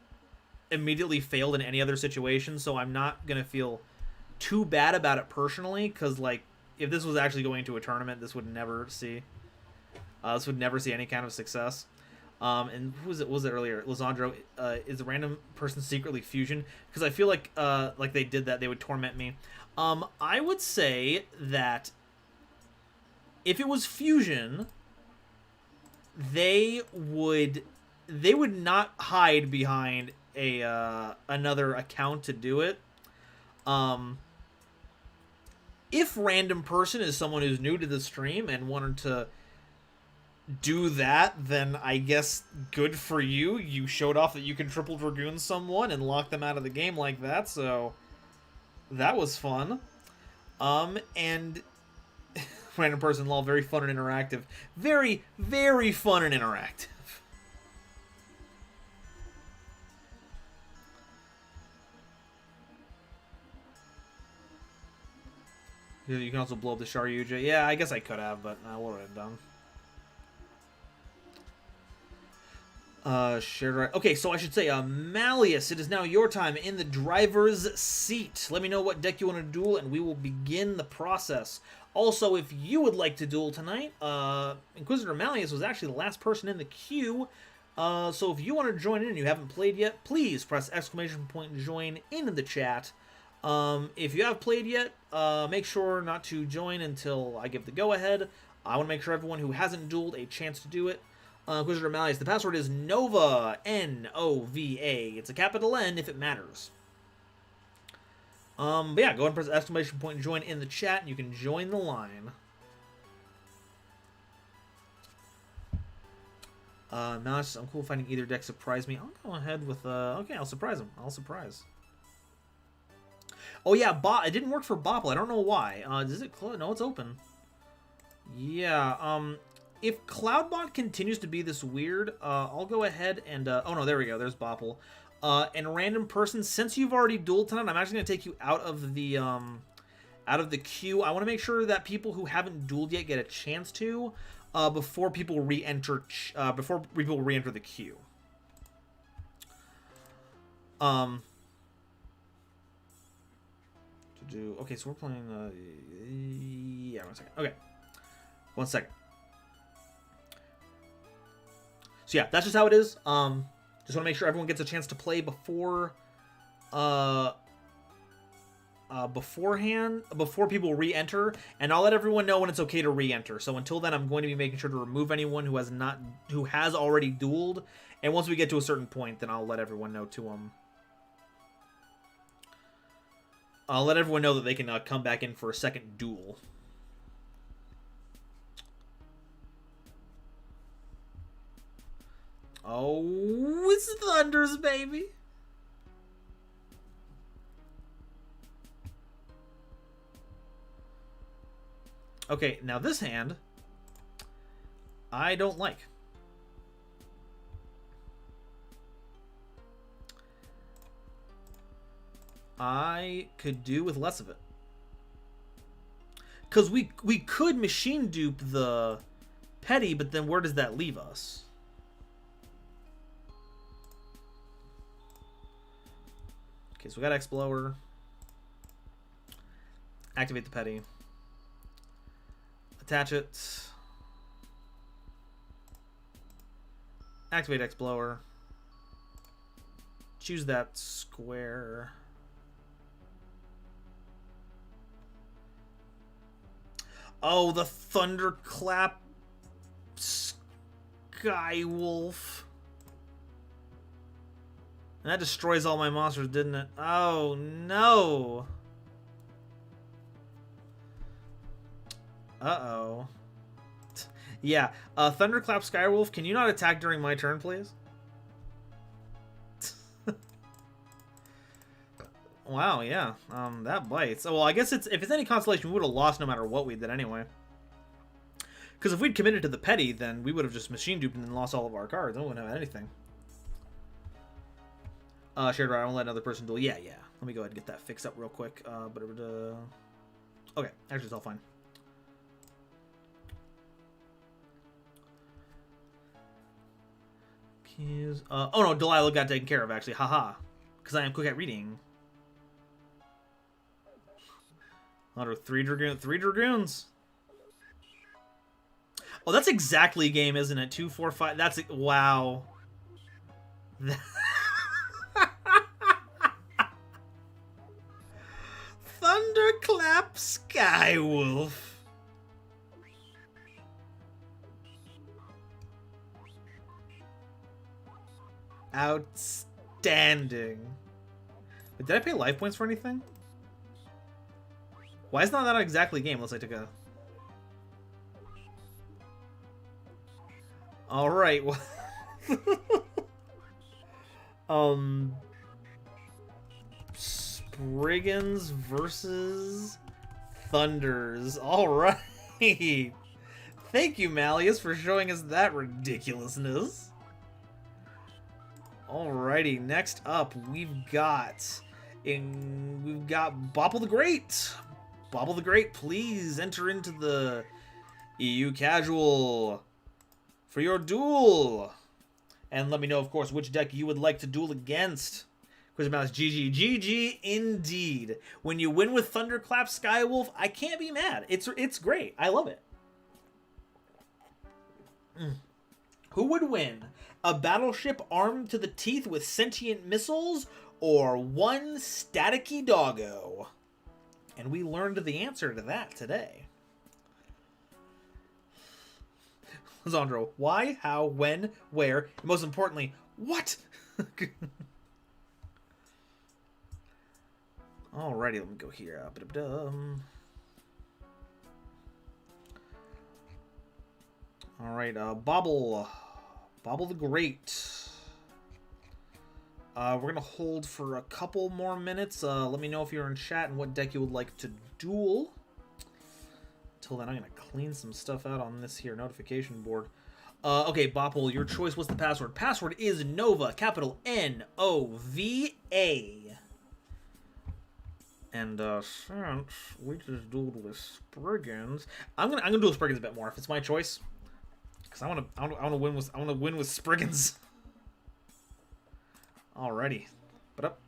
immediately failed in any other situation, so I'm not gonna feel too bad about it personally, because, like, if this was actually going to a tournament, this would never see any kind of success. And who was it earlier? Lisandro, is a random person secretly fusion? Because I feel like they did that, they would torment me. I would say that if it was fusion, they would not hide behind another account to do it. If random person is someone who's new to the stream and wanted to do that, then I guess good for you. You showed off that you can triple Dragoon someone and lock them out of the game like that, so that was fun. And random person, lol, very fun and interactive. Very, very fun and interactive. You can also blow up the Saryuja. Yeah, I guess I could have, but what would I have done? Shared right. Okay, so I should say, Malleus, it is now your time in the driver's seat. Let me know what deck you want to duel, and we will begin the process. Also, if you would like to duel tonight, Inquisitor Malleus was actually the last person in the queue. So if you want to join in and you haven't played yet, please press exclamation point join in the chat. If you have played yet, make sure not to join until I give the go-ahead. I want to make sure everyone who hasn't dueled a chance to do it. Inquisitor Malleus, the password is NOVA, N-O-V-A. It's a capital N if it matters. But yeah, go ahead and press exclamation point and join in the chat, and you can join the line. Malleus, I'm cool finding either deck surprise me. I'll go ahead with, okay, I'll surprise him. I'll surprise. Oh yeah, it didn't work for Bopple. I don't know why. Is it closed? No, it's open. Yeah, if Cloudbot continues to be this weird, I'll go ahead and, oh no, there we go, there's Bopple. And random person, since you've already dueled tonight, I'm actually going to take you out of the queue. I want to make sure that people who haven't dueled yet get a chance to, before people re-enter, the queue. Okay, so we're playing, yeah, 1 second. Okay. 1 second. So yeah, that's just how it is. Just want to make sure everyone gets a chance to play before people re-enter, and I'll let everyone know when it's okay to re-enter. So until then, I'm going to be making sure to remove anyone who has already dueled, and once we get to a certain point, then I'll let everyone know to I'll let everyone know that they can come back in for a second duel. Oh, it's Thunders, baby. Okay, now this hand, I don't like. I could do with less of it. Because we could machine dupe the petty, but then where does that leave us? Okay, so we got Explorer. Activate the petty. Attach it. Activate Explorer. Choose that square. Oh, the Thunderclap Skywolf. And that destroys all my monsters, didn't it? Oh, no. Uh-oh. Yeah, Thunderclap Skywolf, can you not attack during my turn, please? Wow, yeah. That bites. Oh, well, I guess if it's any consolation, we would have lost no matter what we did anyway. Because if we'd committed to the petty, then we would have just machine duped and lost all of our cards. I wouldn't have anything. Shared right, I won't let another person duel. Yeah. Let me go ahead and get that fixed up real quick. Okay, actually it's all fine. Oh no, Delilah got taken care of actually. Haha. Because I am quick at reading. Under 3 Dragoons. Oh, that's exactly game, isn't it? 2, 4, 5. That's it. Wow. Thunderclap Skywolf. Outstanding. Wait, did I pay life points for anything? Why is not that exactly game? Unless I took a... Alright. Sprigguns versus Thunders. Alright. Thank you, Malleus, for showing us that ridiculousness. Alrighty, next up we've got Bopple the Great. Bopple the Great, please enter into the EU Casual for your duel. And let me know, of course, which deck you would like to duel against. Question Mouse, GG. GG indeed. When you win with Thunderclap Skywolf, I can't be mad. It's great. I love it. Who would win? A battleship armed to the teeth with sentient missiles, or one staticky doggo? And we learned the answer to that today. Zandro, why, how, when, where, and most importantly, what? Alrighty, let me go here. Alright, Bobble the Great. We're going to hold for a couple more minutes. Let me know if you're in chat and what deck you would like to duel. Until then, I'm going to clean some stuff out on this here notification board. Okay, Bopple, your choice. What's the password? Password is Nova, capital N-O-V-A. And since we just dueled with Sprigguns, I'm gonna duel Sprigguns a bit more if it's my choice, because I want to win with Sprigguns. Alrighty, but up,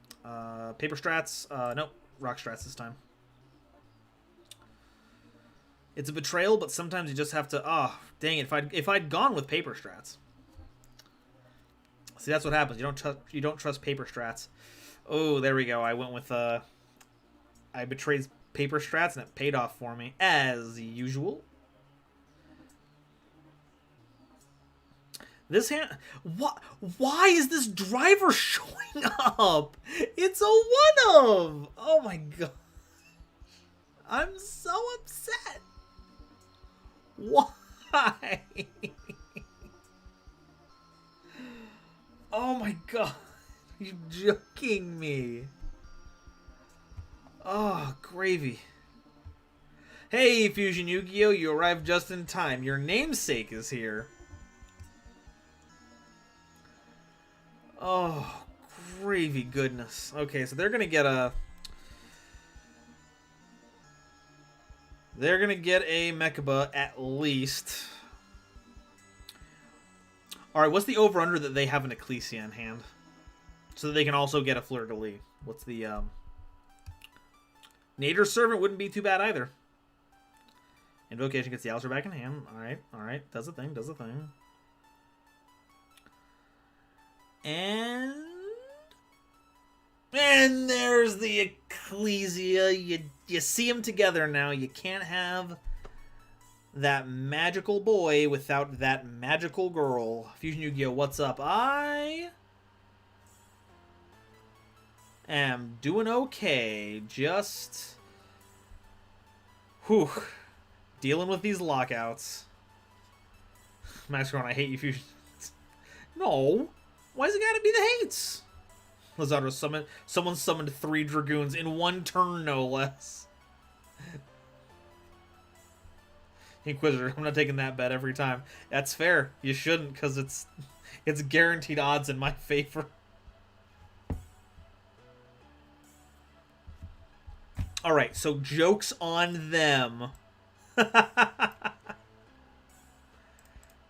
paper strats. Nope, rock strats this time. It's a betrayal, but sometimes you just have to. Oh, dang it! If I'd gone with paper strats. See, that's what happens. You don't trust paper strats. Oh, there we go. I went with I betrayed paper strats and it paid off for me as usual. This hand, why is this driver showing up? It's a one-of. Oh my god. I'm so upset. Why? Oh my god. You're joking me. Oh, gravy. Hey, Fusion Yu-Gi-Oh! You arrived just in time. Your namesake is here. Oh, gravy goodness. Okay, so they're gonna get a... They're gonna get a Mechaba at least. Alright, what's the over-under that they have an Ecclesia in hand? So that they can also get a Fleur-de-Lis. What's the, Nader's Servant wouldn't be too bad either. Invocation gets the Alistair back in hand. Alright. Does the thing, And there's the Ecclesia. You see them together now. You can't have that magical boy without that magical girl. Fusion Yu-Gi-Oh! What's up? I am doing okay. Just... Whew. Dealing with these lockouts. Maxcron, I hate you, Fusion. No. Why's it gotta be the hates? Lazaro someone summoned 3 Dragoons in 1 turn, no less. Inquisitor, I'm not taking that bet every time. That's fair. You shouldn't, because it's guaranteed odds in my favor. Alright, so joke's on them.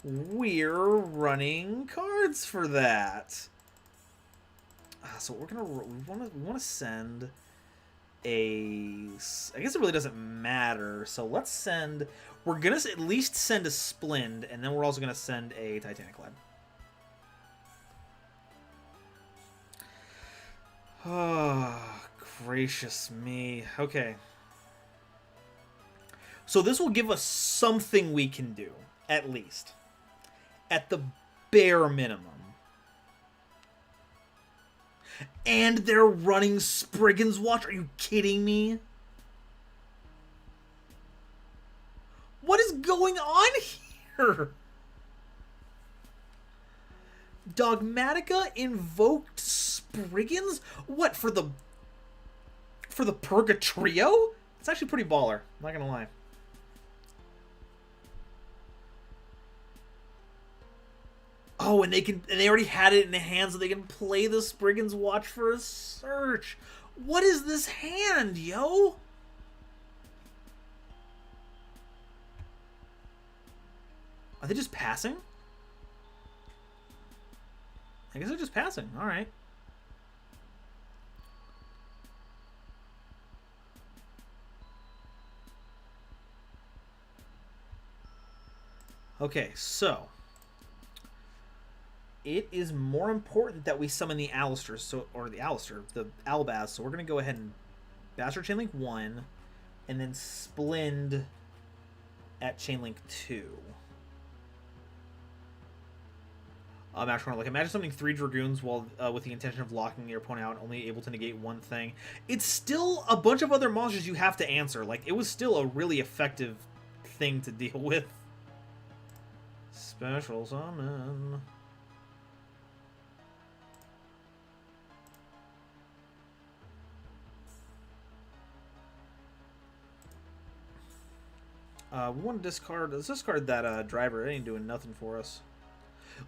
We're running cards for that. So we want to send a... I guess it really doesn't matter. So let's send... We're going to at least send a Splend, and then we're also going to send a Titanic Lad. Oh, gracious me. Okay. So this will give us something we can do, at least. At the bare minimum. And they're running Sprigguns Watch? Are you kidding me? What is going on here? Dogmatica invoked Sprigguns? What, for the Purgatrio? It's actually pretty baller, I'm not gonna lie. Oh, and they already had it in the hand, so they can play the Sprigguns Watch for a search. What is this hand, yo? Are they just passing? I guess they're just passing. All right. Okay, so it is more important that we summon the Alistair, the Albaz. So we're gonna go ahead and Bastard Chainlink 1, and then Splend at Chainlink 2. Actually, like, imagine summoning 3 Dragoons while with the intention of locking your opponent out, only able to negate 1 thing. It's still a bunch of other monsters you have to answer. Like, it was still a really effective thing to deal with. Special summon. We want to discard. Let's discard that driver. It ain't doing nothing for us.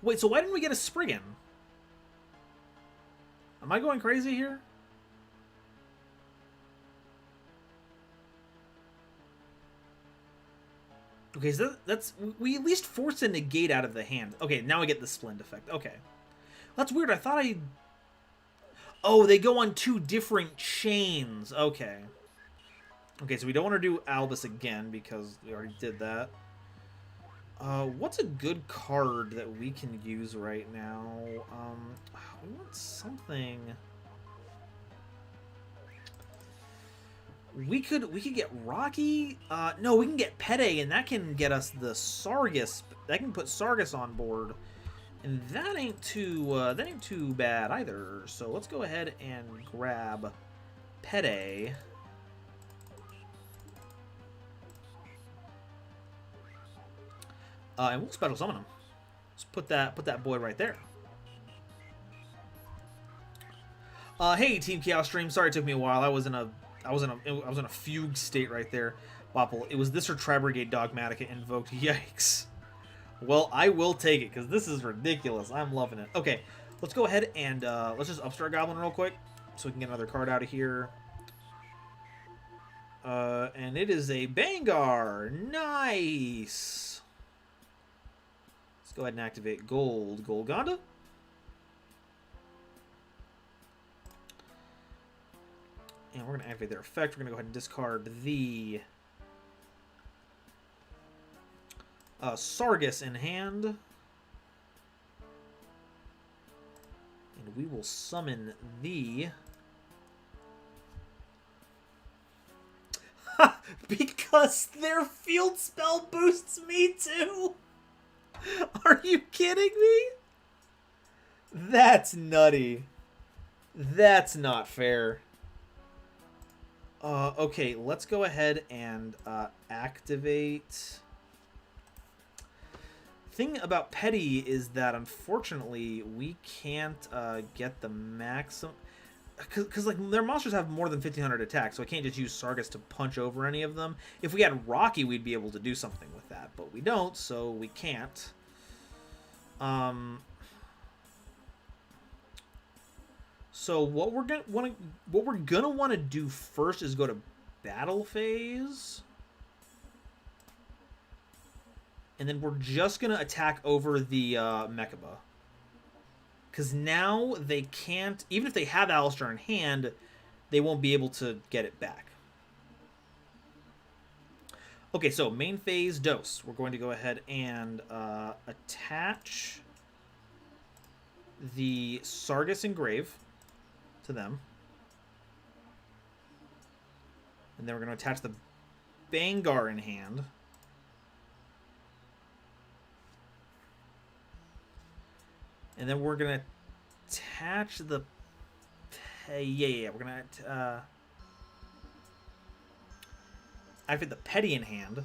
Wait, so why didn't we get a Spriggan? Am I going crazy here? Okay, so that's... We at least force a negate out of the hand. Okay, now I get the Splend effect. Okay. That's weird. I thought I... Oh, they go on 2 different chains. Okay. Okay, so we don't want to do Albus again because we already did that. What's a good card that we can use right now? We want something... We could get Rocky. No, we can get Pede, and that can get us the Sargus. That can put Sargus on board, and that ain't too bad either. So let's go ahead and grab Pede. And we'll special summon him. Let's put that boy right there. Hey, Team Chaos Stream. Sorry it took me a while. I was in a fugue state right there. Bopple, it was this or Tri-Brigade Dogmatica invoked. Yikes. Well, I will take it, because this is ridiculous. I'm loving it. Okay, let's go ahead and let's just upstart Goblin real quick, so we can get another card out of here. And it is a Bangar. Nice. Let's go ahead and activate Golgonda. And we're going to activate their effect. We're going to go ahead and discard the Sargus in hand. And we will summon the... Because their field spell boosts me too? Are you kidding me? That's nutty. That's not fair. Okay, let's go ahead and activate... Thing about Petty is that, unfortunately, we can't get the maximum... Because, like, their monsters have more than 1,500 attacks, so I can't just use Sargus to punch over any of them. If we had Rocky, we'd be able to do something with that, but we don't, so we can't. So what we're gonna want to do first is go to battle phase, and then we're just gonna attack over the Mechaba. Because now they can't, even if they have Alistair in hand, they won't be able to get it back. Okay, so main phase dose. We're going to go ahead and attach the Sargus Engrave to them. And then we're going to attach the Bangar in hand. And then we're going to attach the... Yeah. We're going to activate the Petty in hand.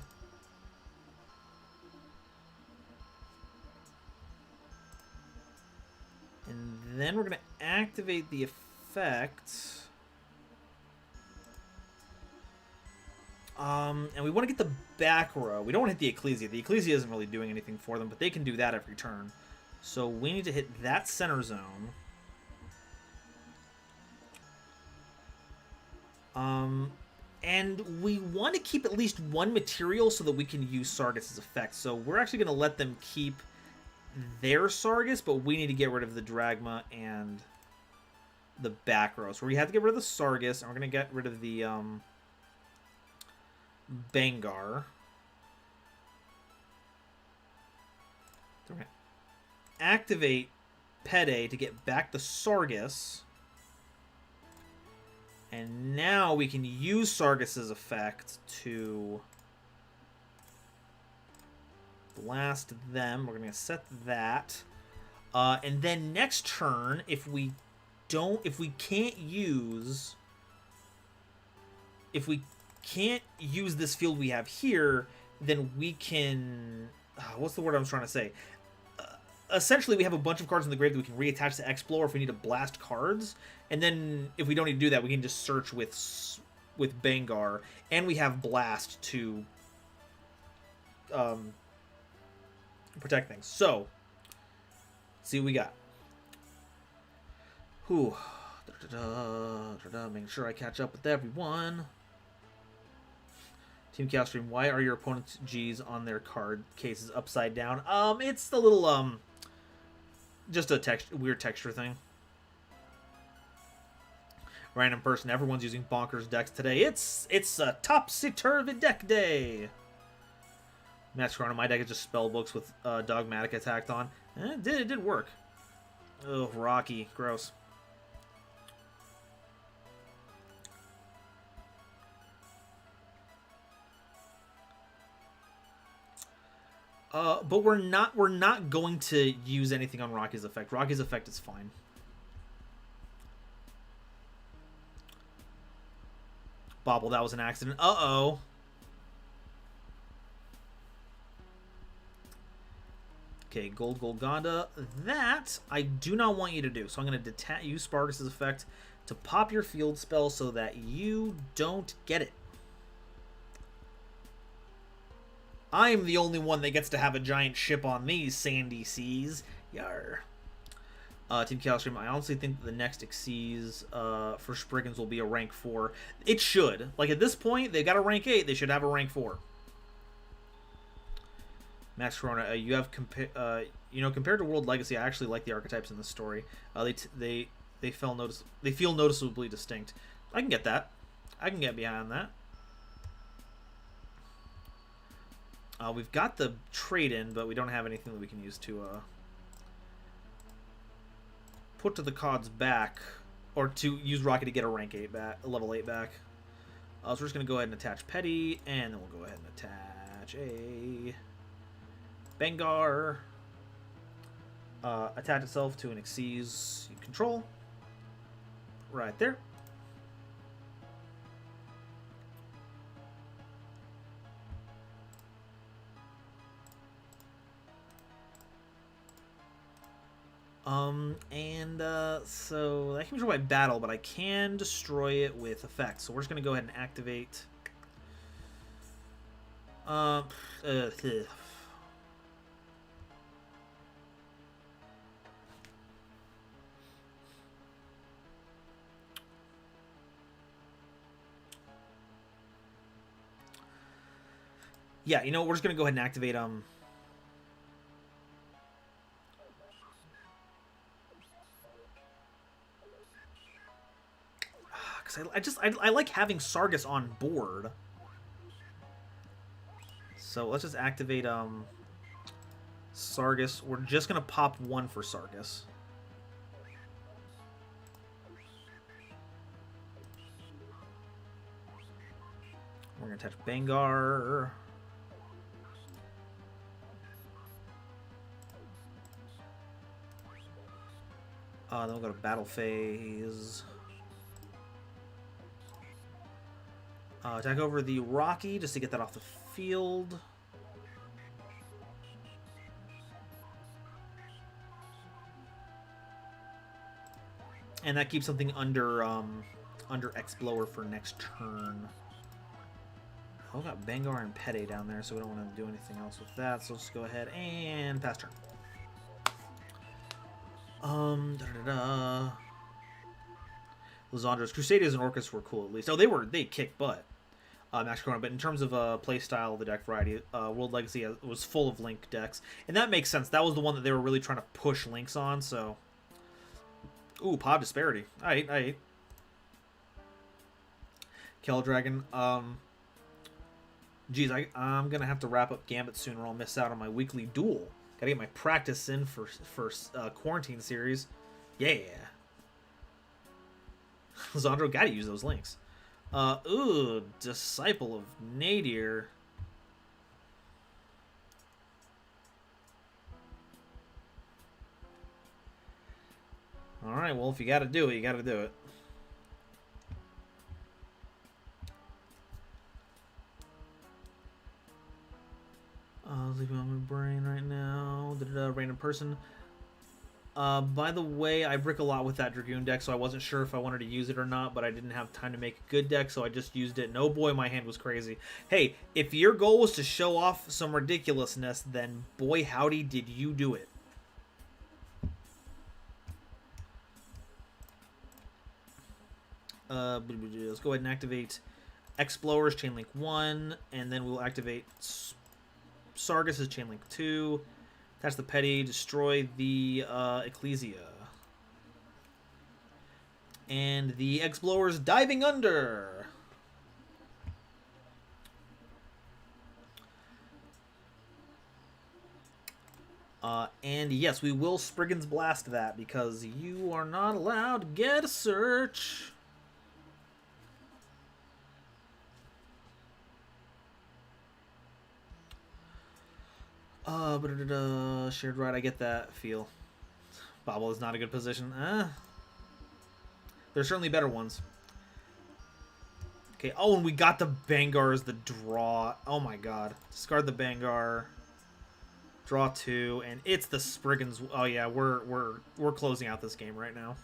And then we're going to activate the effect. And we want to get the back row. We don't want to hit the Ecclesia. The Ecclesia isn't really doing anything for them, but they can do that every turn. So we need to hit that center zone. And we want to keep at least one material so that we can use Sargus' effect. So we're actually going to let them keep their Sargus, but we need to get rid of the Dragma and the back row. So we have to get rid of the Sargus, and we're going to get rid of the Bangar. So we're going to activate Pede to get back the Sargus. And now we can use Sargus' effect to blast them. We're going to set that. And then next turn, if we can't use this field we have here, then we can... what's the word I'm trying to say? Essentially, we have a bunch of cards in the grave that we can reattach to Explore if we need to blast cards. And then, if we don't need to do that, we can just search with Bangar. And we have Blast to protect things. So, let's see what we got. Whew. Making sure I catch up with everyone. Team Chaos Stream, why are your opponent's G's on their card cases upside down? It's the little, just a weird texture thing. Random person, everyone's using bonkers decks today. It's a topsy-turvy deck day. Match Chrono, my deck is just spell books with Dogmatic tacked on. It did work. Oh, Rocky, gross. But we're not going to use anything on Rocky's effect. Rocky's effect is fine. Bobble, that was an accident. Uh-oh. Okay, Golgonda. That I do not want you to do. So I'm going to use Spargus' effect to pop your field spell so that you don't get it. I'm the only one that gets to have a giant ship on these sandy seas. Yar. Team Kale Stream, I honestly think that the next Xyz for Sprigguns will be a rank 4. It should. Like, at this point, they got a rank 8. They should have a rank 4. Max Corona, you have compared to World Legacy, I actually like the archetypes in this story. They feel noticeably distinct. I can get that. I can get behind that. We've got the trade in, but we don't have anything that we can use to put to the cards back, or to use Rocky to get a rank 8 back, a level 8 back. So we're just gonna go ahead and attach Petty, and then we'll go ahead and attach a Bengar. Attach itself to an Xyz you control. Right there. So I can destroy by battle, but I can destroy it with effect. So we're just gonna go ahead and activate. Yeah, you know, we're just gonna go ahead and activate because I like having Sargus on board. So let's just activate Sargus. We're just gonna pop 1 for Sargus. We're gonna attach Bengar. Then we'll go to battle phase. Attack over the Rocky just to get that off the field. And that keeps something under X-Blower for next turn. Oh, we got Bengar and Pede down there, so we don't want to do anything else with that. So let's go ahead and pass turn. Lizandro's Crusaders and Orcus were cool at least. Oh, they kicked butt. Max Corona, but in terms of playstyle, the deck variety, World Legacy was full of Link decks, and that makes sense. That was the one that they were really trying to push Links on. So, ooh, Pod Disparity. I Kale Dragon. Geez, I'm gonna have to wrap up Gambit soon, or I'll miss out on my weekly duel. Gotta get my practice in for quarantine series. Yeah. Zandro, gotta use those links. Ooh, Disciple of Nadir. Alright, well, if you gotta do it, you gotta do it. Leaving on my brain right now. Random person. By the way, I brick a lot with that Dragoon deck, so I wasn't sure if I wanted to use it or not, but I didn't have time to make a good deck, so I just used it. And oh boy, my hand was crazy. Hey, if your goal was to show off some ridiculousness, then boy howdy did you do it. Let's go ahead and activate Explorers, Chainlink 1, and then we'll activate Sargus' Chainlink 2. That's the Petty. Destroy the Ecclesia. And the Explorers diving under. And yes, we will Sprigguns blast that because you are not allowed to get a search. Shared ride, I get that feel. Bobble is not a good position. There's certainly better ones. Okay, oh, and we got the Bengar as the draw. Oh my god. Discard the Bengar. Draw 2, and it's the Sprigguns. Oh yeah, we're closing out this game right now.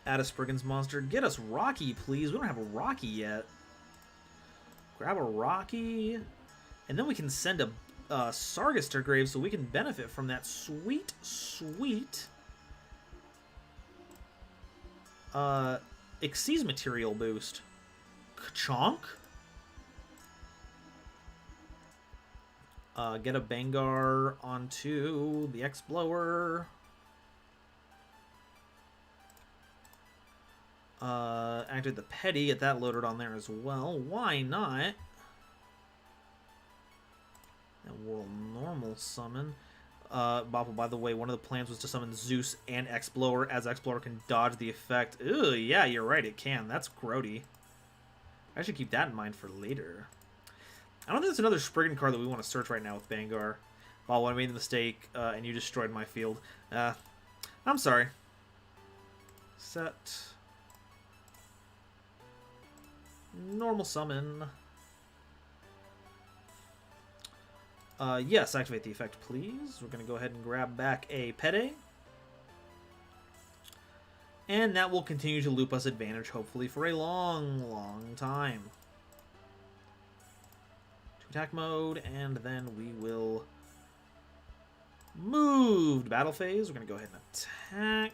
Add a Sprigguns monster. Get us Rocky, please. We don't have a Rocky yet. Grab a Rocky. And then we can send a Sargus to grave so we can benefit from that sweet, sweet Xyz material boost. Chonk. Get a Bangar onto the X-Blower. Activate the Petty, get that loaded on there as well. Why not? And we'll normal summon. Bopple, by the way, one of the plans was to summon Zeus and X-Blower, as X-Blower can dodge the effect. Ew, yeah, you're right, it can. That's grody. I should keep that in mind for later. I don't think there's another Spriggan card that we want to search right now with Bangar. Well, when I made the mistake, and you destroyed my field. I'm sorry. Set. Normal summon. Yes, activate the effect, please. We're going to go ahead and grab back a Pede. And that will continue to loop us advantage, hopefully, for a long, long time. To attack mode, and then we will move to battle phase. We're going to go ahead and attack.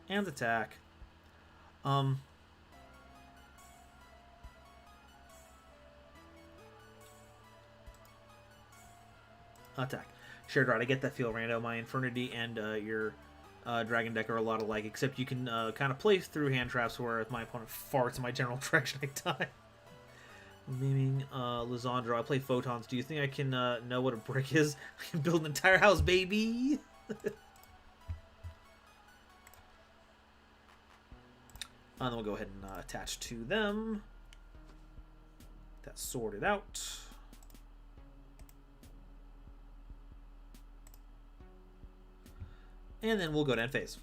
And attack. Attack. Shared Rod, I get that feel, Rando. My Infernity and your Dragon deck are a lot alike, except you can kind of play through hand traps where if my opponent farts in my general direction, I die. Meaning, Lisandro, I play Photons. Do you think I can know what a brick is? I can build an entire house, baby! And then we'll go ahead and attach to them. That's sorted out. And then we'll go to end phase.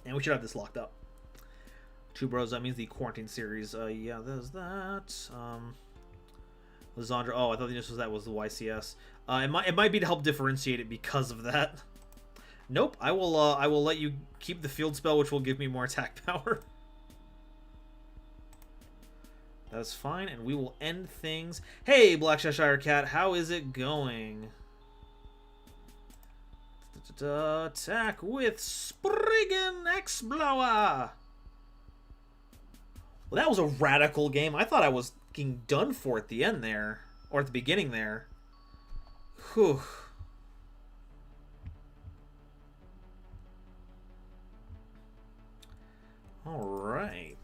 And we should have this locked up. Two Bros, that means the Quarantine series. Yeah, there's that. Lisandro, oh, I thought the initials that was the YCS. It might be to help differentiate it because of that. Nope, I will let you keep the field spell, which will give me more attack power. That is fine, and we will end things. Hey, Black Cheshire Cat, how is it going? Attack with Spriggan X-Blower. Well, that was a radical game. I thought I was getting done for at the end there, or at the beginning there. Whew. All right.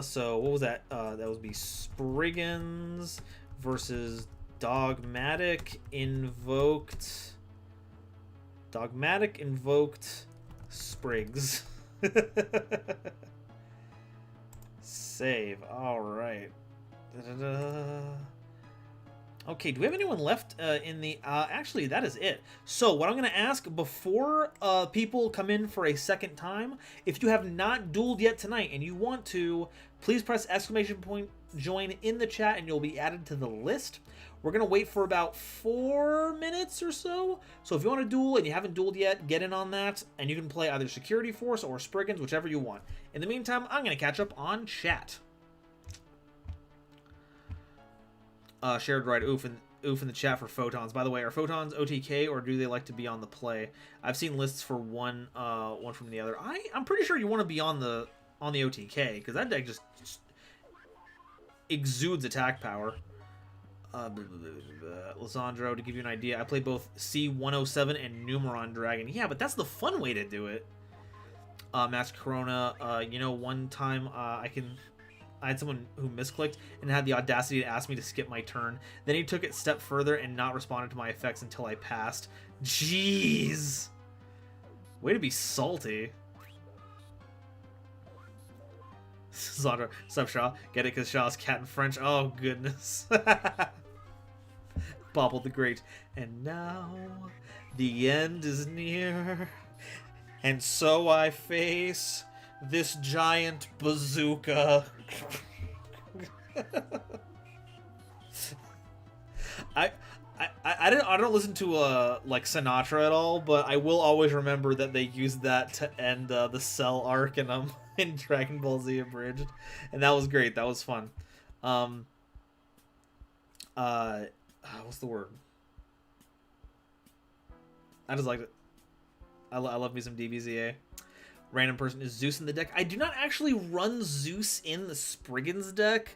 So what was that? That would be Sprigguns versus Dogmatic Invoked. Dogmatic Invoked Sprigs. Save. All right. Okay, do we have anyone left in the... actually, that is it. So, what I'm going to ask before people come in for a second time, if you have not dueled yet tonight and you want to, please press exclamation point join in the chat and you'll be added to the list. We're going to wait for about 4 minutes or so. So, if you want to duel and you haven't dueled yet, get in on that. And you can play either Security Force or Sprigguns, whichever you want. In the meantime, I'm going to catch up on chat. Shared right oof in the chat for Photons. By the way, are Photons OTK or do they like to be on the play? I've seen lists for one from the other. I'm pretty sure you want to be on the OTK because that deck just exudes attack power. Lisandro, to give you an idea, I play both C107 and Numeron Dragon. Yeah, but that's the fun way to do it. Max Corona, you know, one time I had someone who misclicked and had the audacity to ask me to skip my turn. Then he took it a step further and not responded to my effects until I passed. Jeez! Way to be salty. Zandra, sup Shaw? Get it because Shaw's cat in French? Oh, goodness. Bobble the Great. And now the end is near. And so I face this giant bazooka. I don't listen to like Sinatra at all, but I will always remember that they used that to end the Cell arc in in Dragon Ball Z Abridged, and that was great. That was fun. Um, what's the word? I just liked it. I love me some DBZA. Random person, is Zeus in the deck? I do not actually run Zeus in the Sprigguns deck.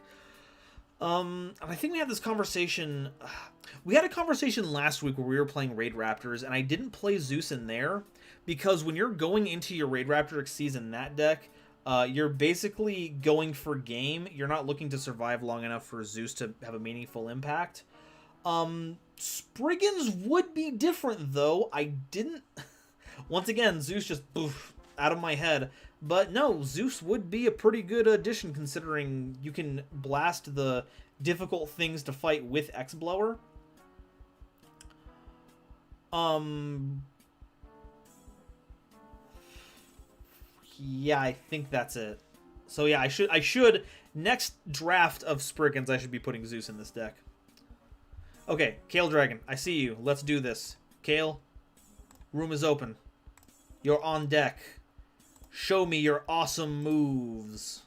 And I think we had this conversation. We had a conversation last week where we were playing Raid Raptors, and I didn't play Zeus in there because when you're going into your Raid Raptor Xyz in that deck, you're basically going for game. You're not looking to survive long enough for Zeus to have a meaningful impact. Sprigguns would be different, though. I didn't... Once again, Zeus just poof, out of my head. But no, Zeus would be a pretty good addition considering you can blast the difficult things to fight with X-Blower. Yeah, I think that's it. So yeah, I should next draft of Sprigguns, I should be putting Zeus in this deck. Okay, Kale Dragon, I see you. Let's do this. Kale, room is open. You're on deck. Show me your awesome moves.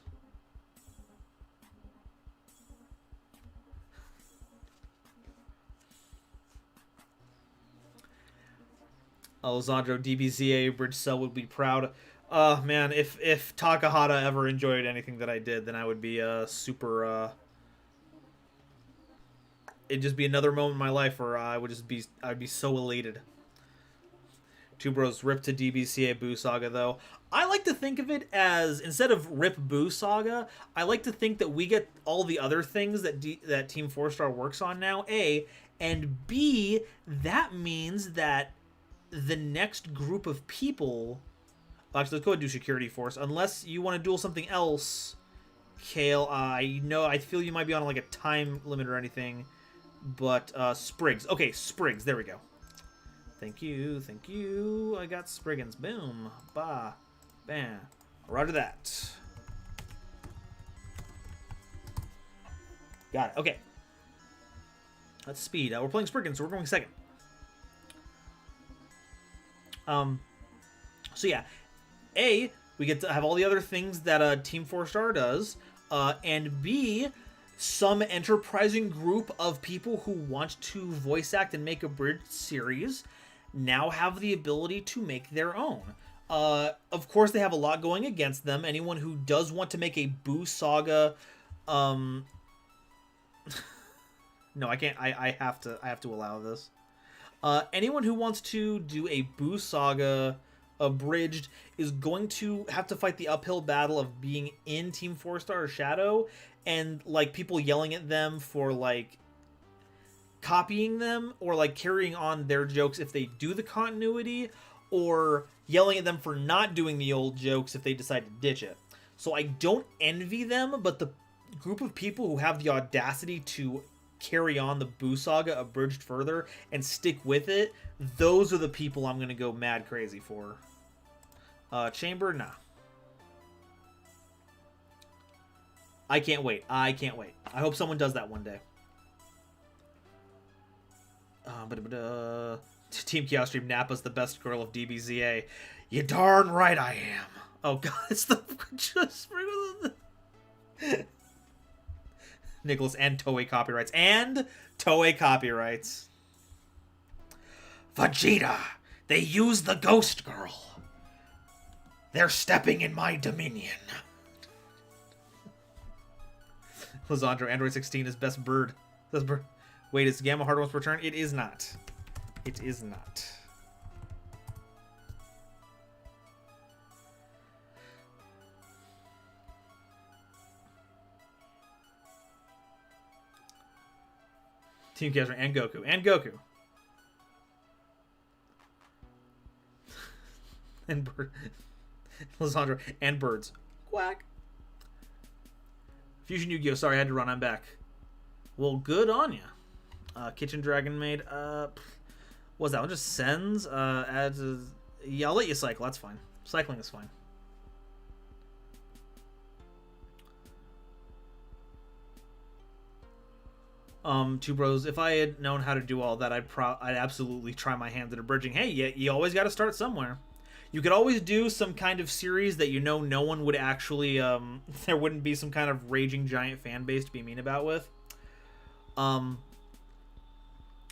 Alessandro DBZA Bridge Cell would be proud. Man, if Takahata ever enjoyed anything that I did, then I would be super it'd just be another moment in my life where I'd be so elated. Two Bros rip to DBCA Boo Saga, though. I like to think of it as, instead of rip Boo Saga, I like to think that we get all the other things that that Team 4-Star works on now, A, and B, that means that the next group of people... Actually, let's go ahead and do Security Force. Unless you want to duel something else, Kale, I feel you might be on like a time limit or anything, but Spriggs. Okay, Spriggs, there we go. Thank you, thank you. I got Sprigguns. Boom. Ba. Bam. Roger that. Got it. Okay. That's speed. We're playing Sprigguns, so we're going second. So yeah. A, we get to have all the other things that Team 4-Star does. And B, some enterprising group of people who want to voice act and make a bridge series now have the ability to make their own. Of course, they have a lot going against them. Anyone who does want to make a Boo Saga, no, I can't. I have to allow this. Anyone who wants to do a Boo Saga abridged is going to have to fight the uphill battle of being in Team 4-Star Shadow and like people yelling at them for like copying them or like carrying on their jokes if they do the continuity, or yelling at them for not doing the old jokes if they decide to ditch it. So I don't envy them, but the group of people who have the audacity to carry on the Boo Saga abridged further and stick with it, those are the people I'm going to go mad crazy for. Chamber, nah. I can't wait. I can't wait. I hope someone does that one day. Team Chaos Stream Nappa's the best girl of DBZA. You darn right I am. Oh god, it's the Nicholas and Toei copyrights. And Toei copyrights. Vegeta! They use the Ghost Girl! They're stepping in my dominion. Lizandro, Android 16 is best bird. Wait, is Gamma Hard One's return? It is not. It is not. Team Chaos and Goku. And Goku. And bird. Lizandro and birds. Quack. Fusion Yu-Gi-Oh! Sorry, I had to run. I'm back. Well, good on ya. Kitchen Dragon Maid. What's that one? Just sends. Adds. Yeah, I'll let you cycle. That's fine. Cycling is fine. Two Bros, if I had known how to do all that, I'd absolutely try my hand at a bridging. Hey, you always got to start somewhere. You could always do some kind of series that you know no one would actually, there wouldn't be some kind of raging giant fan base to be mean about with. And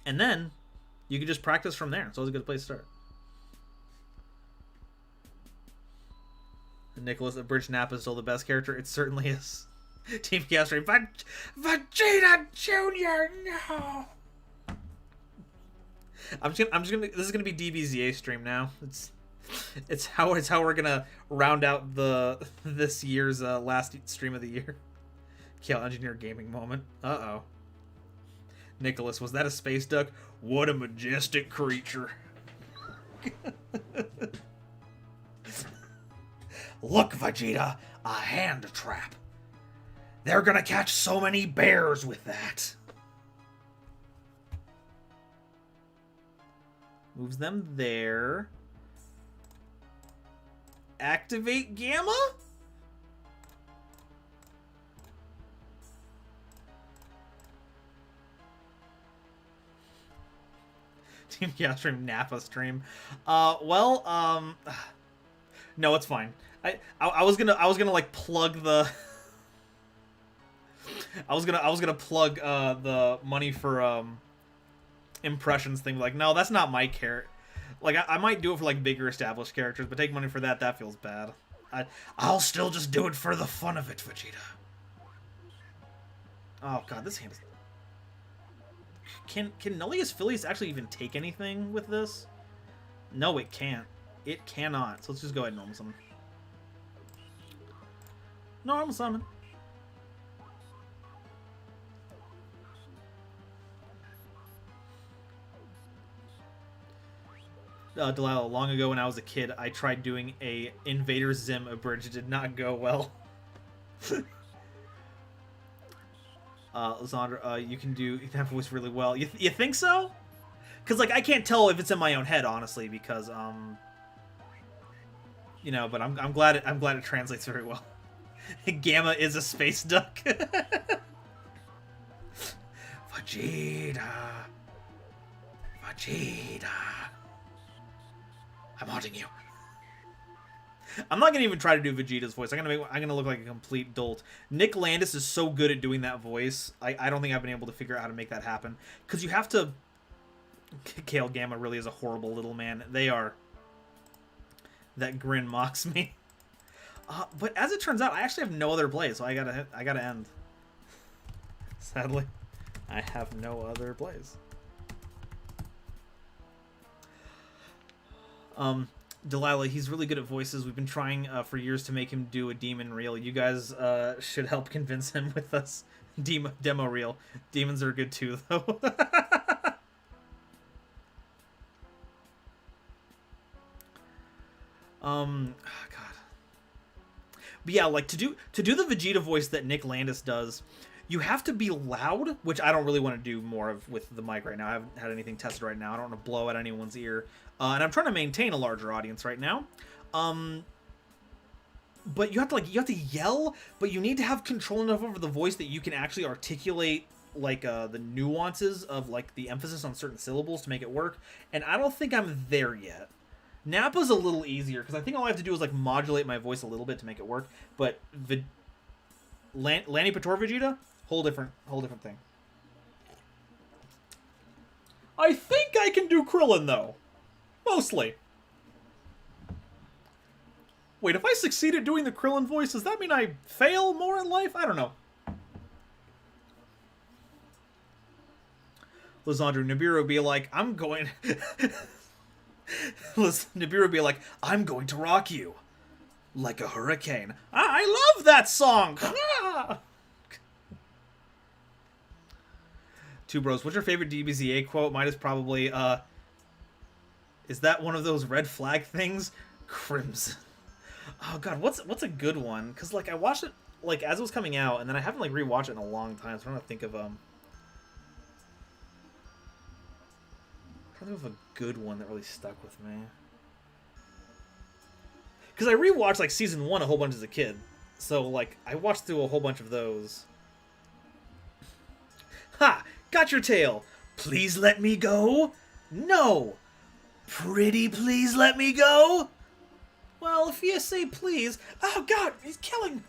then you could just practice from there. It's always a good place to start. Nicholas, Bridge Napa is still the best character. It certainly is. Team Chaos Stream, Vegeta Jr. No. I'm just gonna. This is gonna be DBZA stream now. It's how we're gonna round out this year's last stream of the year. Kale Engineer gaming moment. Uh-oh. Nicholas, was that a space duck? What a majestic creature. Look, Vegeta, a hand trap. They're gonna catch so many bears with that. Moves them there. Activate Gamma? Team Chaos Stream, Napa stream. No, it's fine. I was gonna like plug the I was gonna plug the money for impressions thing. Like, no, that's not my character. Like, I might do it for like bigger established characters, but take money for that feels bad. I'll still just do it for the fun of it, Vegeta. Oh god, this hand is... Can Nullius Filius actually even take anything with this? No, it can't. It cannot. So let's just go ahead and normal summon. Normal summon. Delilah, long ago when I was a kid, I tried doing a Invader Zim abridged. It did not go well. Lysandra, you can do that voice really well. You think so? Because, like, I can't tell if it's in my own head, honestly, because, you know, but I'm glad it translates very well. Gamma is a space duck. Vegeta. Vegeta. I'm haunting you. I'm not gonna even try to do Vegeta's voice. I'm gonna look like a complete dolt. Nick Landis is so good at doing that voice. I don't think I've been able to figure out how to make that happen. Because you have to... Kale Gamma really is a horrible little man. They are. That grin mocks me. But as it turns out, I actually have no other plays, so I gotta end. Sadly, I have no other plays. Delilah, he's really good at voices. We've been trying for years to make him do a demon reel. You guys should help convince him with us. Demo reel. Demons are good too, though. God. But yeah, like to do the Vegeta voice that Nick Landis does, you have to be loud, which I don't really want to do more of with the mic right now. I haven't had anything tested right now. I don't want to blow out anyone's ear. And I'm trying to maintain a larger audience right now. But you have to yell, but you need to have control enough over the voice that you can actually articulate like the nuances of like the emphasis on certain syllables to make it work. And I don't think I'm there yet. Nappa's a little easier because I think all I have to do is like modulate my voice a little bit to make it work. But Lanny Pator Vegeta, whole different thing. I think I can do Krillin though, mostly. Wait, if I succeed at doing the Krillin voice, does that mean I fail more in life? I don't know. Lysandra, Nibiru would be like, I'm going... Nibiru would be like, I'm going to rock you. Like a hurricane. I love that song! Two Bros, what's your favorite DBZA quote? Mine is probably, is that one of those red flag things? Crimson. Oh god, what's a good one? Because like I watched it like as it was coming out, and then I haven't like rewatched it in a long time, so I'm trying to think of a good one that really stuck with me. Because I rewatched like season 1 a whole bunch as a kid, so like I watched through a whole bunch of those. Ha! Got your tail. Please let me go. No. Pretty please let me go. Well, if you say please... Oh, God, he's killing me.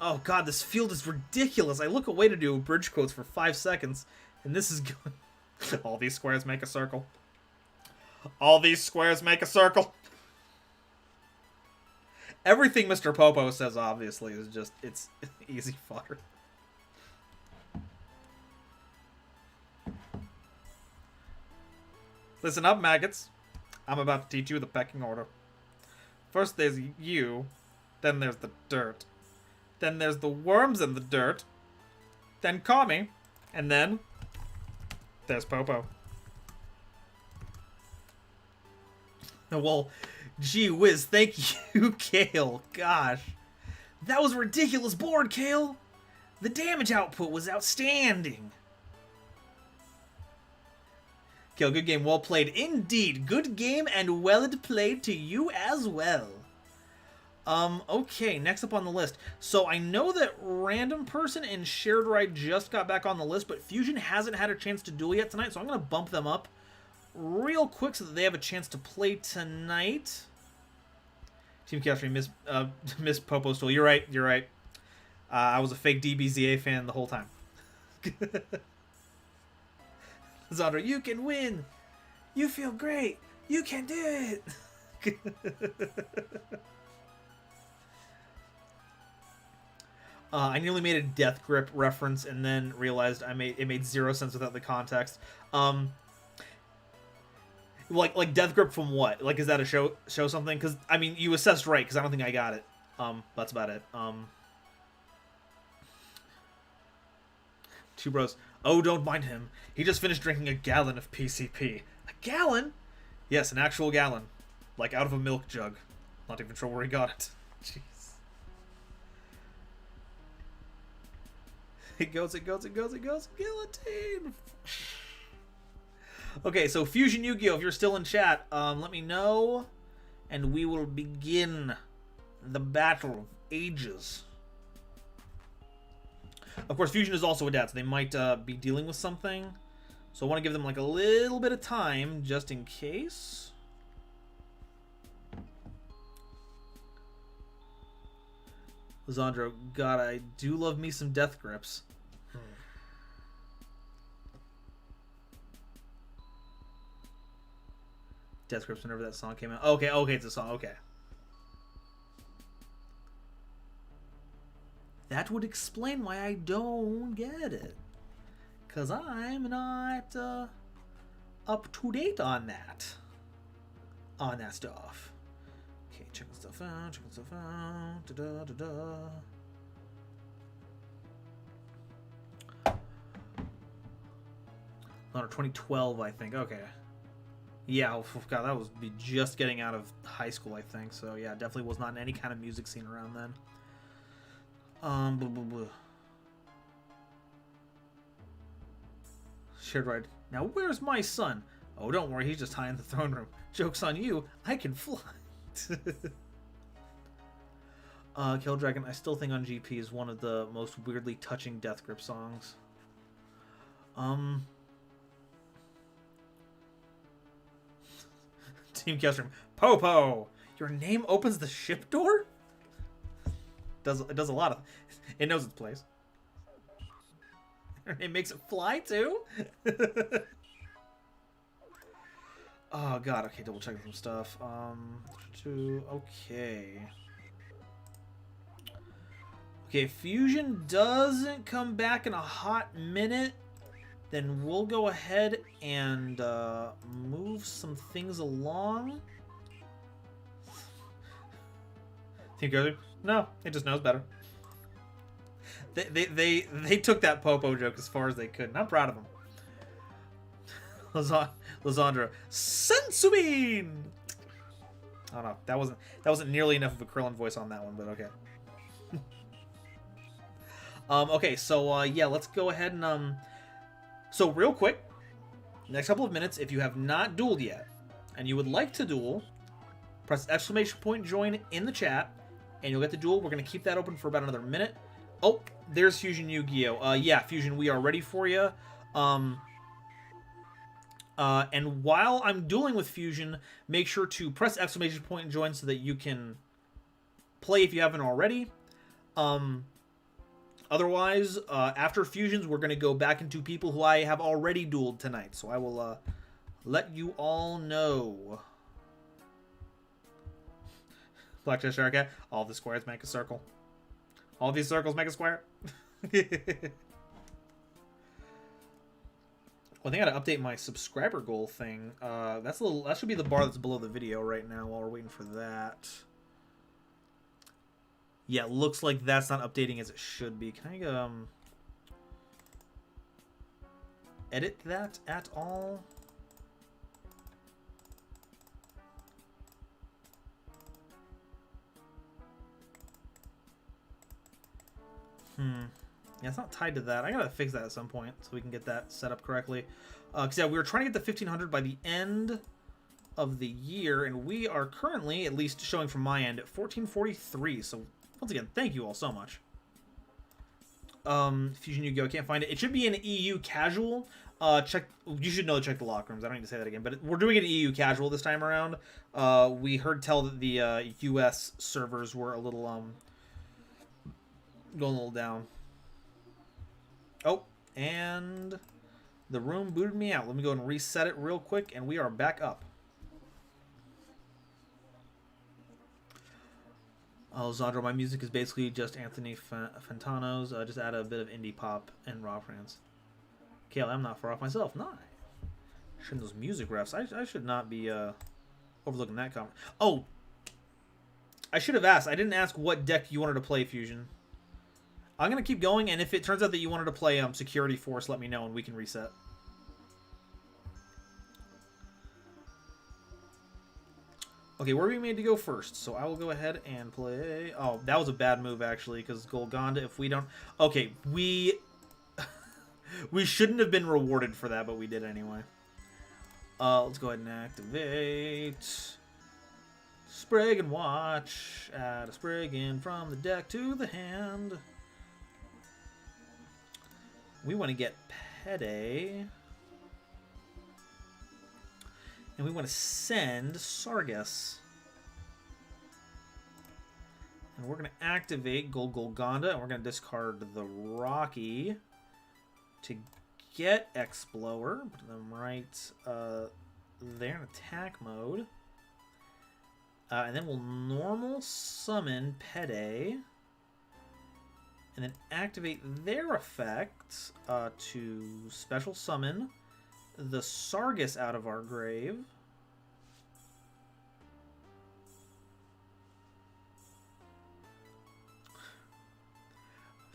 Oh, God, this field is ridiculous. I look away to do bridge quotes for 5 seconds, and this is going... All these squares make a circle. All these squares make a circle. Everything Mr. Popo says, obviously, is just... It's easy fodder. Listen up, maggots. I'm about to teach you the pecking order. First there's you, then there's the dirt. Then there's the worms in the dirt. Then Kami, and then there's Popo. Well, gee whiz, thank you, Kale. Gosh. That was a ridiculous board, Kale. The damage output was outstanding. Kale, good game, well played. Indeed, good game and well played to you as well. Okay, next up on the list. So I know that Random Person and Shared Ride just got back on the list, but Fusion hasn't had a chance to duel yet tonight, so I'm going to bump them up real quick so that they have a chance to play tonight. Team Capturing Miss Popo's tool. You're right, you're right. I was a fake DBZA fan the whole time. Zandra, you can win. You feel great. You can do it. I nearly made a Death Grip reference and then realized it made zero sense without the context. Like Death Grip from what? Like, is that a show something? Because I mean, you assessed right. Because I don't think I got it. That's about it. Two bros. Oh, don't mind him. He just finished drinking a gallon of PCP. A gallon? Yes, an actual gallon. Like out of a milk jug. Not even sure where he got it. Jeez. It goes. Guillotine! Okay, so Fusion Yu-Gi-Oh! If you're still in chat, let me know. And we will begin the Battle of Ages. Of course, Fusion is also a dad, so they might be dealing with something. So I want to give them like a little bit of time, just in case. Lizandro, God, I do love me some Death Grips. Death Grips whenever that song came out. Okay, it's a song, okay. That would explain why I don't get it. Because I'm not up to date on that. On that stuff. Okay, checking stuff out. Da-da-da-da. On 2012, I think. Okay. Yeah, oh, God, that was just getting out of high school, I think. So, yeah, definitely was not in any kind of music scene around then. Blah, blah, blah. Shared Ride. Now, where's my son? Oh, don't worry, he's just high in the throne room. Joke's on you, I can fly. Kill Dragon, I still think on GP is one of the most weirdly touching Death Grip songs. Team Castrum. Popo! Your name opens the ship door? It does a lot of... It knows its place. It makes it fly, too? Oh, God. Okay, double checking some stuff. Okay. Okay, Fusion doesn't come back in a hot minute. Then we'll go ahead and move some things along. Team Gozer? No, it just knows better. They took that Popo joke as far as they could, and I'm proud of them. Lizandra, Sensubin! Oh no, that wasn't nearly enough of a Krillin voice on that one, but okay. Okay, so yeah, let's go ahead and so real quick, next couple of minutes, if you have not dueled yet, and you would like to duel, press !join in the chat, and you'll get the duel. We're going to keep that open for about another minute. Oh, there's Fusion Yu-Gi-Oh. Yeah, Fusion, we are ready for you. And while I'm dueling with Fusion, make sure to press exclamation point and join so that you can play if you haven't already. Otherwise, after Fusions, we're going to go back into people who I have already dueled tonight. So I will let you all know. Blackjack Shark Cat. All the squares make a circle. All these circles make a square. Well, I think I gotta update my subscriber goal thing. That should be the bar that's below the video right now while we're waiting for that. Yeah, it looks like that's not updating as it should be. Can I edit that at all? Yeah, it's not tied to that. I gotta fix that at some point so we can get that set up correctly. Because, yeah, we were trying to get the 1500 by the end of the year, and we are currently, at least showing from my end, at 1443. So, once again, thank you all so much. Fusion Yu-Gi-Oh! I can't find it. It should be an EU casual. Check. You should know to check the locker rooms. I don't need to say that again, but we're doing it in EU casual this time around. We heard tell that the US servers were a little going a little down. Oh, and the room booted me out. Let me go and reset it real quick, and we are back up. Alessandro, my music is basically just Anthony Fantano's. Just add a bit of indie pop and rock France. Kale, I'm not far off myself. Nah. Shouldn't those music refs. I should not be overlooking that comment. Oh, I should have asked. I didn't ask what deck you wanted to play, Fusion. I'm going to keep going, and if it turns out that you wanted to play Security Force, let me know, and we can reset. Okay, where are we made to go first? So I will go ahead and play... Oh, that was a bad move, actually, because Golgonda, if we don't... Okay, we... we shouldn't have been rewarded for that, but we did anyway. Let's go ahead and activate... Sprig and watch. Add a Spriggan from the deck to the hand. We want to get Pede. And we want to send Sargus. And we're going to activate Golgonda. And we're going to discard the Rocky to get Explorer. Put them right there in attack mode. And then we'll normal summon Pede. And then activate their effect to special summon the Sargus out of our grave.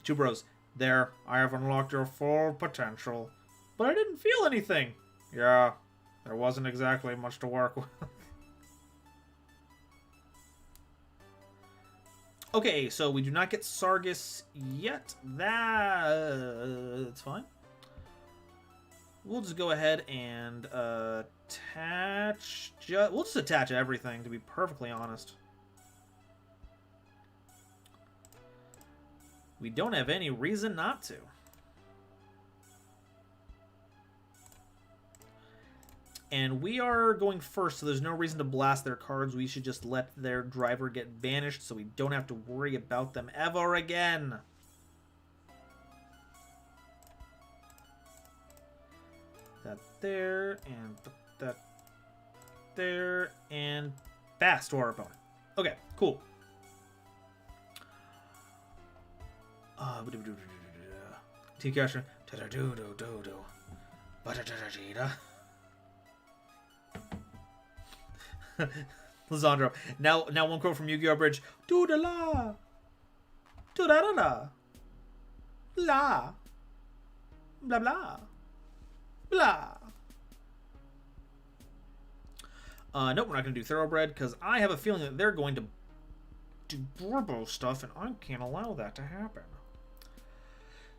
Two bros. There, I have unlocked your full potential. But I didn't feel anything. Yeah, there wasn't exactly much to work with. Okay, so we do not get Sargus yet. That's fine. We'll just go ahead and attach... We'll just attach everything, to be perfectly honest. We don't have any reason not to. And we are going first, so there's no reason to blast their cards. We should just let their driver get banished so we don't have to worry about them ever again. That there, and put that there, and pass to our opponent. Okay, cool. Team Casher. Lisandro. Now one quote from Yu-Gi-Oh! Bridge. Do-da-la. Do-da-da-da. La. Blah, blah. Blah. Nope, we're not going to do Thoroughbred, because I have a feeling that they're going to do Borbo stuff, and I can't allow that to happen.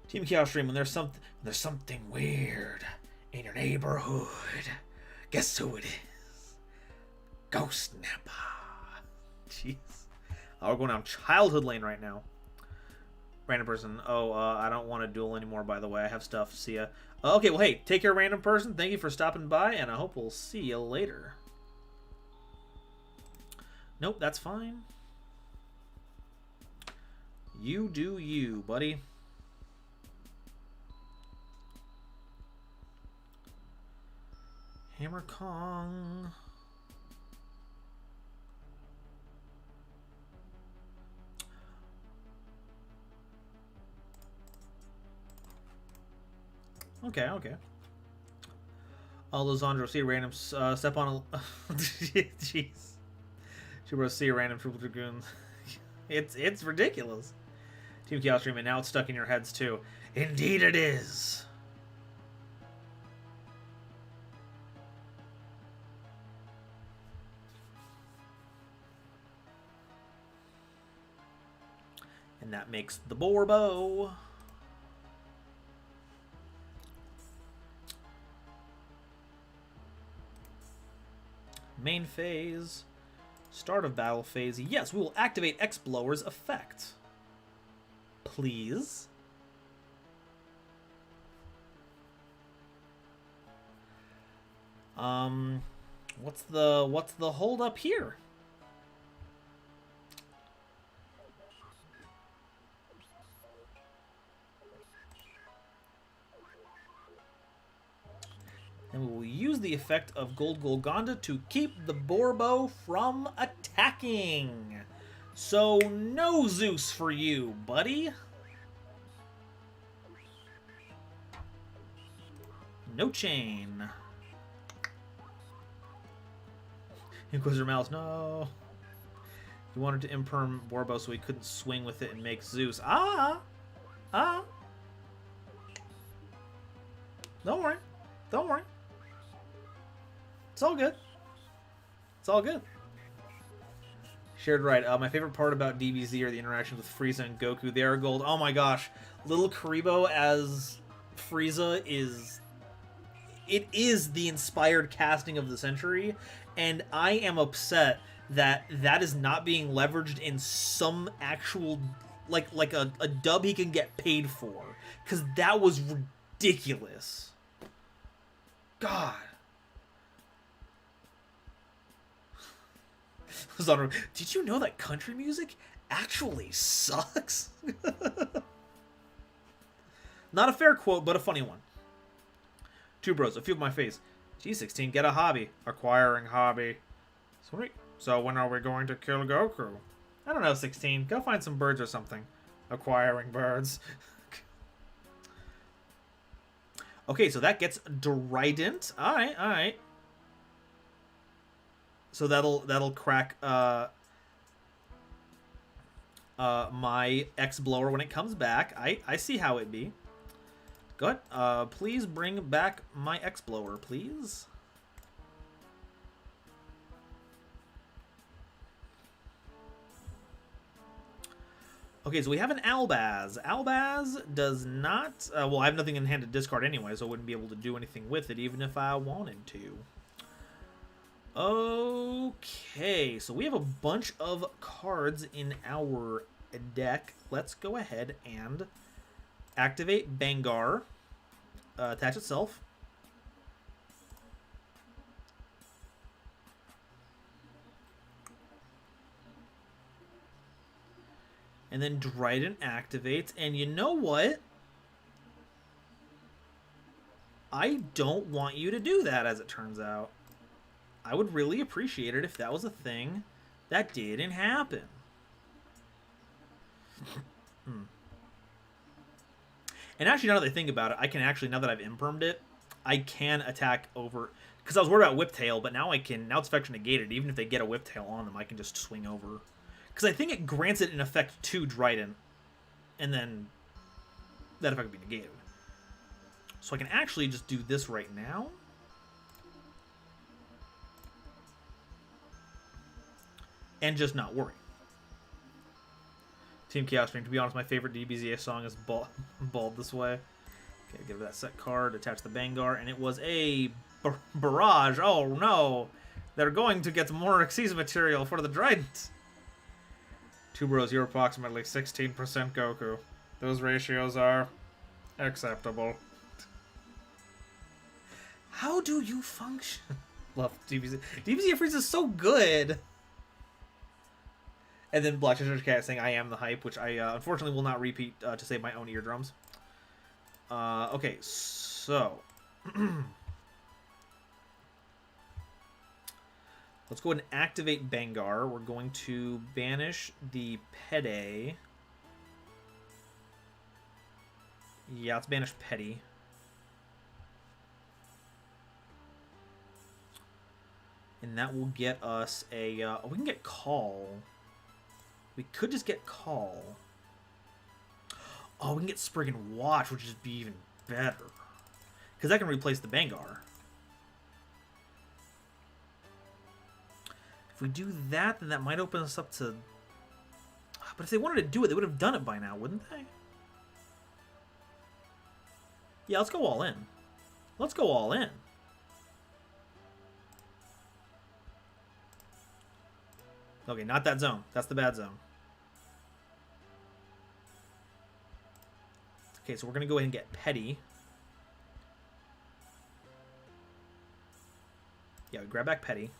Team Chaos Stream, when there's something weird in your neighborhood, guess who it is? Ghost Nappa. Jeez. We're going down Childhood Lane right now. Random person. Oh, I don't want to duel anymore, by the way. I have stuff. See ya. Okay, well, hey, take care, random person. Thank you for stopping by, and I hope we'll see you later. Nope, that's fine. You do you, buddy. Hammer Kong. Okay, okay. Lizandro, see a random step on a... Jeez. She wrote see a random Triple Dragoon. It's ridiculous. Team Kale stream, and now it's stuck in your heads too. Indeed it is. And that makes the Borbo. Main phase. Start of battle phase. Yes, we will activate X-Blower's effect. Please. What's the hold up here? And we will use the effect of Gold Golgonda to keep the Borbo from attacking. So no Zeus for you, buddy. No chain. Inquisitor Malice, no. He wanted to imperm Borbo so he couldn't swing with it and make Zeus. Ah! Don't worry. Don't worry. It's all good. It's all good. Shared right. My favorite part about DBZ are the interactions with Frieza and Goku. They are gold. Oh my gosh. Little Karibo as Frieza is... It is the inspired casting of the century. And I am upset that that is not being leveraged in some actual... Like a dub he can get paid for. Because that was ridiculous. God. Did you know that country music actually sucks? Not a fair quote, but a funny one. Two bros, a few of my face. G16, get a hobby. Acquiring hobby. Sweet. So when are we going to kill Goku? I don't know, 16. Go find some birds or something. Acquiring birds. Okay, so that gets Derident. Alright, alright. So that'll crack my X-Blower when it comes back. I see how it be. Go ahead. Please bring back my X-Blower, please. Okay, so we have an Albaz. Albaz does not... well, I have nothing in hand to discard anyway, so I wouldn't be able to do anything with it, even if I wanted to. Okay, so we have a bunch of cards in our deck. Let's go ahead and activate Bangar. Attach itself. And then Dryden activates. And you know what? I don't want you to do that, as it turns out. I would really appreciate it if that was a thing that didn't happen. And actually, now that I think about it, I can actually, now that I've impermed it, I can attack over... Because I was worried about Whiptail, but now I can... Now it's effect negated. Even if they get a Whiptail on them, I can just swing over. Because I think it grants it an effect to Dryden. And then that effect would be negated. So I can actually just do this right now. And just not worry. Team Chaos Stream. To be honest, my favorite DBZA song is Bald This Way. Okay, give it that set card, attach the Bangar, and it was a barrage. Oh no! They're going to get more Xyz material for the Trident. Two bros, you're approximately 16% Goku. Those ratios are acceptable. How do you function? Love DBZ. DBZ Freeze is so good. And then Black Cheshire Cat saying, I am the hype, which I unfortunately will not repeat to save my own eardrums. Okay, so... let's go ahead and activate Bengar. We're going to banish the Pede. Yeah, let's banish Petty. And that will get us a... we can get Call. We could just get Call. Oh, we can get Spriggan Watch, which would be even better. Because that can replace the Bengar. If we do that, then that might open us up to... But if they wanted to do it, they would have done it by now, wouldn't they? Yeah, let's go all in. Let's go all in. Okay, not that zone. That's the bad zone. Okay, so we're going to go ahead and get Petty. Yeah, we grab back Petty.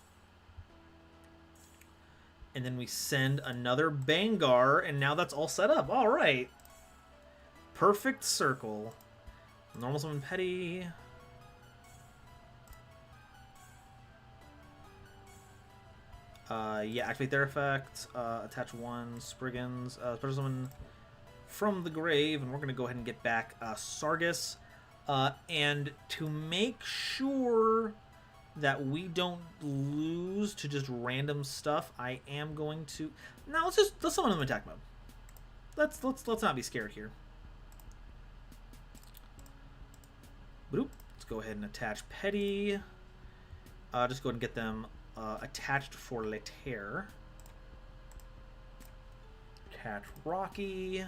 And then we send another Bengar, and now that's all set up. All right. Perfect circle. Normal summon Petty. Yeah, activate their effect. Attach one Sprigguns. Special summon from the grave, and we're going to go ahead and get back Sargus. And to make sure that we don't lose to just random stuff, I am going to... No, let's summon them in attack mode. Let's not be scared here. Boop. Let's go ahead and attach Petty. Just go ahead and get them attached for Later. Attach Rocky.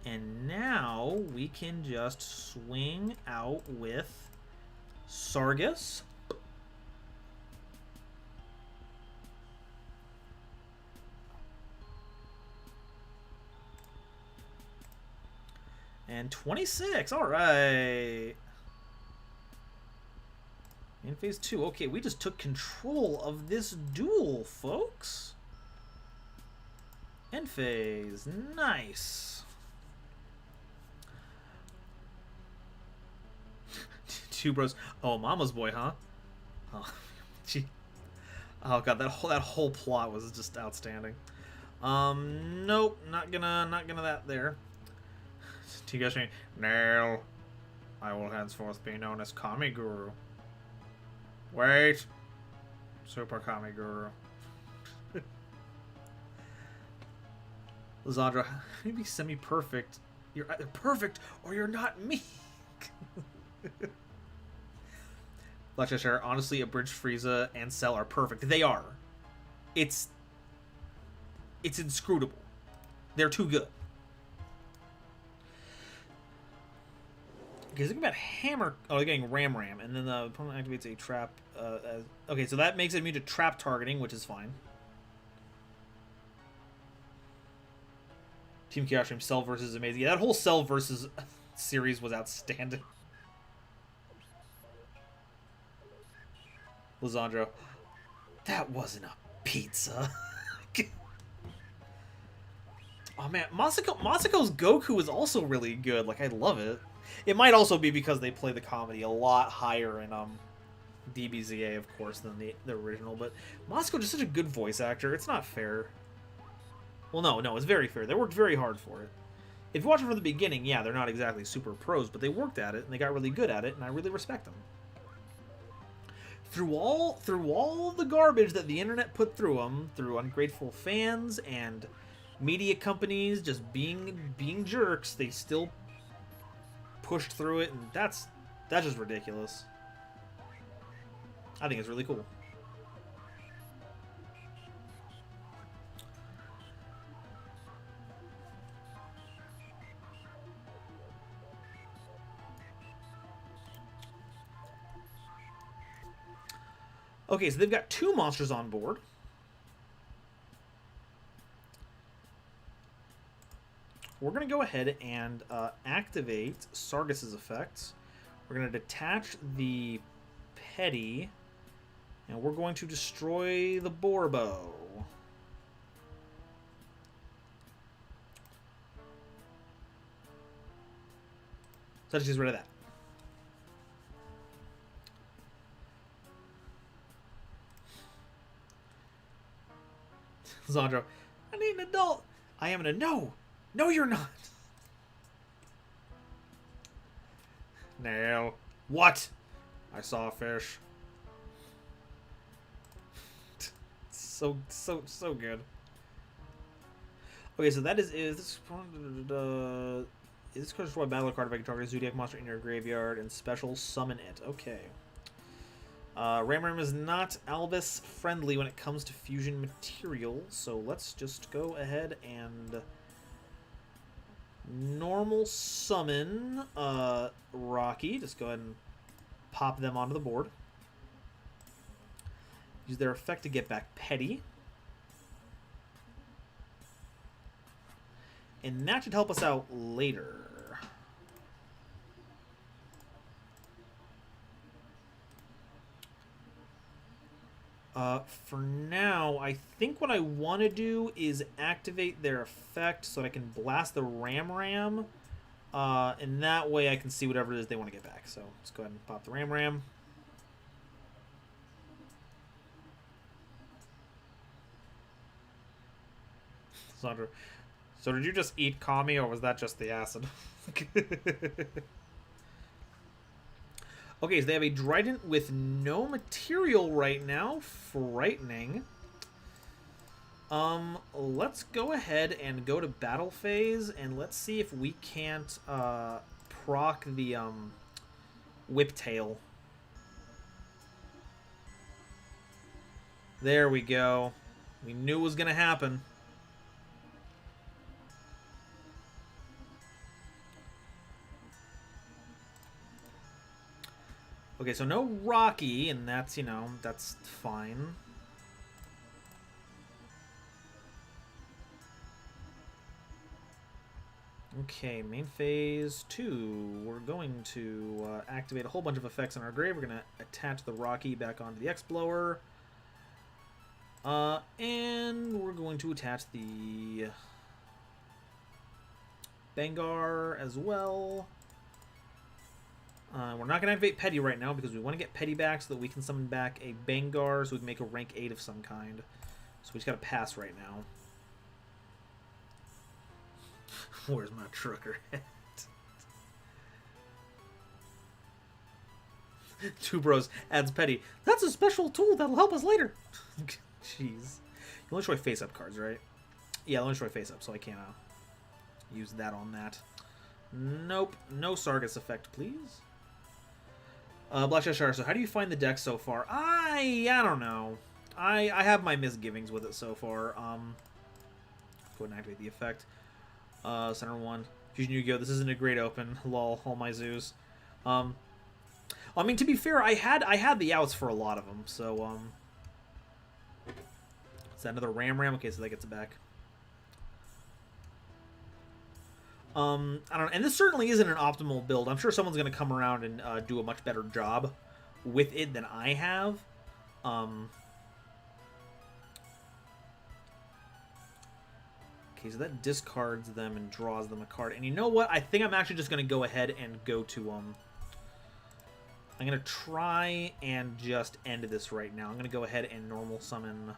And now we can just swing out with Sargus. And 26, all right. In phase 2, okay, we just took control of this duel, folks. End phase, nice. Two bros. Oh, Mama's boy, huh? Oh, gee. Oh god, that whole plot was just outstanding. Nope, not gonna that there. Do you guys mean, Nail, I will henceforth be known as Kami Guru. Wait, Super Kami Guru. Lizandra, maybe semi-perfect. You're either perfect or you're not me. Black Cheshire, honestly, Abridged Frieza and Cell are perfect. They are. It's inscrutable. They're too good. Okay, think about Hammer. Oh, they're getting Ram, and then the opponent activates a trap. Okay, so that makes it immune to trap targeting, which is fine. Team Chaos Stream Cell versus is amazing. Yeah, that whole Cell versus series was outstanding. Lizandro, that wasn't a pizza. Oh man, Masako's Goku is also really good. Like, I love it. It might also be because they play the comedy a lot higher in DBZA, of course, than the original. But Masako is such a good voice actor. It's not fair. Well, no, it's very fair. They worked very hard for it. If you watch it from the beginning, yeah, they're not exactly super pros, but they worked at it and they got really good at it, and I really respect them. Through all the garbage that the internet put through them, through ungrateful fans and media companies just being jerks, they still pushed through it, and that's just ridiculous. I think it's really cool. Okay, so they've got 2 monsters on board. We're going to go ahead and activate Sargas's effect. We're going to detach the Petty, and we're going to destroy the Borbo. So let's just get rid of that. Zandro, I need an adult. I am an adult. No, you're not. No. What? I saw a fish. So good. Okay, so that is this destroy battle card if I can target a Zodiac monster in your graveyard and special summon it. Okay. Ram is not Albus friendly when it comes to fusion materials, so let's just go ahead and normal summon Rocky. Just go ahead and pop them onto the board. Use their effect to get back Petty. And that should help us out later. For now, I think what I want to do is activate their effect so that I can blast the Ram. And that way I can see whatever it is they want to get back. So let's go ahead and pop the Ram. Sandra, so did you just eat Kami or was that just the acid? Okay, so they have a Trident with no material right now. Frightening. Let's go ahead and go to battle phase, and let's see if we can't proc the Whiptail. There we go. We knew it was gonna happen. Okay, so no Rocky, and that's, you know, that's fine. Okay, main phase 2. We're going to activate a whole bunch of effects in our grave. We're going to attach the Rocky back onto the Explorer. And we're going to attach the Bengar as well. We're not going to activate Petty right now because we want to get Petty back so that we can summon back a Bengar so we can make a rank 8 of some kind. So we just got to pass right now. Where's my trucker at? Two Bros adds Petty. That's a special tool that'll help us later. Jeez. You only destroy face-up cards, right? Yeah, I only destroy face-up, so I can't use that on that. Nope. No Sargas effect, please. Black Cheshire, so how do you find the deck so far? I don't know. I have my misgivings with it so far. Go ahead and activate the effect. Center 1. Fusion Yu-Gi-Oh! This isn't a great open. Lol, all my zoos. I mean, to be fair, I had the outs for a lot of them, so, is that another Ram? Okay, so that gets it back. I don't know, and this certainly isn't an optimal build. I'm sure someone's going to come around and do a much better job with it than I have. Okay, so that discards them and draws them a card. And you know what? I think I'm actually just going to go ahead and go to, I'm going to try and just end this right now. I'm going to go ahead and normal summon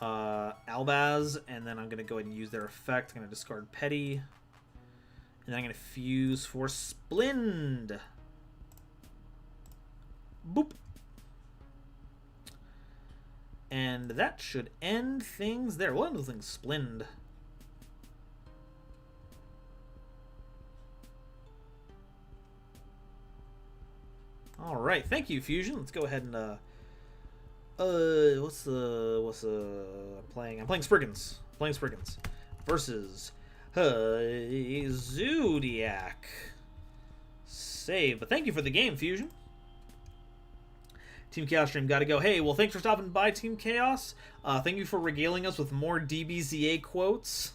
Albaz, and then I'm going to go ahead and use their effect. I'm going to discard Petty, and then I'm going to fuse for Splind. Boop. And that should end things there. We'll end those things Splind. All right, thank you, Fusion. Let's go ahead and what's I'm playing Sprigguns. Versus Zodiac. Save. But thank you for the game, Fusion. Team Chaos stream, gotta go. Hey, well, thanks for stopping by, Team Chaos. Thank you for regaling us with more DBZA quotes.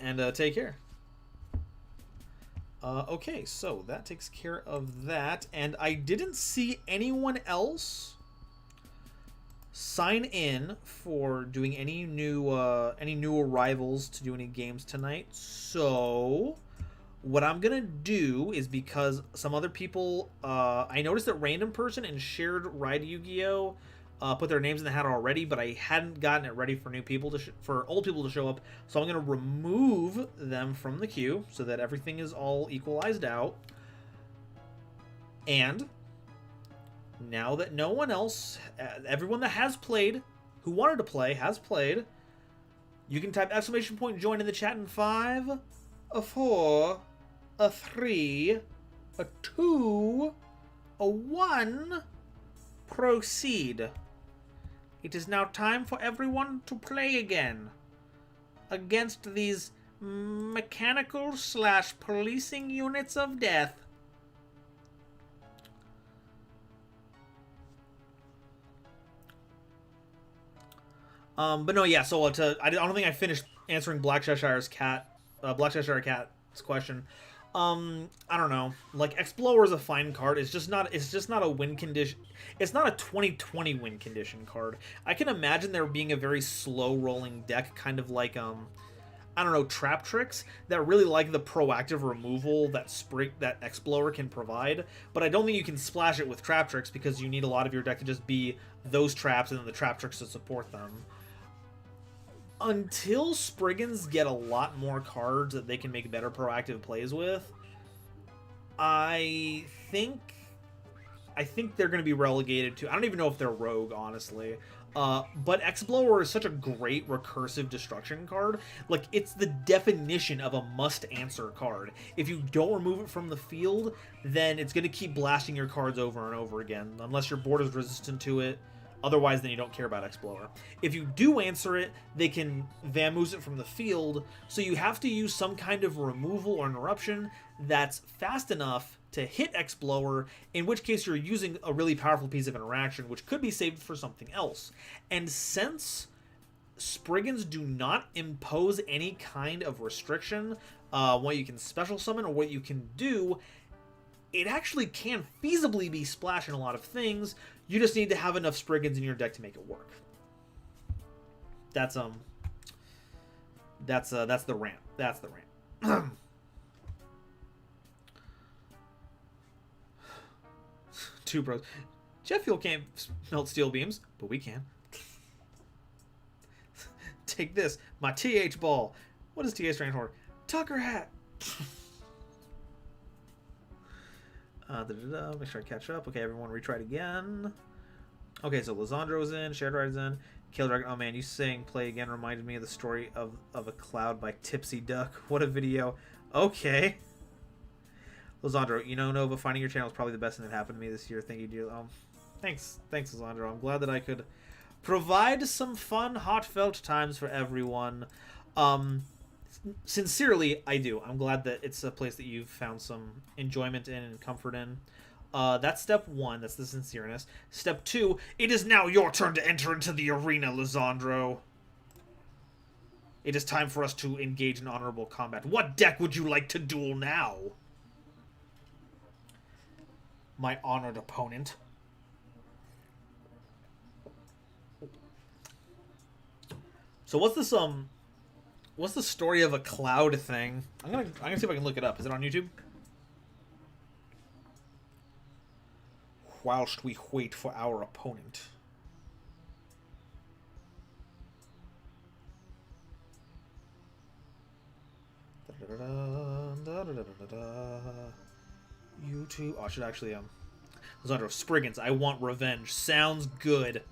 And take care. Okay, so that takes care of that. And I didn't see anyone else sign in for doing any new arrivals to do any games tonight. So what I'm gonna do is, because some other people, I noticed that Random Person and Shared Ride Yu-Gi-Oh! Put their names in the hat already, but I hadn't gotten it ready for new people for old people to show up. So I'm gonna remove them from the queue so that everything is all equalized out. And now that no one else, everyone that has played, who wanted to play, has played, you can type !join in the chat in 5, a 4, a 3, a 2, a 1, proceed. It is now time for everyone to play again against these mechanical / policing units of death. But no, yeah. So I don't think I finished answering Black Cheshire Cat's question. I don't know. Like, Explorer is a fine card. It's just not a win condition. It's not a 2020 win condition card. I can imagine there being a very slow rolling deck, kind of like I don't know, Trap Tricks, that really like the proactive removal that Explorer can provide. But I don't think you can splash it with Trap Tricks, because you need a lot of your deck to just be those traps and then the Trap Tricks to support them. Until Sprigguns get a lot more cards that they can make better proactive plays with, I think they're going to be relegated to... I don't even know if they're Rogue, honestly. But Explorer is such a great recursive destruction card. Like, it's the definition of a must-answer card. If you don't remove it from the field, then it's going to keep blasting your cards over and over again, unless your board is resistant to it. Otherwise, then you don't care about Explorer. If you do answer it, they can vamoose it from the field, so you have to use some kind of removal or interruption that's fast enough to hit Explorer, in which case you're using a really powerful piece of interaction, which could be saved for something else. And since Sprigguns do not impose any kind of restriction, what you can special summon or what you can do, it actually can feasibly be splashing a lot of things. You just need to have enough Sprigguns in your deck to make it work. That's the rant. That's the rant. Two bros. Jet fuel can't melt steel beams, but we can. Take this, my TH ball. What does TH stand for? Tucker hat. Make sure I catch up. Okay, everyone retry it again. Okay, so Lisandro's in, Shared Ride's in, Kale Dragon. Oh man, you saying play again reminded me of the story of a cloud by Tipsy Duck. What a video. Okay. Lisandro, you know, Nova, finding your channel is probably the best thing that happened to me this year. Thank you, dear. Thanks, Lisandro. I'm glad that I could provide some fun, heartfelt times for everyone. Sincerely, I do. I'm glad that it's a place that you've found some enjoyment in and comfort in. That's step one. That's the sincereness. Step two, it is now your turn to enter into the arena, Lisandro. It is time for us to engage in honorable combat. What deck would you like to duel now? My honored opponent. So what's this, what's the story of a cloud thing? I'm gonna see if I can look it up. Is it on YouTube? Whilst we wait for our opponent. YouTube. Oh, I should actually Lisandro, Sprigguns, I want revenge. Sounds good.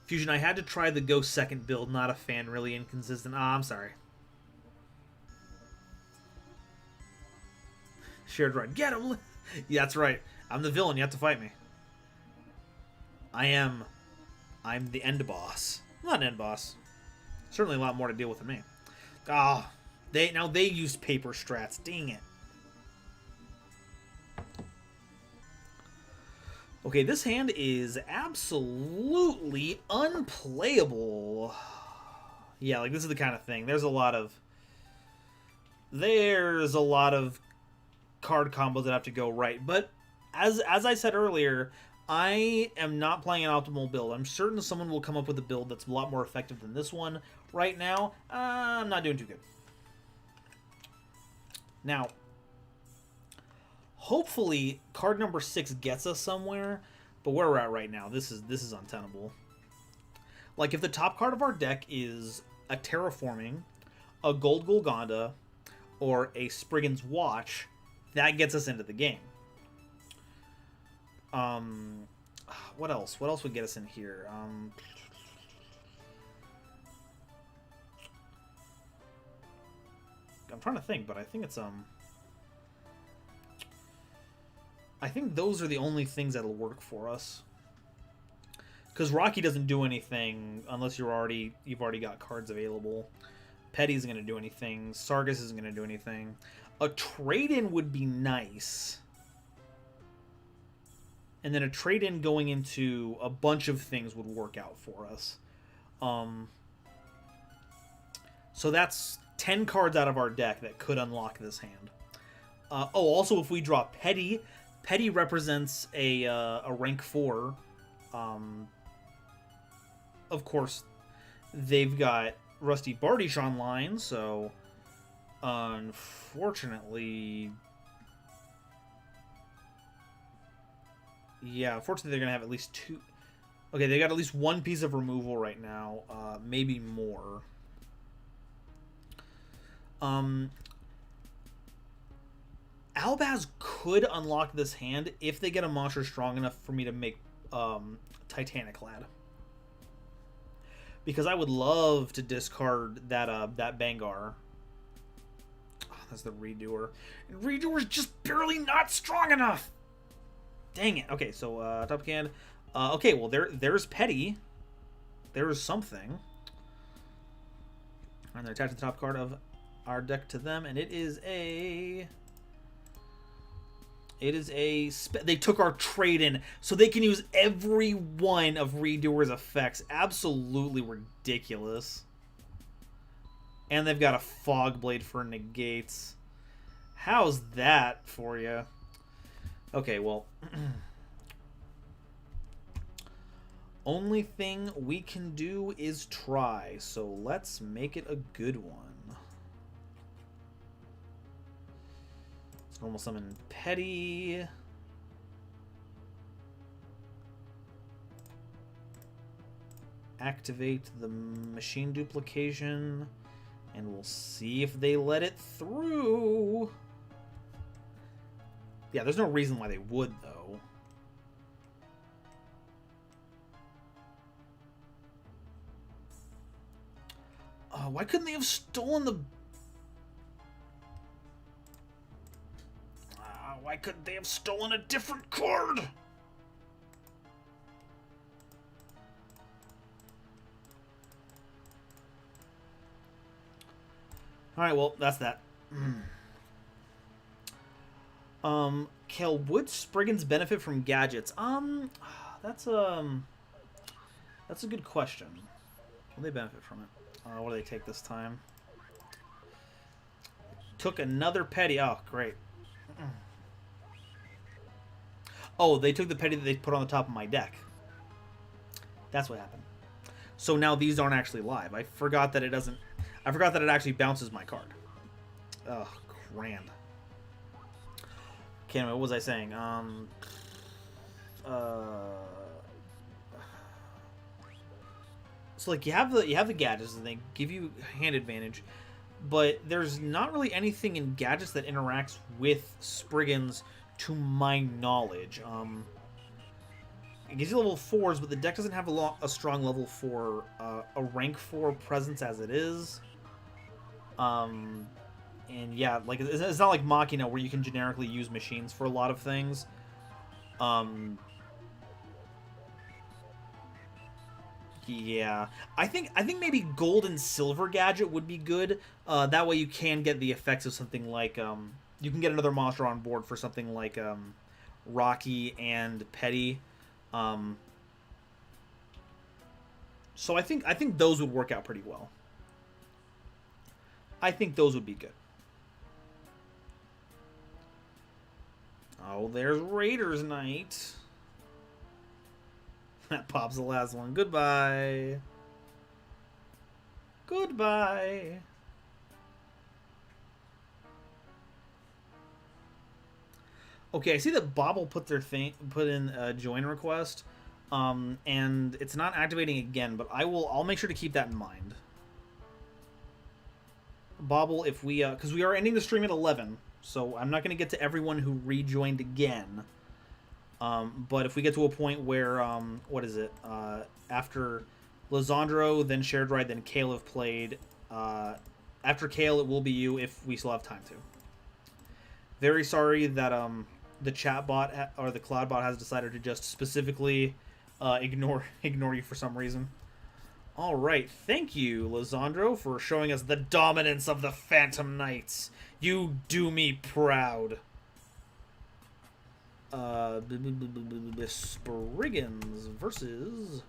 Fusion, I had to try the Go second build. Not a fan. Really inconsistent. Ah, I'm sorry. Shared Ride. Get him! Yeah, that's right. I'm the villain. You have to fight me. I'm the end boss. I'm not an end boss. Certainly a lot more to deal with than me. Ah, they used paper strats. Dang it. Okay, this hand is absolutely unplayable. Yeah, like this is the kind of thing. There's a lot of card combos that have to go right. But as I said earlier, I am not playing an optimal build. I'm certain someone will come up with a build that's a lot more effective than this one. Right now, I'm not doing too good. Now, hopefully, card number 6 gets us somewhere. But where we're at right now, this is untenable. Like, if the top card of our deck is a Terraforming, a Gold Golgonda, or a Sprigguns Watch, that gets us into the game. What else? What else would get us in here? I'm trying to think, but I think it's I think those are the only things that'll work for us. Because Rocky doesn't do anything unless you've already got cards available. Petty isn't going to do anything. Sargus isn't going to do anything. A trade-in would be nice. And then a trade-in going into a bunch of things would work out for us. So that's 10 cards out of our deck that could unlock this hand. Also, if we draw Petty, Petty represents a rank 4. Of course, they've got Rusty Bardish online, so unfortunately... Yeah, unfortunately they're going to have at least 2... Okay, they got at least 1 piece of removal right now, maybe more. Albaz could unlock this hand if they get a monster strong enough for me to make Titanic Lad. Because I would love to discard that Bangar. Oh, that's the Redoer. And Redoer's just barely not strong enough! Dang it. Okay, so top can. Okay, well there's Petty. There's something. And they're attaching the top card of our deck to them, and it is a... They took our trade-in, so they can use every one of Redoer's effects. Absolutely ridiculous. And they've got a Fog Blade for negates. How's that for you? Okay, well... Only thing we can do is try, so let's make it a good one. Let's normal summon Petty. Activate the machine duplication, and we'll see if they let it through. Yeah, there's no reason why they would, though. Why couldn't they have stolen the... why couldn't they have stolen a different card? Alright, well, that's that. Kale, would Sprigguns benefit from gadgets? That's a good question. Will they benefit from it? What do they take this time? Took another Petty. Oh, great. Oh, they took the Petty that they put on the top of my deck. That's what happened. So now these aren't actually live. I forgot that it doesn't... I forgot that it actually bounces my card. Ugh, grand. Okay, what was I saying? So like you have the gadgets and they give you hand advantage, but there's not really anything in gadgets that interacts with Sprigguns to my knowledge. It gives you level 4s, but the deck doesn't have a strong level 4, a rank 4 presence as it is. And yeah, like it's not like Machina where you can generically use machines for a lot of things. Yeah, I think maybe gold and silver gadget would be good. That way you can get the effects of something like you can get another monster on board for something like Rocky and Petty. Um, so I think those would work out pretty well. I think those would be good. Oh, there's Raiders Night. That pops the last one. Goodbye. Goodbye. Okay, I see that Bobble put in a join request, and it's not activating again. But I'll make sure to keep that in mind. Bobble, if we because we are ending the stream at 11, so I'm not going to get to everyone who rejoined again. But if we get to a point where what is it? After Lisandro, then Shared Ride, then Kale have played. After Kale, it will be you if we still have time to. Very sorry that the chat bot or the cloud bot has decided to just specifically ignore you for some reason. All right, thank you, Lisandro, for showing us the dominance of the Phantom Knights. You do me proud. Sprigguns versus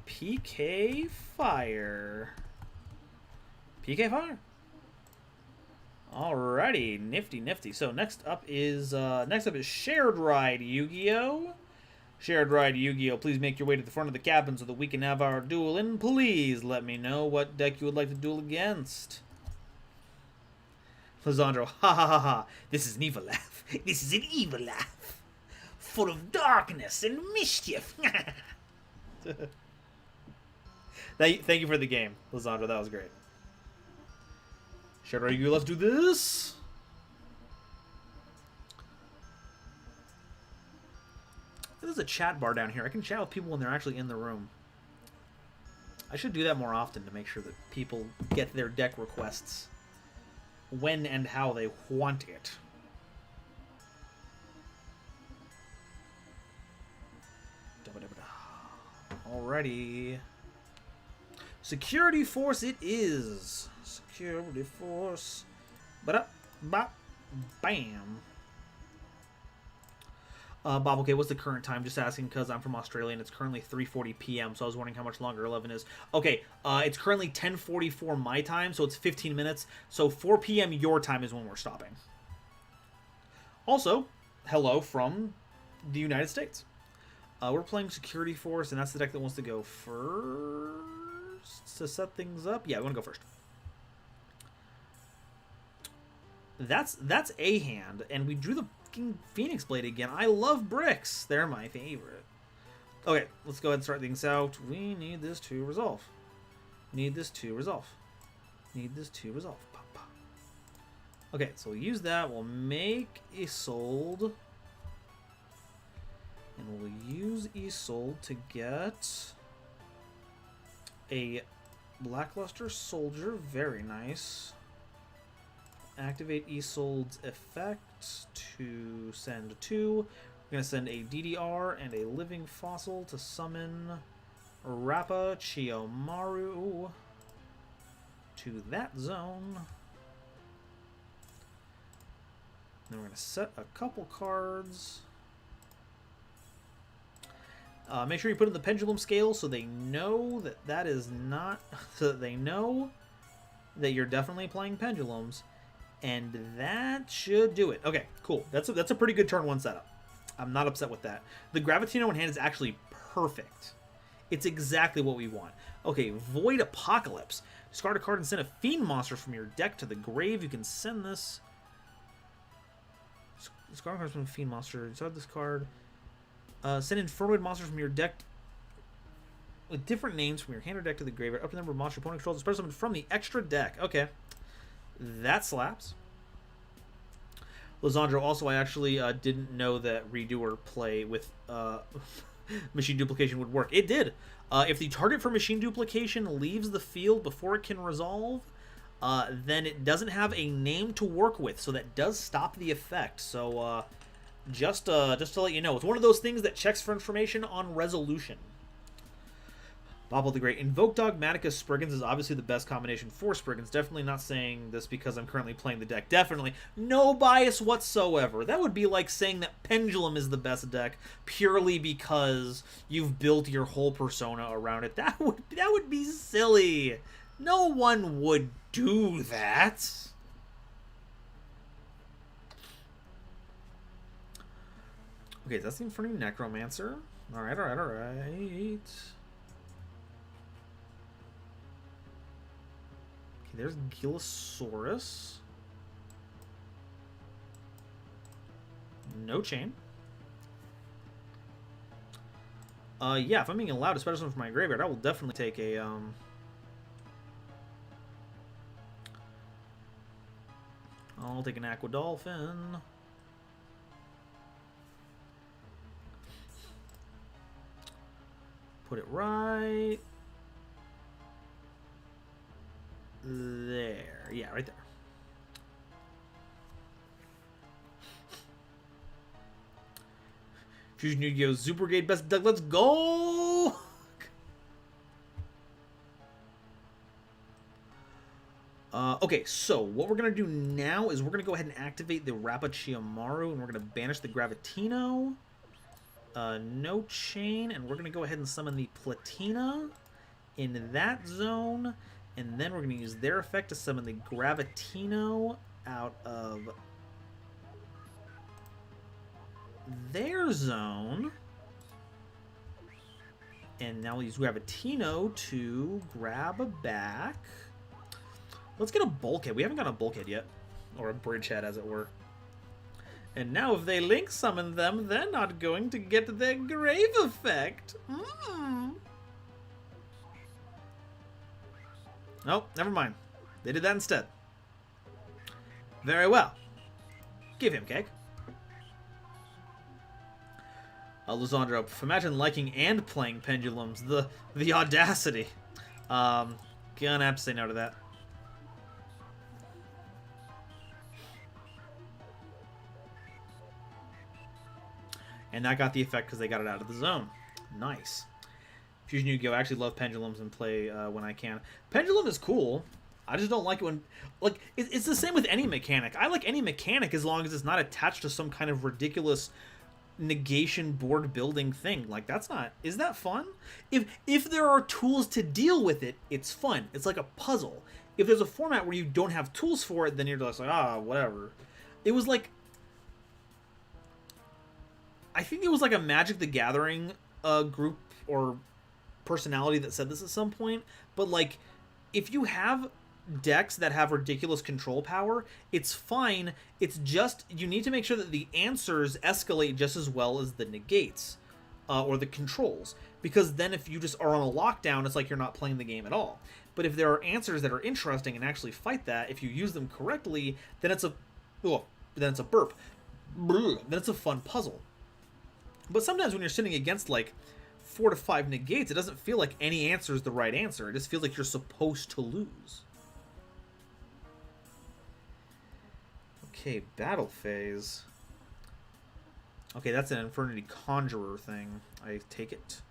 PK Fire. PK Fire. Alrighty, nifty. So next up is Shared Ride Yu-Gi-Oh. Shared Ride Yu-Gi-Oh, please make your way to the front of the cabin so that we can have our duel, and please let me know what deck you would like to duel against. Lisandro, ha ha ha ha, this is an evil laugh. This is an evil laugh. Full of darkness and mischief. Thank you for the game, Lisandro, that was great. Shared Ride Yu-Gi-Oh, let's do this. There's a chat bar down here. I can chat with people when they're actually in the room. I should do that more often to make sure that people get their deck requests when and how they want it. Alrighty. Security Force it is. Security Force. Bam. Bob, okay, what's the current time? Just asking because I'm from Australia and it's currently 3:40 p.m., so I was wondering how much longer 11 is. Okay, it's currently 10:44 my time, so it's 15 minutes. So 4 p.m. your time is when we're stopping. Also, hello from the United States. We're playing Security Force, and that's the deck that wants to go first to set things up. Yeah, we want to go first. That's a hand, and we drew the Phoenix Blade again. I love bricks. They're my favorite. Okay, let's go ahead and start things out. We need this to resolve. Need this to resolve. Need this to resolve. Pop, pop. Okay, so we'll use that. We'll make Isolde. And we'll use Isolde to get a Lackluster Soldier. Very nice. Activate Isolde's effect to send 2. We're going to send a DDR and a Living Fossil to summon Rappa Chiyomaru to that zone. Then we're going to set a couple cards. Make sure you put in the pendulum scale so they know that is not... so that they know that you're definitely playing pendulums. And that should do it. Okay, cool. That's a pretty good turn 1 setup. I'm not upset with that. The Gravitino in hand is actually perfect. It's exactly what we want. Okay, Void Apocalypse. Discard a card and send a Fiend monster from your deck to the grave. You can send this. Discard a card from a Fiend monster. Discard this card. Send Infernoid monsters from your deck with different names from your hand or deck to the graveyard. Up to the number of monster opponent controls. Disperse them from the extra deck. Okay. That slaps. Lisandro, also, I actually didn't know that Redoer play with machine duplication would work. It did. If the target for machine duplication leaves the field before it can resolve, then it doesn't have a name to work with, so that does stop the effect. So just to let you know, it's one of those things that checks for information on resolution. Bobble the Great. Invoke Dogmatica Sprigguns is obviously the best combination for Sprigguns. Definitely not saying this because I'm currently playing the deck. Definitely. No bias whatsoever. That would be like saying that Pendulum is the best deck purely because you've built your whole persona around it. That would be silly. No one would do that. Okay, that's the Inferno Necromancer. Alright, alright, alright. There's Gillosaurus. No chain. Yeah, if I'm being allowed a special summon from my graveyard, I will definitely take a, I'll take an Aqua Dolphin. Put it right there. Yeah, right there. Fusion Yu-Gi-Oh! Super Brigade best deck. Let's go! Okay, so what we're going to do now is we're going to go ahead and activate the Rapachiamaru, and we're going to banish the Gravitino. No chain, and we're going to go ahead and summon the Platina in that zone, and then we're going to use their effect to summon the Gravitino out of their zone. And now we'll use Gravitino to grab back. Let's get a Bulkhead. We haven't got a Bulkhead yet. Or a Bridgehead, as it were. And now if they link summon them, they're not going to get their Grave effect. Nope, never mind. They did that instead. Very well. Give him cake. Luzandro, imagine liking and playing Pendulums. The audacity. Gonna have to say no to that. And that got the effect because they got it out of the zone. Nice. Fusion Yu-Gi-Oh! I actually love Pendulums and play when I can. Pendulum is cool. I just don't like it when... Like, it's the same with any mechanic. I like any mechanic as long as it's not attached to some kind of ridiculous negation board building thing. Like, that's not... Is that fun? If there are tools to deal with it, it's fun. It's like a puzzle. If there's a format where you don't have tools for it, then you're just like, whatever. It was like... I think it was like a Magic the Gathering group or personality that said this at some point, but like, if you have decks that have ridiculous control power, it's fine. It's just, you need to make sure that the answers escalate just as well as the negates or the controls, because then if you just are on a lockdown, it's like you're not playing the game at all. But if there are answers that are interesting and actually fight that, if you use them correctly, then it's a burp. Then it's a fun puzzle. But sometimes when you're sitting against like 4 to 5 negates, it doesn't feel like any answer is the right answer. It just feels like you're supposed to lose. Okay, battle phase. Okay, that's an Infernity Conjurer thing. I take it.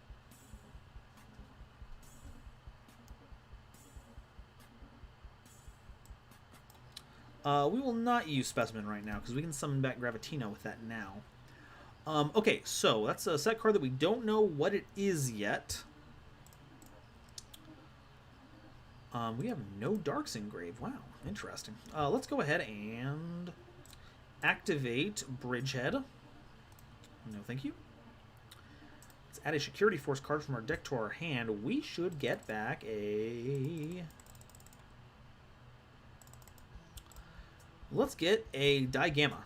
We will not use Specimen right now because we can summon back Gravitino with that now. Okay, so that's a set card that we don't know what it is yet. We have no Darks Engraved. Wow, interesting. Let's go ahead and activate Bridgehead. No, thank you. Let's add a Security Force card from our deck to our hand. We should get back a... Let's get a Digamma.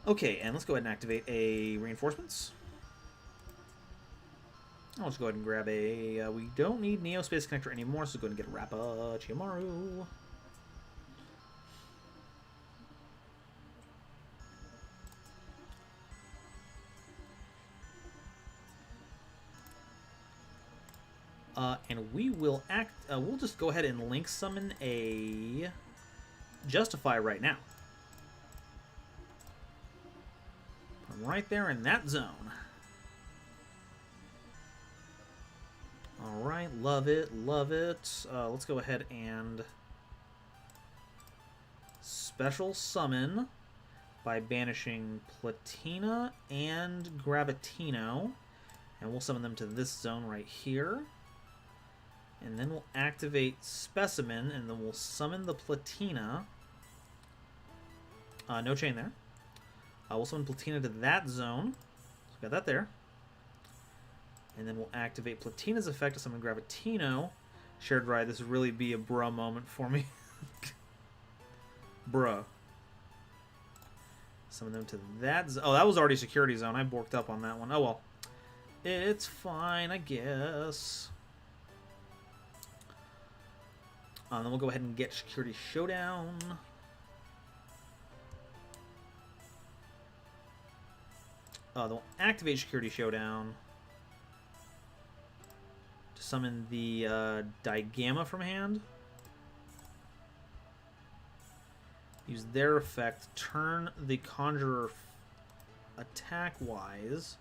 Okay, and let's go ahead and activate a Reinforcements. I'll just go ahead and grab a... we don't need Neo Space Connector anymore, so go ahead and get Rapachiamaru. And we will we'll just go ahead and link summon a Justify right now. Right there in that zone. All right, love it, love it. Let's go ahead and special summon by banishing Platina and Gravitino. And we'll summon them to this zone right here. And then we'll activate Specimen, and then we'll summon the Platina. No chain there. We'll summon Platina to that zone. So got that there. And then we'll activate Platina's effect to summon Gravitino. Shared Ride, this would really be a bruh moment for me. Bruh. Summon them to that zone. Oh, that was already Security Zone. I borked up on that one. Oh, well. It's fine, I guess. Then we'll go ahead and get Security Showdown. Then we'll activate Security Showdown to summon the Digamma from hand. Use their effect. Turn the Conjurer attack-wise.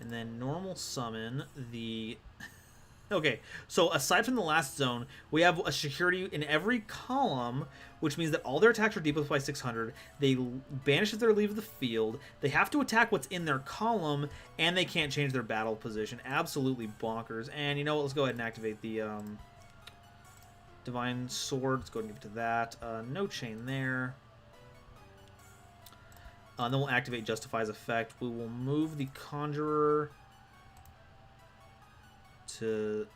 And then normal summon the... Okay, so aside from the last zone, we have a security in every column, which means that all their attacks are debuffed by 600. They banish if they leave the field. They have to attack what's in their column, and they can't change their battle position. Absolutely bonkers. And you know what? Let's go ahead and activate the Divine Sword. Let's go ahead and give it to that. No chain there. Then we'll activate Justify's effect. We will move the Conjurer to...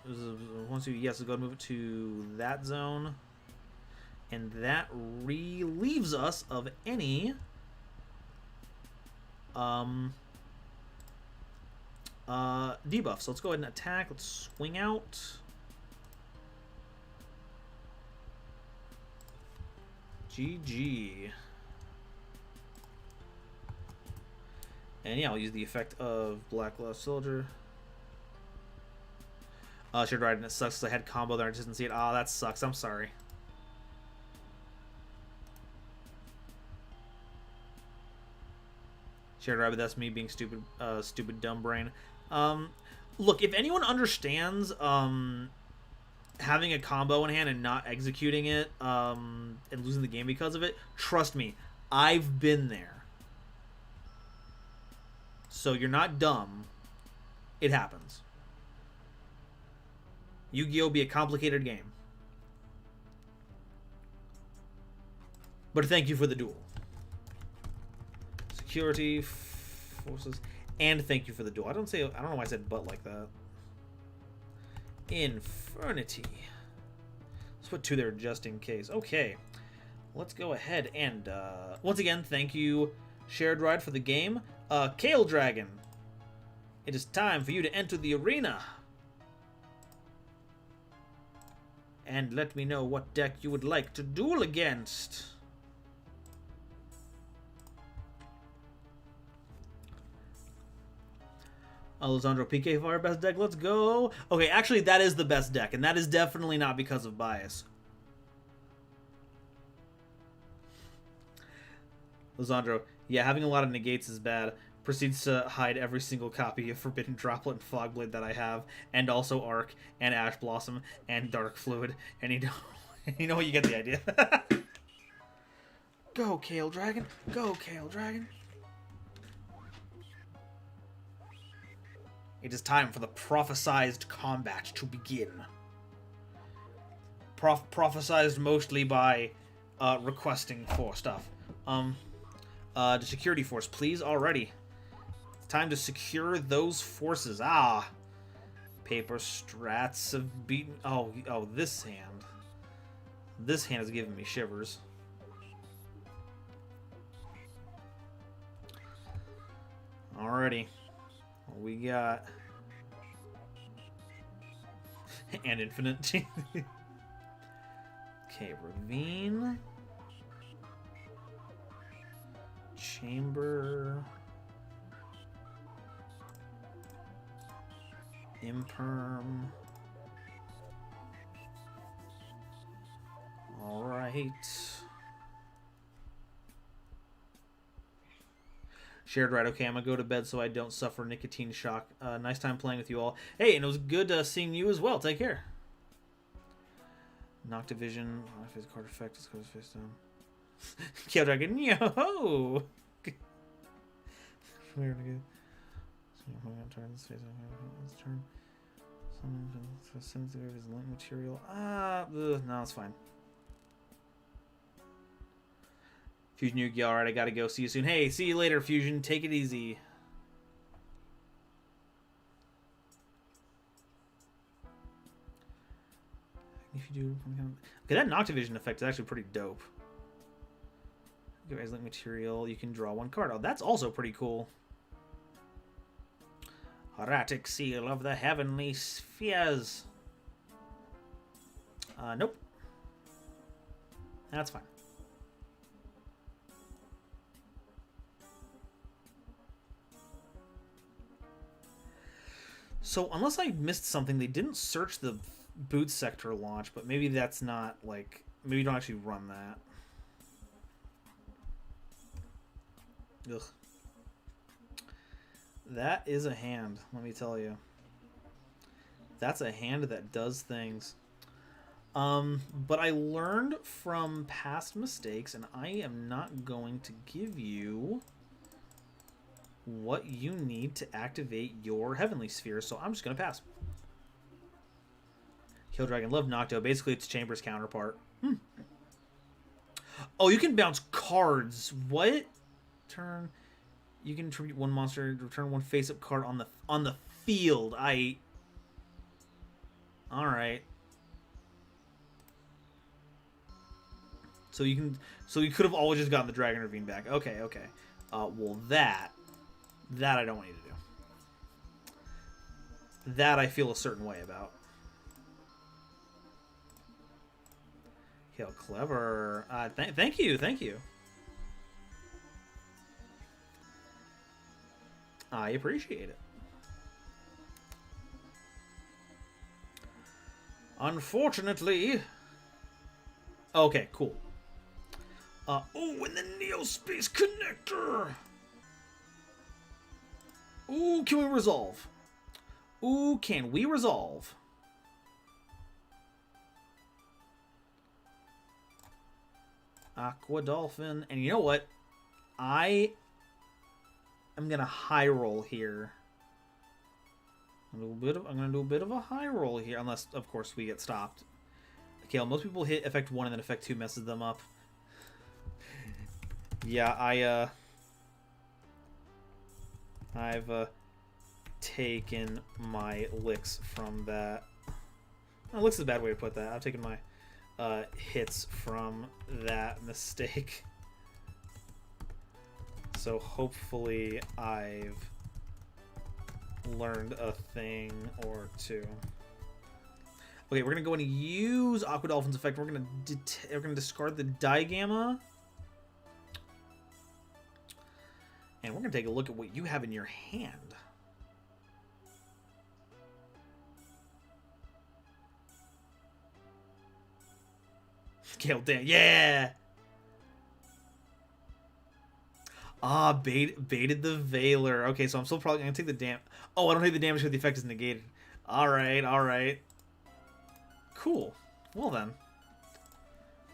Once we... Yes, we'll go ahead and move it to that zone. And that relieves us of any... debuff. So let's go ahead and attack. Let's swing out. GG. And yeah, I'll use the effect of Black Lost Soldier. Shared Ride, and it sucks because I had combo there. I just didn't see it. Oh, that sucks. I'm sorry. Shared Ride, but that's me being stupid, stupid dumb brain. Look, if anyone understands having a combo in hand and not executing it and losing the game because of it, trust me, I've been there. So you're not dumb. It happens. Yu-Gi-Oh! Be a complicated game. But thank you for the duel. Security, forces, and thank you for the duel. I don't know why I said but like that. Infernity. Let's put 2 there just in case. Okay. Let's go ahead and once again, thank you, Shared Ride, for the game. Kale Dragon, it is time for you to enter the arena. And let me know what deck you would like to duel against. Alessandro PK Fire, best deck, let's go. Okay, actually that is the best deck, and that is definitely not because of bias. Alessandro, yeah, having a lot of negates is bad. Proceeds to hide every single copy of Forbidden Droplet and Fogblade that I have, and also Arc, and Ash Blossom, and Dark Fluid, and you know what, you get the idea. Go, Kale Dragon! Go, Kale Dragon! It is time for the prophesized combat to begin. Prophesized mostly by requesting for stuff. The security force, please, already. It's time to secure those forces. Ah! Paper strats have beaten... Oh, this hand. This hand is giving me shivers. Alrighty. What we got... and infinite. Okay, Ravine... Chamber, Imperm. All right. Shared ride. Okay, I'm gonna go to bed so I don't suffer nicotine shock. Nice time playing with you all. Hey, and it was good seeing you as well. Take care. Noctivision. Face card effect. Let's go face down. Kale Dragon. Yo! Weird again. Turn. Sensitive is link material. No, it's fine. Fusion Yugi, alright, I gotta go. See you soon. Hey, see you later, Fusion. Take it easy. If you do... Okay, that Noctivision effect is actually pretty dope. Give guys link material. You can draw one card. Oh, that's also pretty cool. Erratic Seal of the Heavenly Spheres. Nope. That's fine. So, unless I missed something, they didn't search the boot sector launch, but maybe that's not, like... Maybe you don't actually run that. Ugh. That is a hand, let me tell you. That's a hand that does things. But I learned from past mistakes, and I am not going to give you what you need to activate your Heavenly Sphere, so I'm just going to pass. Kill Dragon, love Nocto. Basically, it's Chamber's counterpart. Oh, you can bounce cards. What? Turn... You can tribute one monster, return one face-up card on the field. Alright. So you could have always just gotten the Dragon Ravine back. Okay. Well that I don't want you to do. That I feel a certain way about. Kale, clever. Thank you. I appreciate it. Unfortunately... Okay, cool. Oh, and the Neospace Connector! Ooh, can we resolve? Ooh, can we resolve? Aqua Dolphin. And you know what? I'm gonna high roll here. I'm gonna do a bit of a high roll here, unless of course we get stopped. Kale, most people hit effect 1 and then effect 2 messes them up. Yeah, I've taken my licks from that. Oh, licks is a bad way to put that. I've taken my hits from that mistake. So hopefully I've learned a thing or two. Okay, we're gonna go and use Aqua Dolphin's effect. We're gonna discard the Digamma, and we're gonna take a look at what you have in your hand. Kale, damn, yeah. Ah, baited the Veiler. Okay, so I'm still probably going to take the damage. Oh, I don't take the damage because the effect is negated. Alright. Cool. Well then.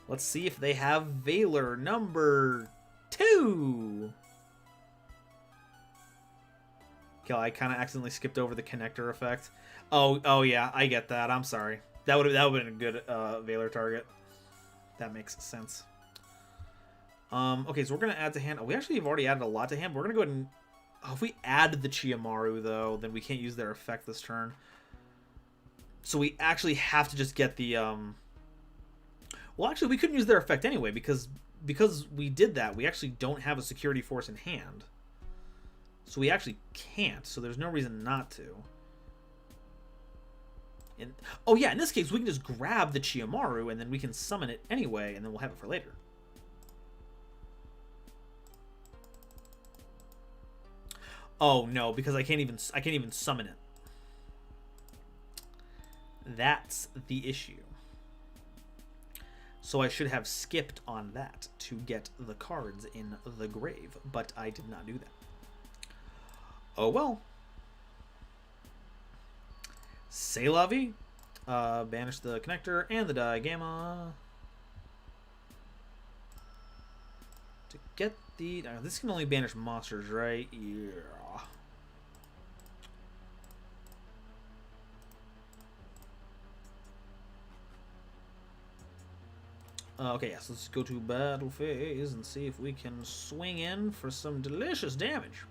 Let's see if they have Veiler number 2. Okay, I kind of accidentally skipped over the connector effect. Oh yeah, I get that. I'm sorry. That would have been a good Veiler target. That makes sense. Okay, so we're going to add to hand. Oh, we actually have already added a lot to hand. But we're going to go ahead and... Oh, if we add the Chiyomaru, though, then we can't use their effect this turn. So we actually have to just get the... Well, actually, we couldn't use their effect anyway, because we did that, we actually don't have a security force in hand. So we actually can't, so there's no reason not to. And, oh, yeah, in this case, we can just grab the Chiyomaru, and then we can summon it anyway, and then we'll have it for later. Oh no, because I can't even summon it. That's the issue. So I should have skipped on that to get the cards in the grave, but I did not do that. Oh well. C'est la vie. Banish the connector and the die gamma. To get the... this can only banish monsters, right? Yeah. Okay, yes, let's go to battle phase and see if we can swing in for some delicious damage.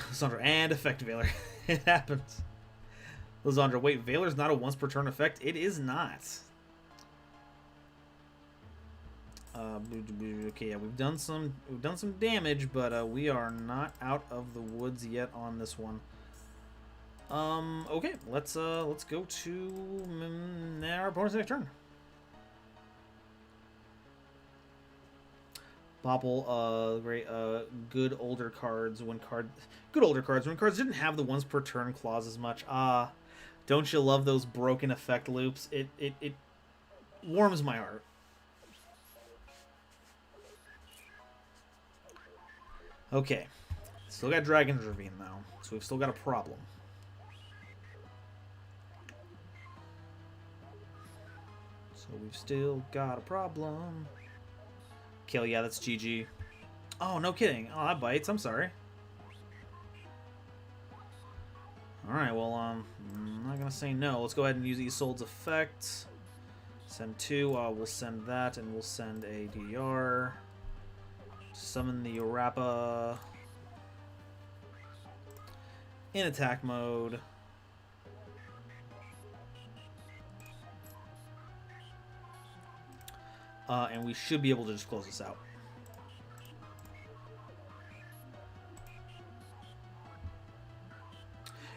Lysandra, and effect Veiler. It happens. Lysandra, wait, Veiler's not a once per turn effect? It is not. Okay, yeah, we've done some damage, but we are not out of the woods yet on this one. Okay, let's go to our opponent's next turn. Bopple, great, good older cards when cards didn't have the once per turn clause as much. Don't you love those broken effect loops? It warms my heart. Okay, still got Dragon's Ravine though, so we've still got a problem. So we've still got a problem. Kale, yeah, that's GG. Oh, no kidding. Oh, that bites. I'm sorry. Alright, well, I'm not going to say no. Let's go ahead and use Isolde's effect. Send 2. We'll send that, and we'll send a DDR. Summon the Urappa. In attack mode. And we should be able to just close this out.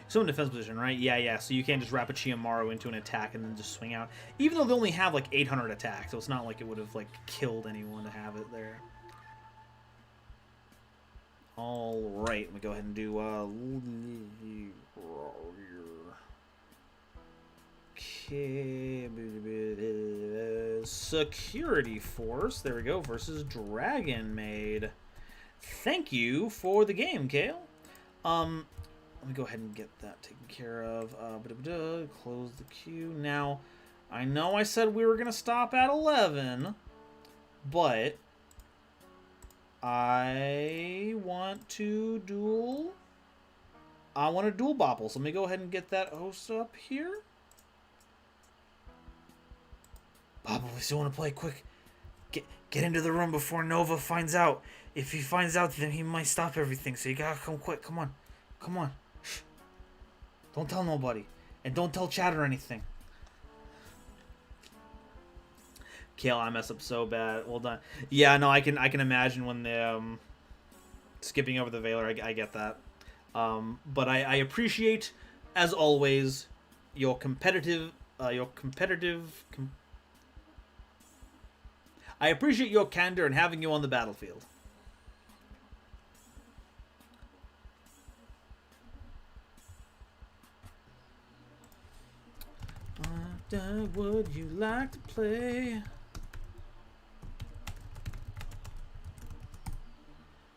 So in defense position, right? Yeah. So you can't just wrap a Chiyomaru into an attack and then just swing out. Even though they only have like 800 attack, so it's not like it would have like killed anyone to have it there. All right, let me go ahead and do Security Force. There we go. Versus Dragon Maid. Thank you for the game, Kale. Let me go ahead and get that taken care of. Close the queue. Now, I know I said we were gonna stop at 11, but I want to duel. I want to duel Bopple, so let me go ahead and get that host up here. Bopple, we still want to play quick. Get into the room before Nova finds out. If he finds out, then he might stop everything. So you gotta come quick. Come on. Come on. Shh. Don't tell nobody. And don't tell Chad or anything. Kale, I messed up so bad. Well done. Yeah, no, I can imagine when the skipping over the Veiler. I get that. But I appreciate, as always, your competitive. I appreciate your candor and having you on the battlefield. What would you like to play?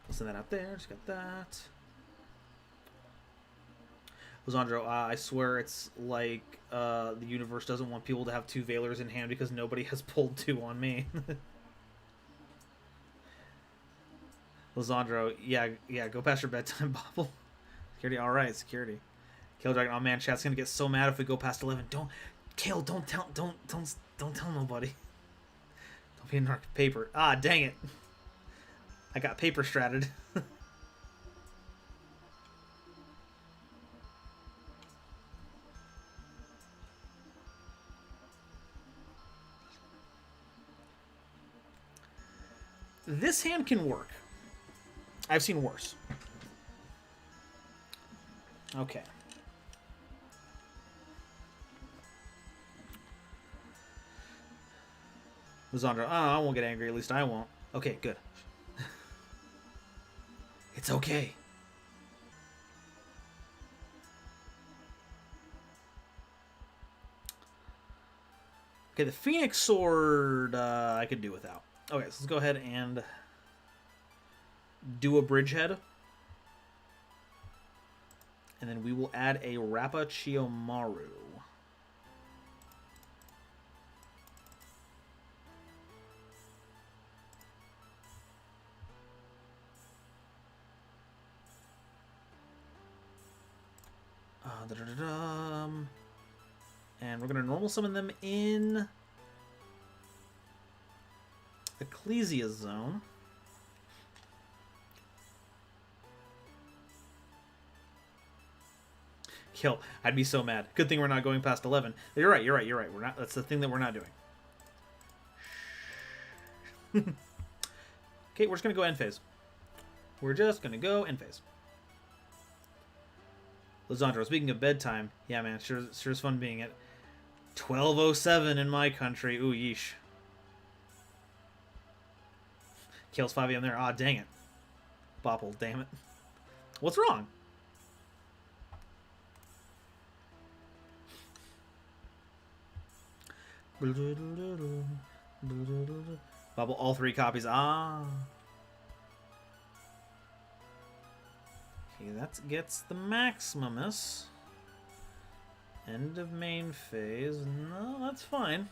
I'll send that out there. Just got that. Lysandro, I swear it's like the universe doesn't want people to have 2 Veilers in hand because nobody has pulled 2 on me. Lysandro, yeah, go past your bedtime, Bobble. Security, all right, security. Kale Dragon, oh man, chat's gonna get so mad if we go past 11. Kale, don't tell nobody. Don't be a narc. Paper. Ah, dang it. I got paper stratted. This hand can work. I've seen worse. Okay. Lysandra, I won't get angry. At least I won't. Okay, good. It's okay. Okay, the Phoenix Sword I could do without. Okay, so let's go ahead and do a Bridgehead. And then we will add a Rappa Chiyomaru. And we're going to normal summon them in Ecclesia Zone. Kill. I'd be so mad. Good thing we're not going past 11. You're right. We're not. That's the thing that we're not doing. Okay, we're just going to go end phase. End phase. Lizandro, speaking of bedtime, yeah, man, sure is fun being at 12:07 in my country. Ooh, yeesh. Kale's 5 a.m. there. Ah, dang it. Bopple, damn it. What's wrong? Bobble, all 3 copies. Ah. Okay, that gets the Maximus. End of main phase. No, that's fine.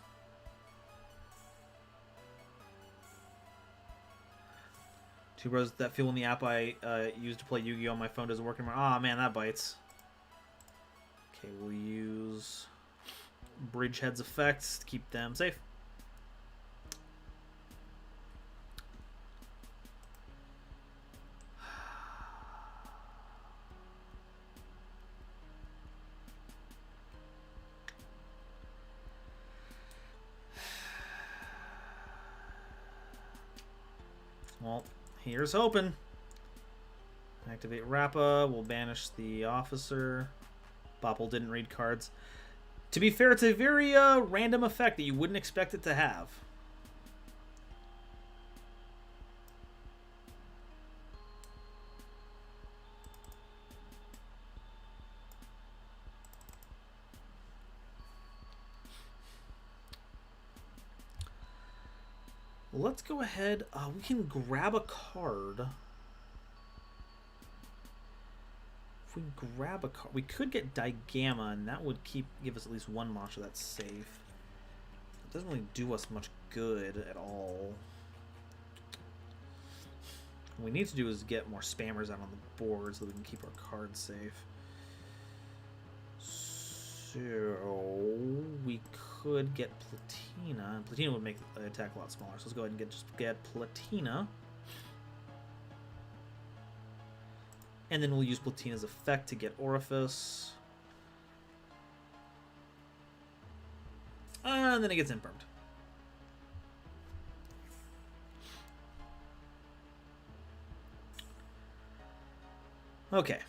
Two bros, that fuel in the app I used to play Yu-Gi-Oh! On my phone doesn't work anymore. Ah, man, that bites. Okay, we'll use Bridgehead's effects to keep them safe. Well, here's hoping. Activate Rappa. We'll banish the officer. Bopple didn't read cards. To be fair, it's a very random effect that you wouldn't expect it to have. Let's go ahead. We can grab a card. If we grab a card, we could get Digamma, and that would give us at least one monster that's safe. It doesn't really do us much good at all. What we need to do is get more spammers out on the board so that we can keep our cards safe. So we could get Platina. Platina would make the attack a lot smaller. So let's go ahead and just get Platina. And then we'll use Platina's effect to get Orifice. And then it gets Impermed. Okay.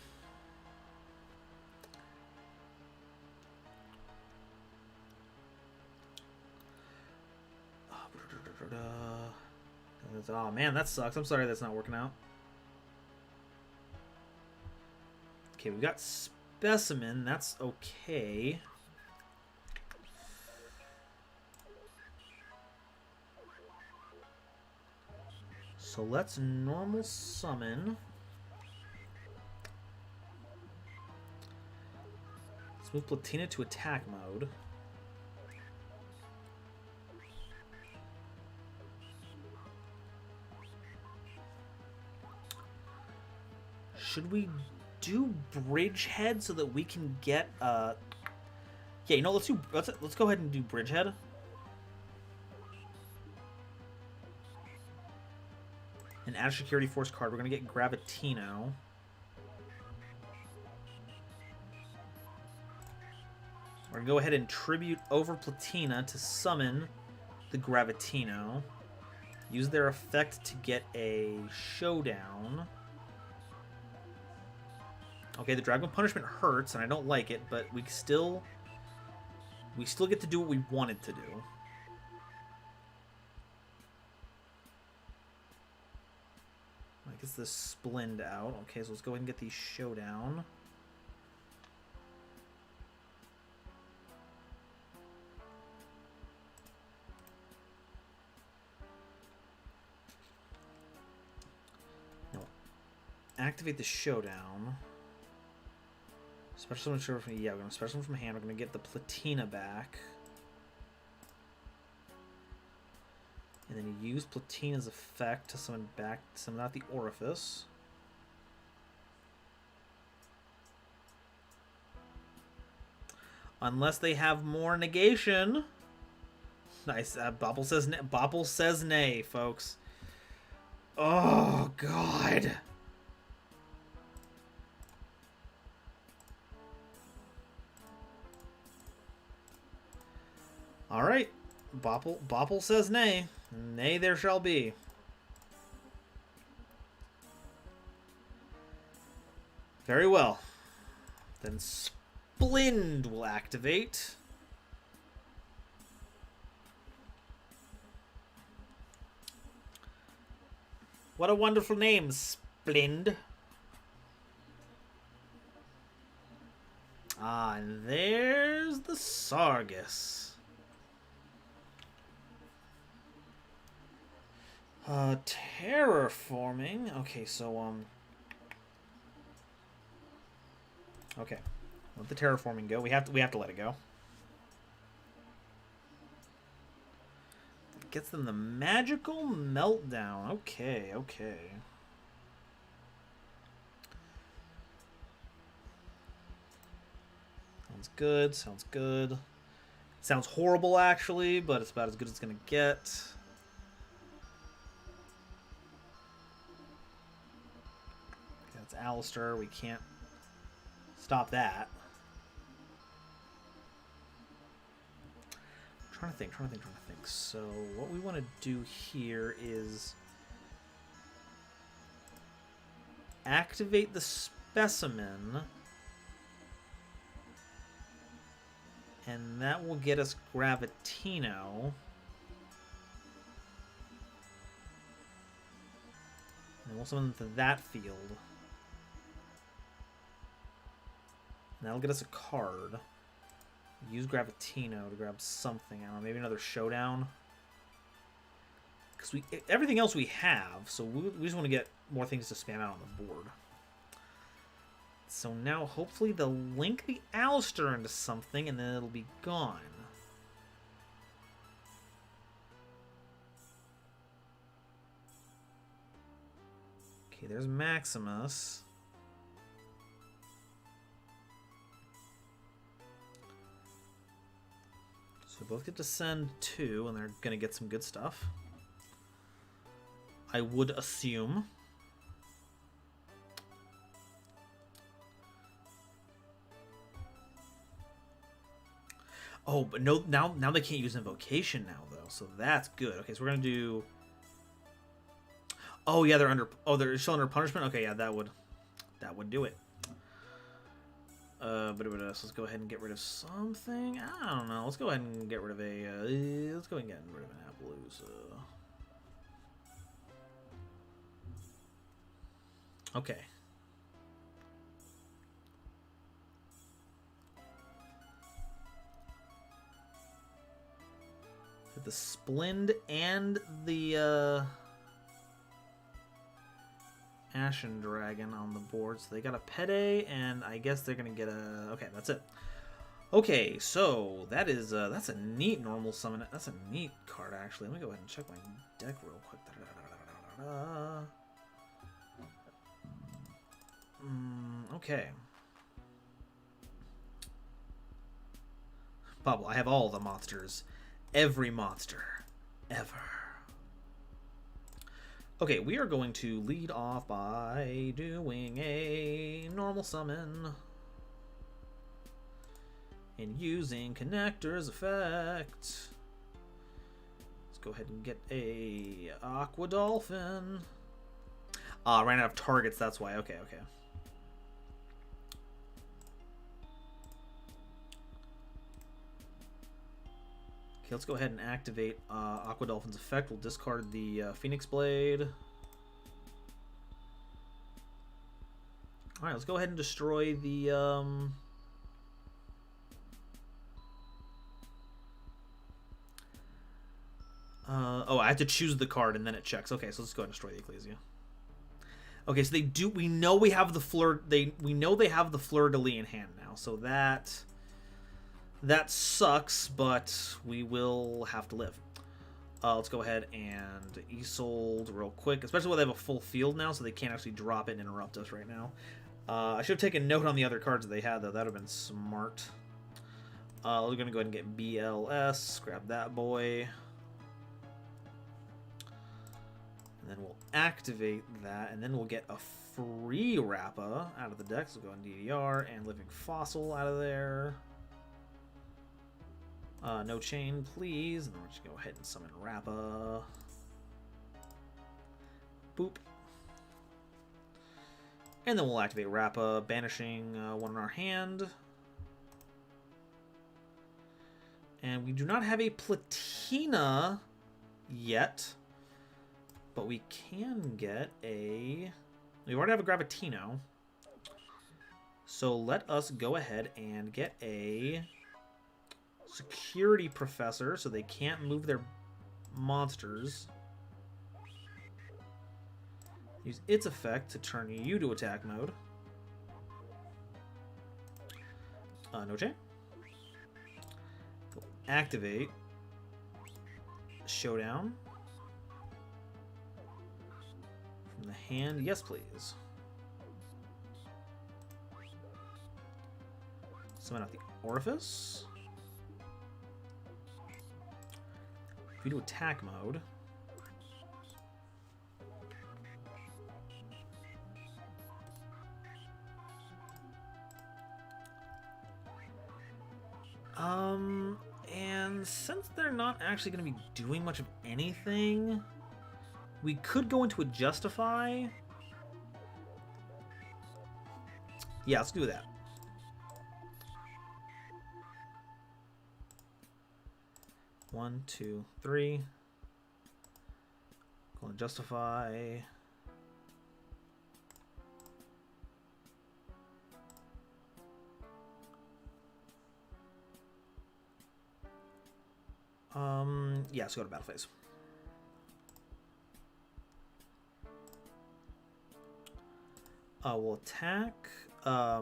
Oh man, that sucks. I'm sorry that's not working out. Okay, we got Specimen. That's okay. So let's normal summon. Let's move Platina to attack mode. Should we do Bridgehead so that we can get yeah, you know, let's go ahead and do Bridgehead. And add a security force card. We're gonna get Gravitino. We're gonna go ahead and tribute over Platina to summon the Gravitino. Use their effect to get a showdown. Okay, the Dragon Punishment hurts, and I don't like it, but we still get to do what we wanted to do. I guess this Splend out. Okay, so let's go ahead and get the showdown. activate the showdown. Special summon from, yeah, we're going to special summon from hand. We're going to get the Platina back. And then you use Platina's effect to summon out the Orifice. Unless they have more negation. Nice. Bobble says nay, folks. Oh, God. All right. Bopple says nay. Nay there shall be. Very well. Then Splind will activate. What a wonderful name, Splind. Ah, and there's the Sargus. Terraforming. Okay, so okay, let the terraforming go. We have to let it go. It gets them the magical meltdown. Okay. Sounds good. Sounds horrible actually, but it's about as good as it's gonna get. That's Alistair. We can't stop that. I'm trying to think. So what we want to do here is activate the specimen, and that will get us Gravitino. And we'll summon to that field. And that'll get us a card. Use Gravitino to grab something. I don't know, maybe another showdown. Because everything else we have, so we just want to get more things to spam out on the board. So now hopefully they'll link the Alistair into something and then it'll be gone. Okay, there's Maximus. So both get to send 2, and they're going to get some good stuff. I would assume. Oh, but no, now they can't use Invocation now, though, so that's good. Okay, so we're going to do... Oh, yeah, they're still under punishment? Okay, yeah, that would do it. So let's go ahead and get rid of something. I don't know. Let's go ahead and get rid of an Appaloosa. Okay. The Splind and the Ashen Dragon on the board, so they got a Pede, and I guess they're gonna get a... Okay, that's it. Okay, so that's a neat normal summon. That's a neat card, actually. Let me go ahead and check my deck real quick. Okay. Pablo, I have all the monsters. Every monster. Ever. Okay, we are going to lead off by doing a normal summon and using Connector's effect. Let's go ahead and get a Aqua Dolphin. Ran out of targets, that's why. Okay. Okay, let's go ahead and activate Aqua Dolphin's effect. We'll discard the Phoenix Blade. Alright, let's go ahead and destroy the... oh, I have to choose the card and then it checks. Okay, so let's go ahead and destroy the Ecclesia. Okay, so they do. We know we have the fleur. We know they have the fleur de lis in hand now. So that sucks, but we will have to live. Let's go ahead and Isolde real quick, especially when they have a full field now, so they can't actually drop it and interrupt us right now. I should have taken note on the other cards that they had, though. That would have been smart. We're going to go ahead and get BLS. Grab that boy. And then we'll activate that, and then we'll get a free Rappa out of the deck. So we'll go on DDR and Living Fossil out of there. No chain, please. And then we'll just go ahead and summon Rappa. Boop. And then we'll activate Rappa, banishing one in our hand. And we do not have a Platina yet, but we can get a... We already have a Gravitino. So let us go ahead and get a Security Professor, so they can't move their monsters. Use its effect to turn you to attack mode. No chain. Activate Showdown from the hand. Yes, please. Summon out the Orifice. If we do attack mode, and since they're not actually going to be doing much of anything, we could go into a Justify. Yeah, let's do that. One, two, three. Going to Justify. Yeah, let's go to battle phase. We'll attack. I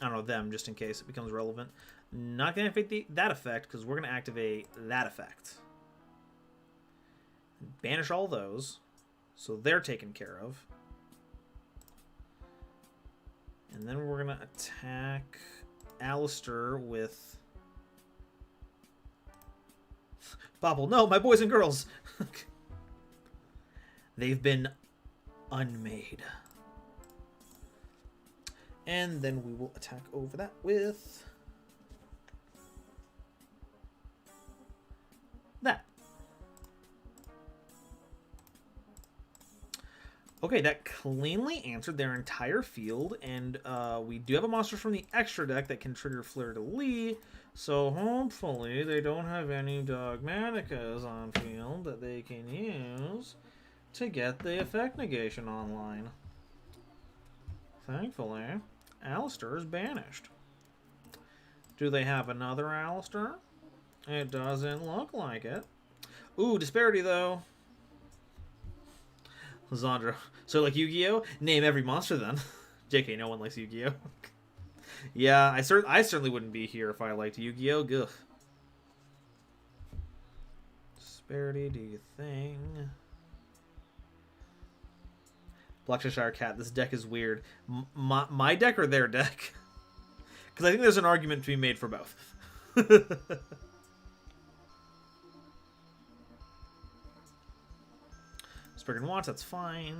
don't know, them, just in case it becomes relevant. Not going to activate that effect, because we're going to activate that effect. Banish all those, so they're taken care of. And then we're going to attack Alistair with... Bobble, no, my boys and girls! They've been unmade. And then we will attack over that with... that. Okay, that cleanly answered their entire field, and we do have a monster from the extra deck that can trigger Fleur de Lis, so hopefully they don't have any Dogmaticas on field that they can use to get the effect negation online. Thankfully, Alistair is banished. Do they have another Alistair? It doesn't look like it. Ooh, Disparity, though. Zandra. So, like Yu-Gi-Oh? Name every monster, then. JK, no one likes Yu-Gi-Oh. Yeah, I certainly wouldn't be here if I liked Yu-Gi-Oh. Gugh. Disparity, do you think? Black Cheshire Cat, this deck is weird. My deck or their deck? Because I think there's an argument to be made for both. Sprigguns wants, that's fine.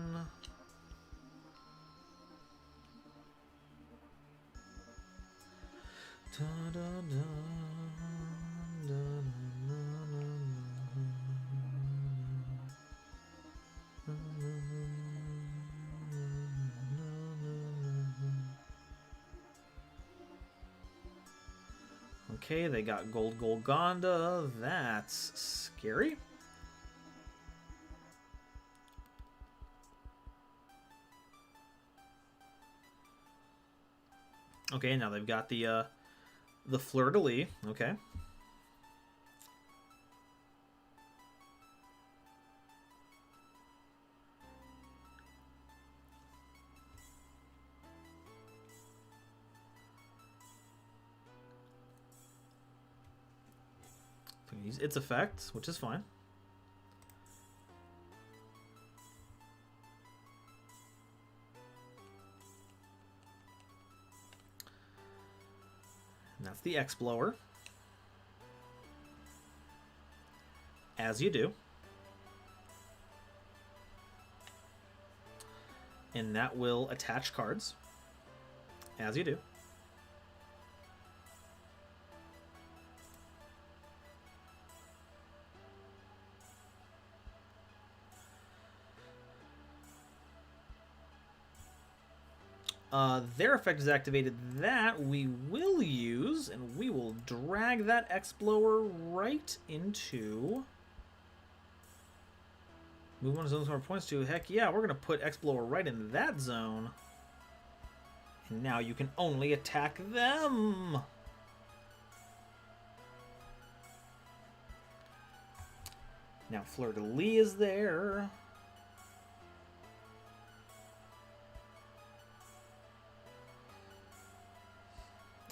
Okay, they got Gold Golgonda. That's scary. Okay, now they've got the Fleur de Lis. Okay. use its effect, which is fine. And that's the X-Blower. As you do. And that will attach cards. As you do. Their effect is activated. That we will use, and we will drag that X-Blower right into... Move one zone more points to. Heck yeah, we're going to put X-Blower right in that zone. And now you can only attack them. Now Fleur-de-Lis is there.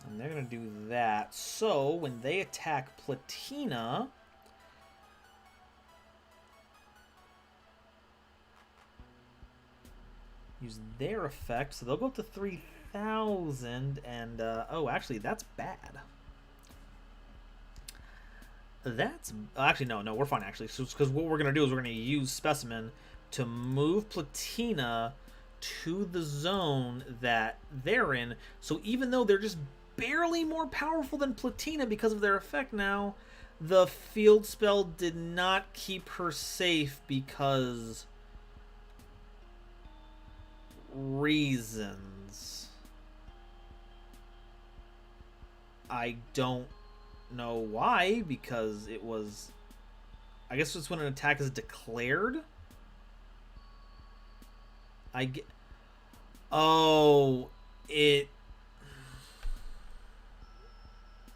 And they're going to do that. So when they attack Platina... use their effect, so they'll go up to 3,000, and oh, actually, that's bad. That's actually no, we're fine actually. So because what we're gonna do is we're gonna use Specimen to move Platina to the zone that they're in. So even though they're just barely more powerful than Platina because of their effect now, the field spell did not keep her safe because reasons. I don't know why, because it was... I guess it's when an attack is declared. I get... Oh, it...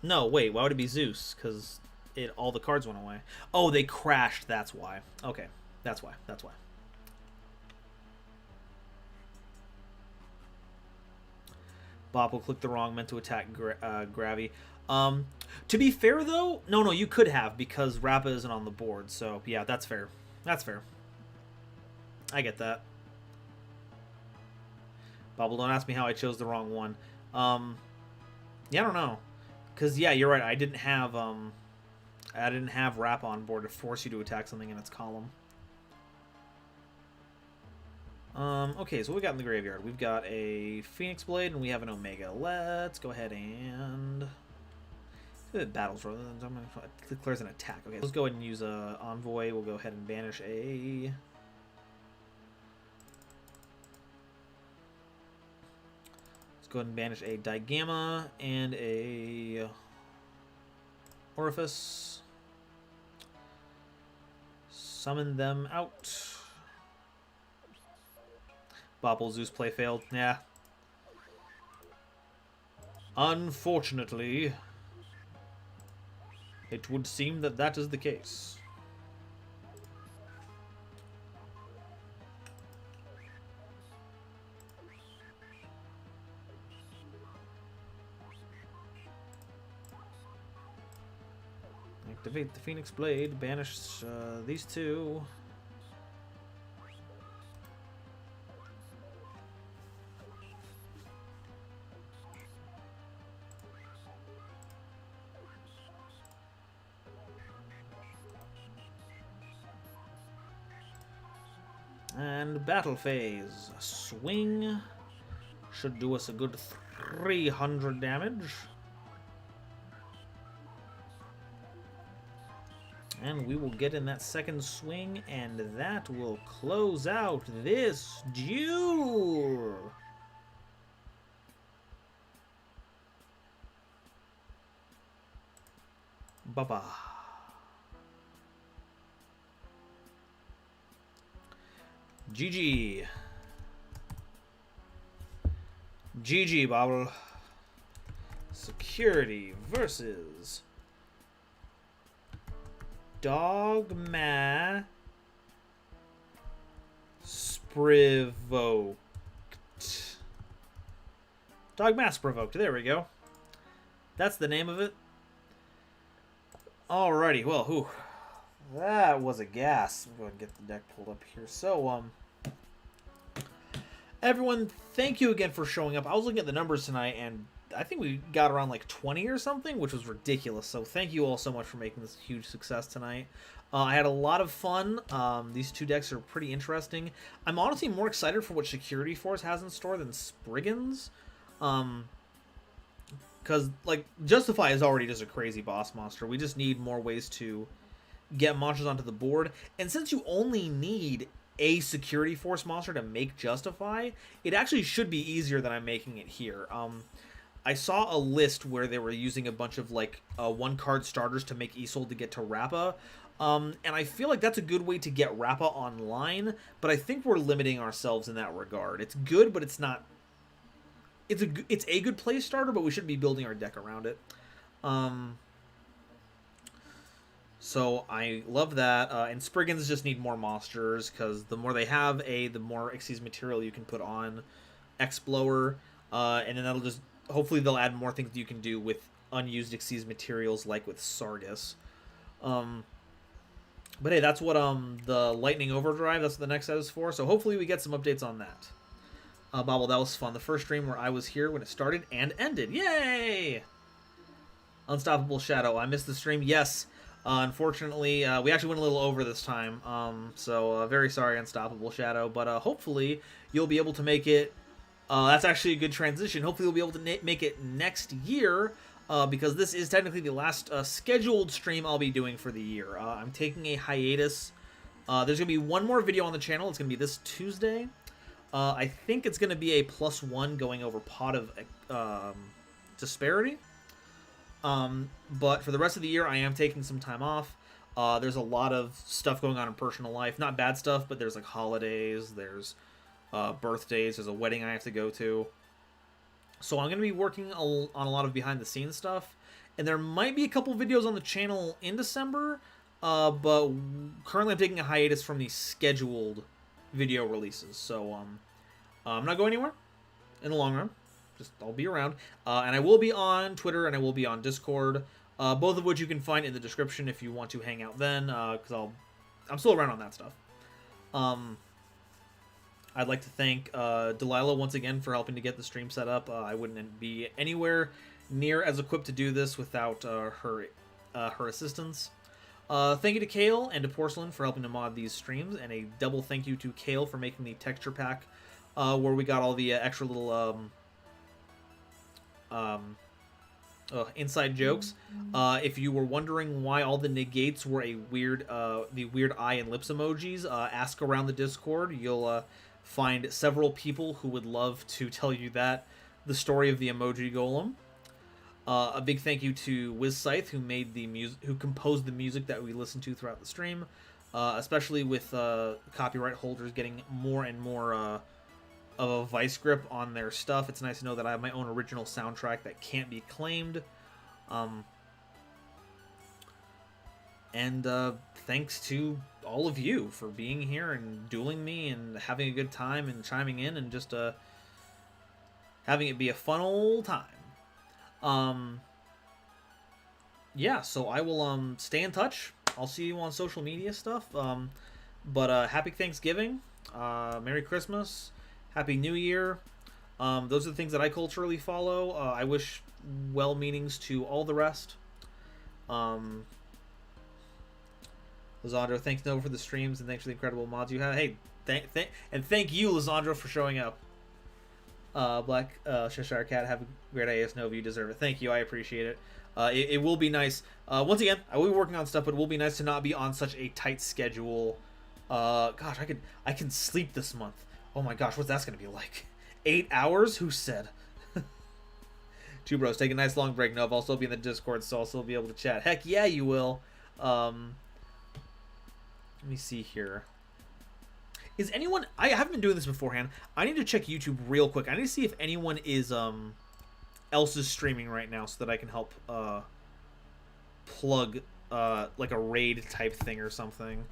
No, wait, why would it be Zeus? Because all the cards went away. Oh, they crashed, that's why. Okay, that's why. Bop will click the wrong, meant to attack Gravy. To be fair, though, no, you could have, because Rappa isn't on the board. So, yeah, that's fair. That's fair. I get that. Bobble, don't ask me how I chose the wrong one. Yeah, I don't know. Because, yeah, you're right. I didn't have Rappa on board to force you to attack something in its column. Okay, so what we got in the graveyard? We've got a Phoenix Blade and we have an Omega. Let's go ahead and... Battles rather than... Declares an attack. Okay, let's go ahead and use a Envoy. We'll go ahead and banish a... Let's go ahead and banish a Digamma and a... Orifice. Summon them out. Bopple Zeus play failed. Yeah. Unfortunately, it would seem that that is the case. Activate the Phoenix Blade, banish these two. And battle phase. Swing should do us a good 300 damage. And we will get in that second swing, and that will close out this duel. Bye-bye. GG. GG, Bobble. Security versus Dogma Sprivoked. Dogma Sprivoked. There we go. That's the name of it. Alrighty, well, whew, that was a gas. I'm going to get the deck pulled up here. So, everyone, thank you again for showing up. I was looking at the numbers tonight, and I think we got around like 20 or something, which was ridiculous. So thank you all so much for making this huge success tonight. I had a lot of fun. These two decks are pretty interesting. I'm honestly more excited for what Security Force has in store than Sprigguns. Because, like, Justify is already just a crazy boss monster. We just need more ways to get monsters onto the board. And since you only need a Security Force monster to make Justify, it actually should be easier than I'm making it here. I saw a list where they were using a bunch of, like, one-card starters to make Isolde to get to Rappa. And I feel like that's a good way to get Rappa online, but I think we're limiting ourselves in that regard. It's good, but it's not... It's a good play starter, but we should be building our deck around it. So I love that. And Sprigguns just need more monsters, because the more they have, the more Xyz material you can put on X-Blower. And then that'll just... Hopefully they'll add more things you can do with unused Xyz materials, like with Sargus. But hey, that's what the Lightning Overdrive, that's what the next set is for. So hopefully we get some updates on that. Bobble, that was fun. The first stream where I was here when it started and ended. Yay! Unstoppable Shadow. I missed the stream. Yes. Unfortunately, we actually went a little over this time. So very sorry, Unstoppable Shadow. But hopefully you'll be able to make it. That's actually a good transition. Hopefully you'll be able to make it next year. Because this is technically the last scheduled stream I'll be doing for the year. I'm taking a hiatus. There's going to be one more video on the channel. It's going to be this Tuesday. I think it's going to be a +1 going over Pot of Disparity. But for the rest of the year, I am taking some time off. There's a lot of stuff going on in personal life. Not bad stuff, but there's like holidays, there's birthdays, there's a wedding I have to go to. So I'm going to be working on a lot of behind-the-scenes stuff. And there might be a couple videos on the channel in December. But currently I'm taking a hiatus from the scheduled video releases. So I'm not going anywhere in the long run. Just I'll be around. And I will be on Twitter and I will be on Discord. Both of which you can find in the description if you want to hang out then. Because I'm still around on that stuff. I'd like to thank Delilah once again for helping to get the stream set up. I wouldn't be anywhere near as equipped to do this without her assistance. Thank you to Kale and to Porcelain for helping to mod these streams, and a double thank you to Kale for making the texture pack where we got all the extra little inside jokes. If you were wondering why all the negates were the weird eye and lips emojis, ask around the Discord. You'll find several people who would love to tell you the story of the emoji golem. A big thank you to WizScythe, who composed the music that we listened to throughout the stream, especially with copyright holders getting more and more of a vice grip on their stuff. It's nice to know that I have my own original soundtrack that can't be claimed. And thanks to all of you for being here and dueling me and having a good time and chiming in and just having it be a fun old time. Yeah, so I will stay in touch. I'll see you on social media stuff. But happy Thanksgiving, Merry Christmas, Happy New Year. Those are the things that I culturally follow. I wish well meanings to all the rest. Lizandro, thanks Nova for the streams and thanks for the incredible mods you have. Hey, thank you, Lizandro, for showing up. Black Cheshire Cat, have a great AS Nova. You deserve it. Thank you. I appreciate it. It will be nice. Once again, I will be working on stuff, but it will be nice to not be on such a tight schedule. Gosh, I can sleep this month. Oh my gosh, what's that going to be like? 8 hours? Who said? Two bros, take a nice long break. Nova, I'll still be in the Discord, so I'll still be able to chat. Heck yeah, you will. Let me see here. Is anyone... I haven't been doing this beforehand. I need to check YouTube real quick. I need to see if anyone is else is streaming right now so that I can help plug like a raid type thing or something.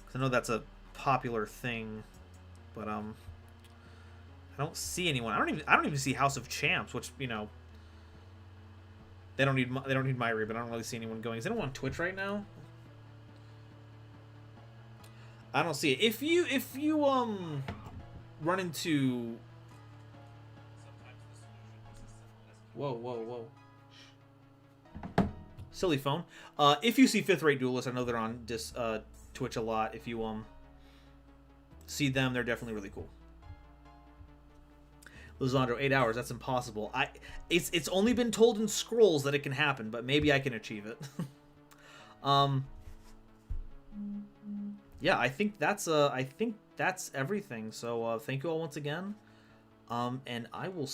'Cause I know that's a popular thing, but I don't see anyone. I don't even see House of Champs, which, you know, They don't need my reboot. I don't really see anyone going. Is anyone on Twitch right now? I don't see it. If you run into whoa. Silly phone. If you see fifth rate duelists, I know they're on Twitch a lot. If you see them, they're definitely really cool. Lisandro, 8 hours. That's impossible. It's only been told in scrolls that it can happen, but maybe I can achieve it. Yeah, I think that's everything. So thank you all once again. And I will